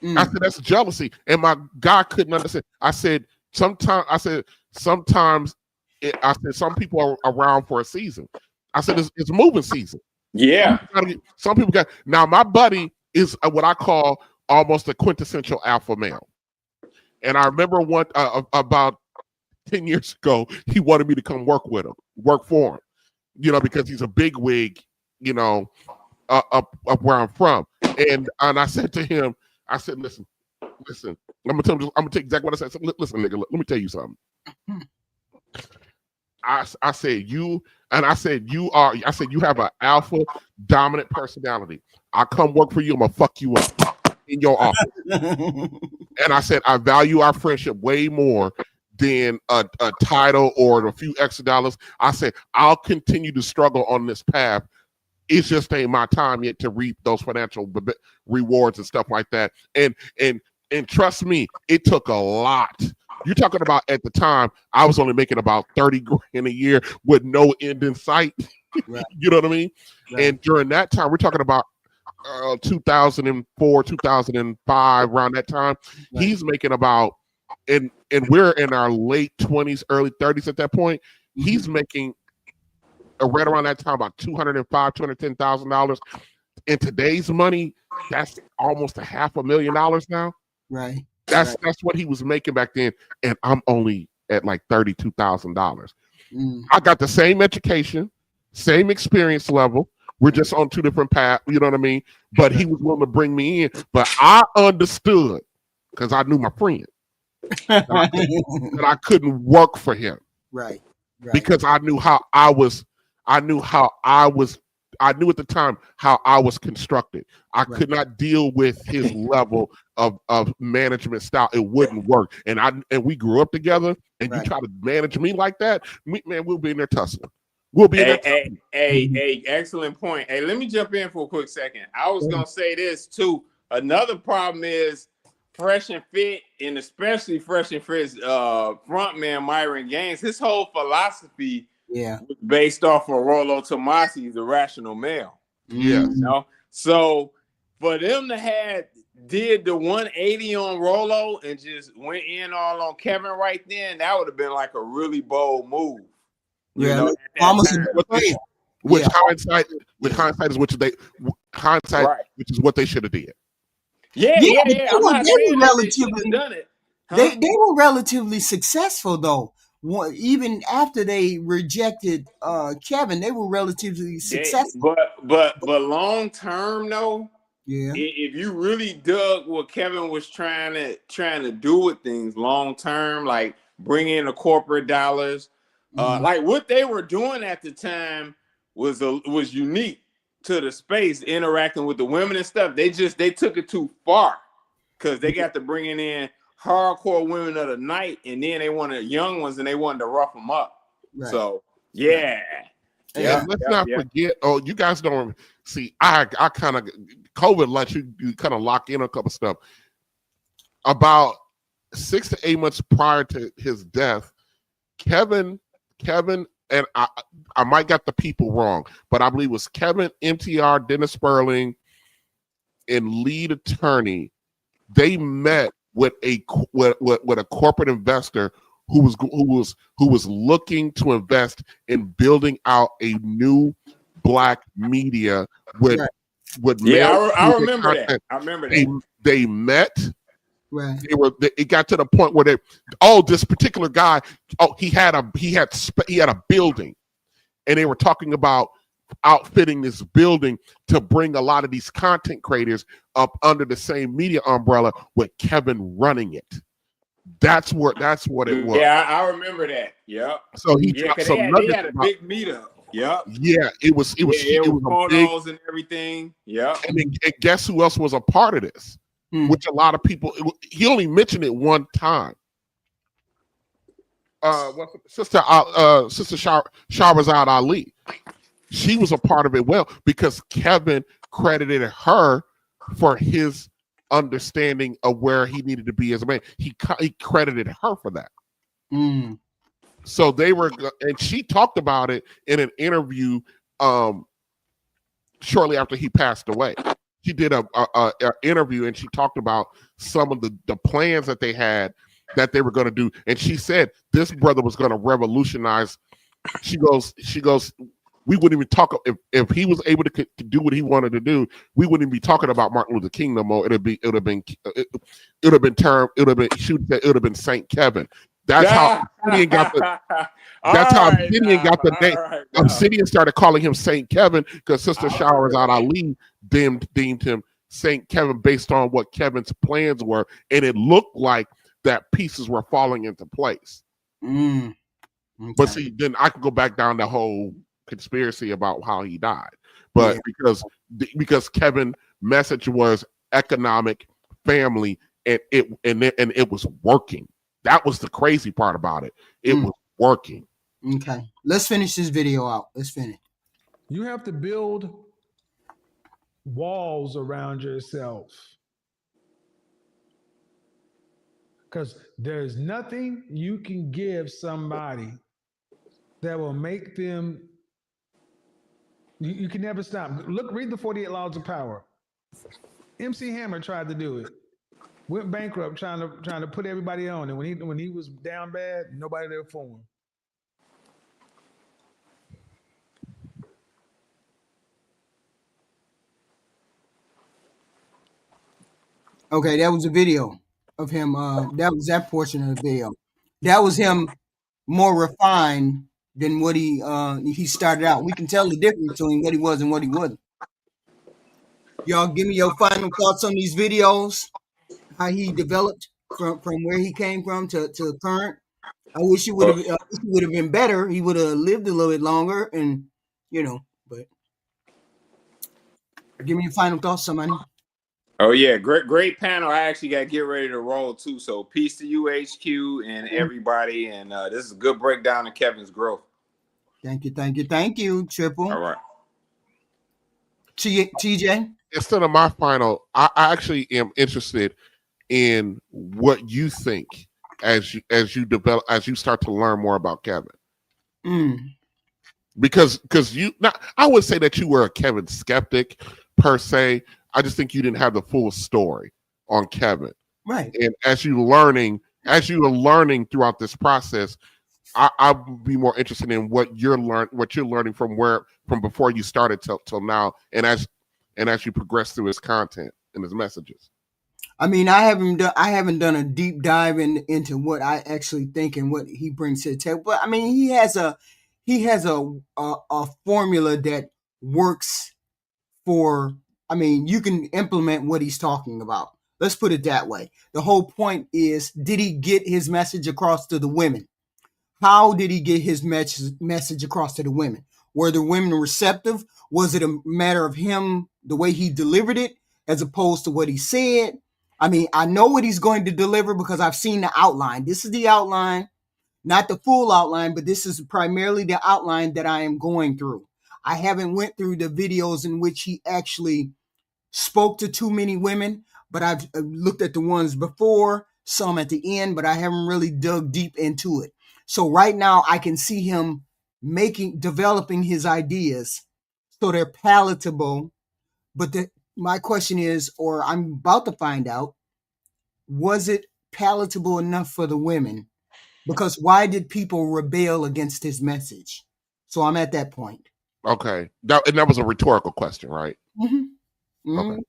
I said, that's jealousy. And my guy couldn't understand. I said, sometimes some people are around for a season. I said, it's a moving season. Yeah. Some people got, now my buddy is what I call almost a quintessential alpha male. And I remember about 10 years ago, he wanted me to come work for him, because he's a big wig, up where I'm from. And I said to him, I said, listen, I'm gonna tell exactly what I said. Listen, nigga, let me tell you something. I said you you have an alpha dominant personality. I come work for you, I'm gonna fuck you up in your office. And I said, I value our friendship way more than a title or a few extra dollars. I said, I'll continue to struggle on this path. It's just ain't my time yet to reap those financial rewards and stuff like that. And trust me, it took a lot. You're talking about at the time, I was only making about 30 grand a year with no end in sight. Right. You know what I mean? Right. And during that time, we're talking about 2004, 2005, around that time. Right. He's making about, and we're in our late 20s, early 30s at that point. He's making right around that time about $210,000. In today's money, that's almost $500,000 now. Right. That's what he was making back then, and I'm only at like $32,000. I got the same education, same experience level. We're just on 2 different paths. You know what I mean? But he was willing to bring me in. But I understood because I knew my friend that I couldn't work for him. Right. Because I knew how I was. I knew at the time how I was constructed. I could not deal with his level of management style. It wouldn't work. And we grew up together, and you try to manage me like that, we'll be in there tussling. We'll be in there tussling. Hey, excellent point. Hey, let me jump in for a quick second. I was going to say this too. Another problem is Fresh and Fit, and especially Fresh and Fit's frontman, Myron Gaines, his whole philosophy based off of Rollo Tomasi's Irrational Male. Yeah. So for them to did the 180 on Rollo and just went in all on Kevin right then, that would have been like a really bold move. You Yeah, know, like at that almost time. a betrayal. Which Yeah. hindsight is hindsight, Right. which is what they should have did. Yeah, Yeah, yeah, but yeah. I'm not they saying were that they should have relatively done it. they Huh? they were relatively successful though. Even after they rejected Kevin, they were relatively successful. But long term though, Yeah. if you really dug what Kevin was trying to do with things long term, like bring in the corporate dollars, like what they were doing at the time was unique to the space, interacting with the women and stuff. They took it too far because they got to bringing in hardcore women of the night, and then they wanted young ones and they wanted to rough them up. Right. So yeah. And let's not forget. Oh, you guys don't see. I kind of COVID lets you kind of lock in a couple stuff. About 6 to 8 months prior to his death, Kevin, and I might got the people wrong, but I believe it was Kevin, MTR, Dennis Sperling, and lead attorney. They met with a corporate investor who was looking to invest in building out a new Black media with I remember that. I remember that. They met. Right. It got to the point where this particular guy, he had a building, and they were talking about outfitting this building to bring a lot of these content creators up under the same media umbrella with Kevin running it. That's what it was. Yeah, I remember that. Yep. So he dropped some nuggets. They had a big meetup. Yep. Yeah, it was photos and everything. Yep. And guess who else was a part of this? Which a lot of people, he only mentioned it one time. Sister Shahrazad Ali. She was a part of it because Kevin credited her for his understanding of where he needed to be as a man. He credited her for that. So they were, and she talked about it in an interview shortly after he passed away. She did a interview, and she talked about some of the plans that they had that they were going to do. And she said this brother was going to revolutionize. She goes, we wouldn't even talk if he was able to do what he wanted to do. We wouldn't even be talking about Martin Luther King no more. It would have been Saint Kevin. That's how Obsidian got the. That's how Obsidian got the name. Obsidian started calling him Saint Kevin because Sister Shahrazad Ali deemed him Saint Kevin based on what Kevin's plans were, and it looked like that pieces were falling into place. Okay. But see, then I could go back down the whole conspiracy about how he died, but because Kevin's message was economic, family, and it was working. That was the crazy part about it. It was working. Okay, let's finish this video out. Let's finish. You have to build walls around yourself, because there's nothing you can give somebody that will make them. You can never stop. Read the 48 Laws of Power. MC Hammer tried to do it. Went bankrupt trying to put everybody on, and when he was down bad, nobody there for him. Okay, that was a video of him. That was that portion of the video. That was him more refined than what he started out. We can tell the difference between what he was and what he wasn't. Y'all give me your final thoughts on these videos, how he developed from where he came from to current. I wish he would have been better. He would have lived a little bit longer, and but give me your final thoughts, somebody. Oh yeah, great panel. I actually got to get ready to roll too. So peace to you, HQ, and everybody. And this is a good breakdown of Kevin's growth. Thank you, Triple. All right. TJ? Instead of my final, I actually am interested in what you think as you start to learn more about Kevin. Because I would say that you were a Kevin skeptic per se. I just think you didn't have the full story on Kevin. Right. And as you were learning throughout this process, I'd be more interested in what you're learning from before you started till now, and as you progress through his content and his messages. I mean, I haven't done a deep dive into what I actually think and what he brings to the table. But I mean, he has a formula that works for. I mean, you can implement what he's talking about. Let's put it that way. The whole point is, did he get his message across to the women? How did he get his message across to the women? Were the women receptive? Was it a matter of him, the way he delivered it, as opposed to what he said? I mean, I know what he's going to deliver because I've seen the outline. This is the outline, not the full outline, but this is primarily the outline that I am going through. I haven't went through the videos in which he actually spoke to too many women, but I've looked at the ones before, some at the end, but I haven't really dug deep into it. So right now I can see him developing his ideas so they're palatable. But my question is, or I'm about to find out, was it palatable enough for the women? Because why did people rebel against his message? So I'm at that point. Okay. That was a rhetorical question, right? Mm-hmm. Mm-hmm. Okay.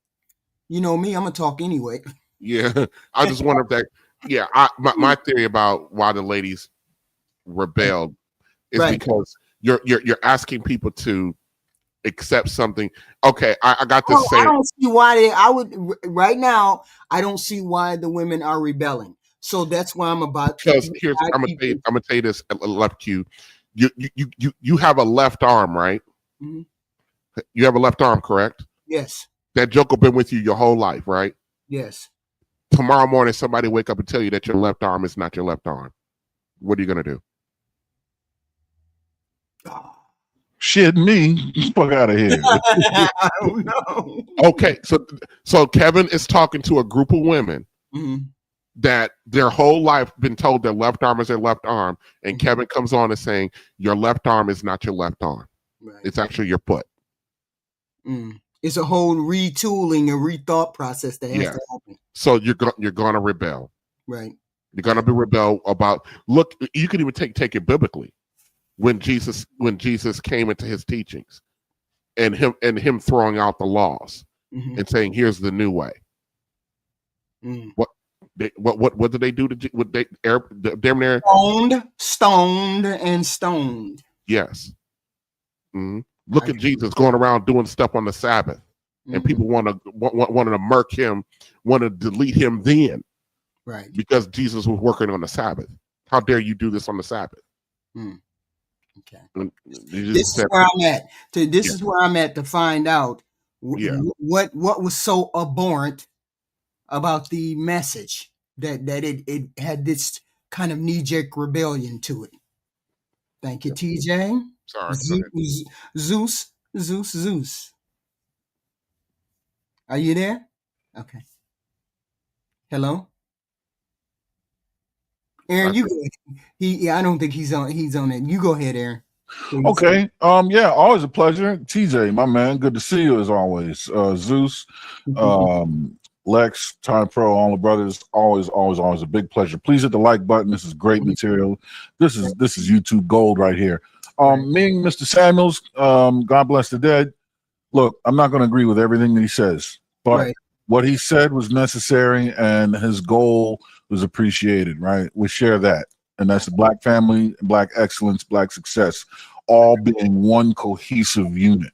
You know me, I'm going to talk anyway. Yeah. I just wonder if that, yeah, my theory about why the ladies rebelled is because you're asking people to accept something. Okay, I got this. I don't see why right now. I don't see why the women are rebelling. So that's why I'm about. Because I'm gonna tell you this. Left Q, you have a left arm, right? Mm-hmm. You have a left arm, correct? Yes. That joke will been with you your whole life, right? Yes. Tomorrow morning, somebody wake up and tell you that your left arm is not your left arm. What are you gonna do? Shit, me, fuck out of here. I don't know. Okay, so Kevin is talking to a group of women that their whole life been told their left arm is their left arm, and Kevin comes on and saying your left arm is not your left arm. Right. It's actually your foot. It's a whole retooling and rethought process that has to happen. So you're going to rebel, right? You're going to be rebel about. Look, you can even take it biblically. When Jesus came into his teachings, and him throwing out the laws and saying, "Here's the new way." What did they do to? What they damn near stoned. Yes. Look at Jesus going around doing stuff on the Sabbath, and people wanted to murk him, want to delete him then, right? Because Jesus was working on the Sabbath. How dare you do this on the Sabbath? Okay. This is where I'm at. This is where I'm at to find out what was so abhorrent about the message that it had this kind of knee-jerk rebellion to it. Thank you, TJ. Sorry. Zeus. Are you there? Okay. Hello? Aaron, you go. I don't think he's on it. You go ahead, Aaron. Please. Okay. Yeah, always a pleasure. TJ, my man, good to see you as always. Zeus, Lex, Time Pro, all the brothers, always a big pleasure. Please hit the like button. This is great material. This is YouTube gold right here. Me and Mr. Samuels, God bless the dead. Look, I'm not going to agree with everything that he says, but what he said was necessary and his goal was appreciated, right? We share that. And that's the Black family, Black excellence, Black success, all being one cohesive unit.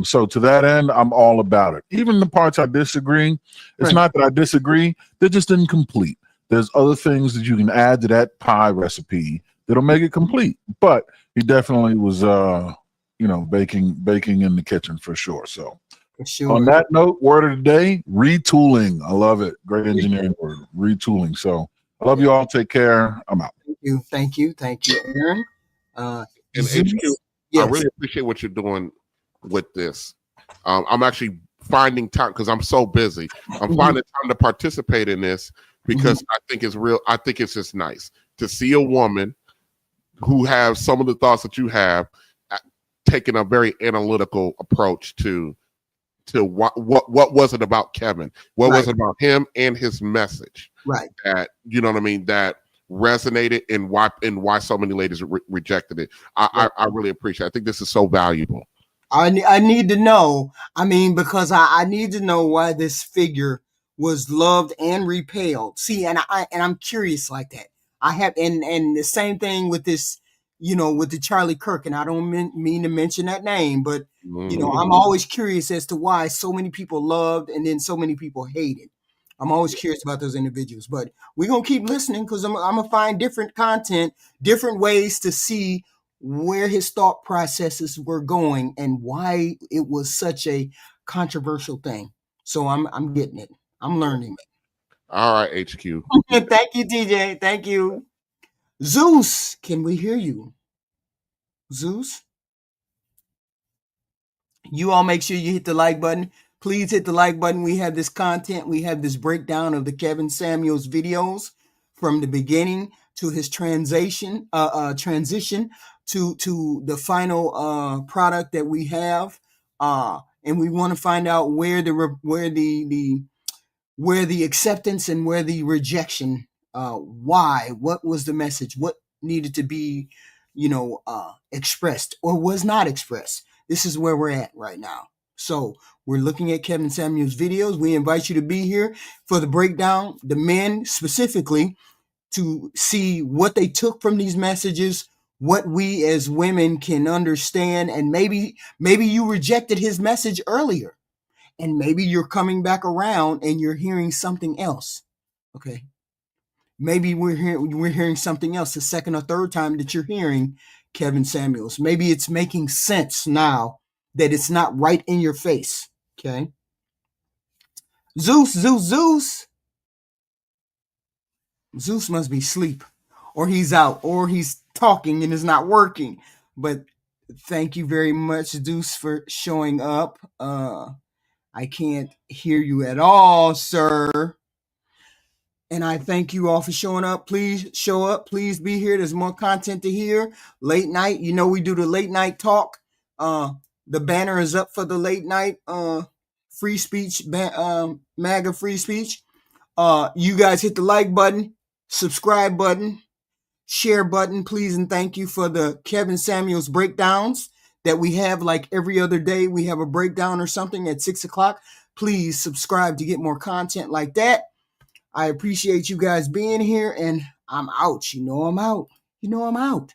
So to that end, I'm all about it. Even the parts I disagree, it's not that I disagree, they're just incomplete. There's other things that you can add to that pie recipe that'll make it complete. But he definitely was, baking in the kitchen for sure. So on that note, word of the day, retooling. I love it. Great engineering word, retooling. So I love you all. Take care. I'm out. Thank you, Aaron. And HQ, I really appreciate what you're doing with this. I'm actually finding time because I'm so busy. I'm finding time to participate in this because I think it's real. I think it's just nice to see a woman who has some of the thoughts that you have, taking a very analytical approach to what was it about Kevin? What was it about him and his message? Right. That, you know what I mean? That resonated and why so many ladies rejected it. I really appreciate it. I think this is so valuable. I need to know. I mean, because I need to know why this figure was loved and repelled. See, and I'm curious like that. I have, and the same thing with this, with the Charlie Kirk, and I don't mean to mention that name, but I'm always curious as to why so many people loved and then so many people hated. I'm always curious about those individuals, but we're going to keep listening because I'm going to find different content, different ways to see where his thought processes were going and why it was such a controversial thing. So I'm getting it. I'm learning it. All right, HQ. Thank you, TJ. Thank you. Zeus, can we hear you? Zeus? You all make sure you hit the like button. Please hit the like button. We have this content. We have this breakdown of the Kevin Samuels videos from the beginning to his transition to the final product that we have. And we want to find out where the acceptance and where the rejection, why, what was the message, what needed to be, expressed or was not expressed. This is where we're at right now. So we're looking at Kevin Samuels videos. We invite you to be here for the breakdown, the men specifically, to see what they took from these messages, what we as women can understand. And maybe you rejected his message earlier. And maybe you're coming back around and you're hearing something else. Okay. Maybe we're hearing something else the second or third time that you're hearing Kevin Samuels. Maybe it's making sense now that it's not right in your face. Okay. Zeus must be asleep, or he's out, or he's talking and it's not working. But thank you very much, Zeus, for showing up. I can't hear you at all, sir. And I thank you all for showing up. Please show up. Please be here. There's more content to hear. Late night. We do the late night talk. The banner is up for the late night free speech, MAGA free speech. You guys hit the like button, subscribe button, share button, please, and thank you for the Kevin Samuels breakdowns that we have like every other day. We have a breakdown or something at 6:00. Please subscribe to get more content like that. I appreciate you guys being here, and I'm out. I'm out.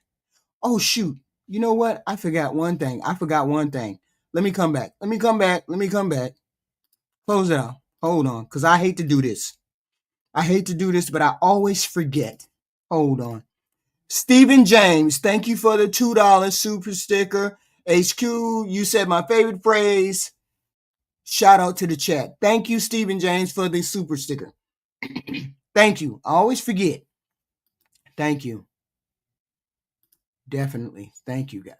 Oh, shoot. You know what? I forgot one thing. Let me come back. Close it out. Hold on, because I hate to do this. But I always forget. Hold on. Stephen James, thank you for the $2 super sticker. HQ, you said my favorite phrase. Shout out to the chat. Thank you, Stephen James, for the super sticker. Thank you. I always forget. Thank you. Definitely. Thank you, guys.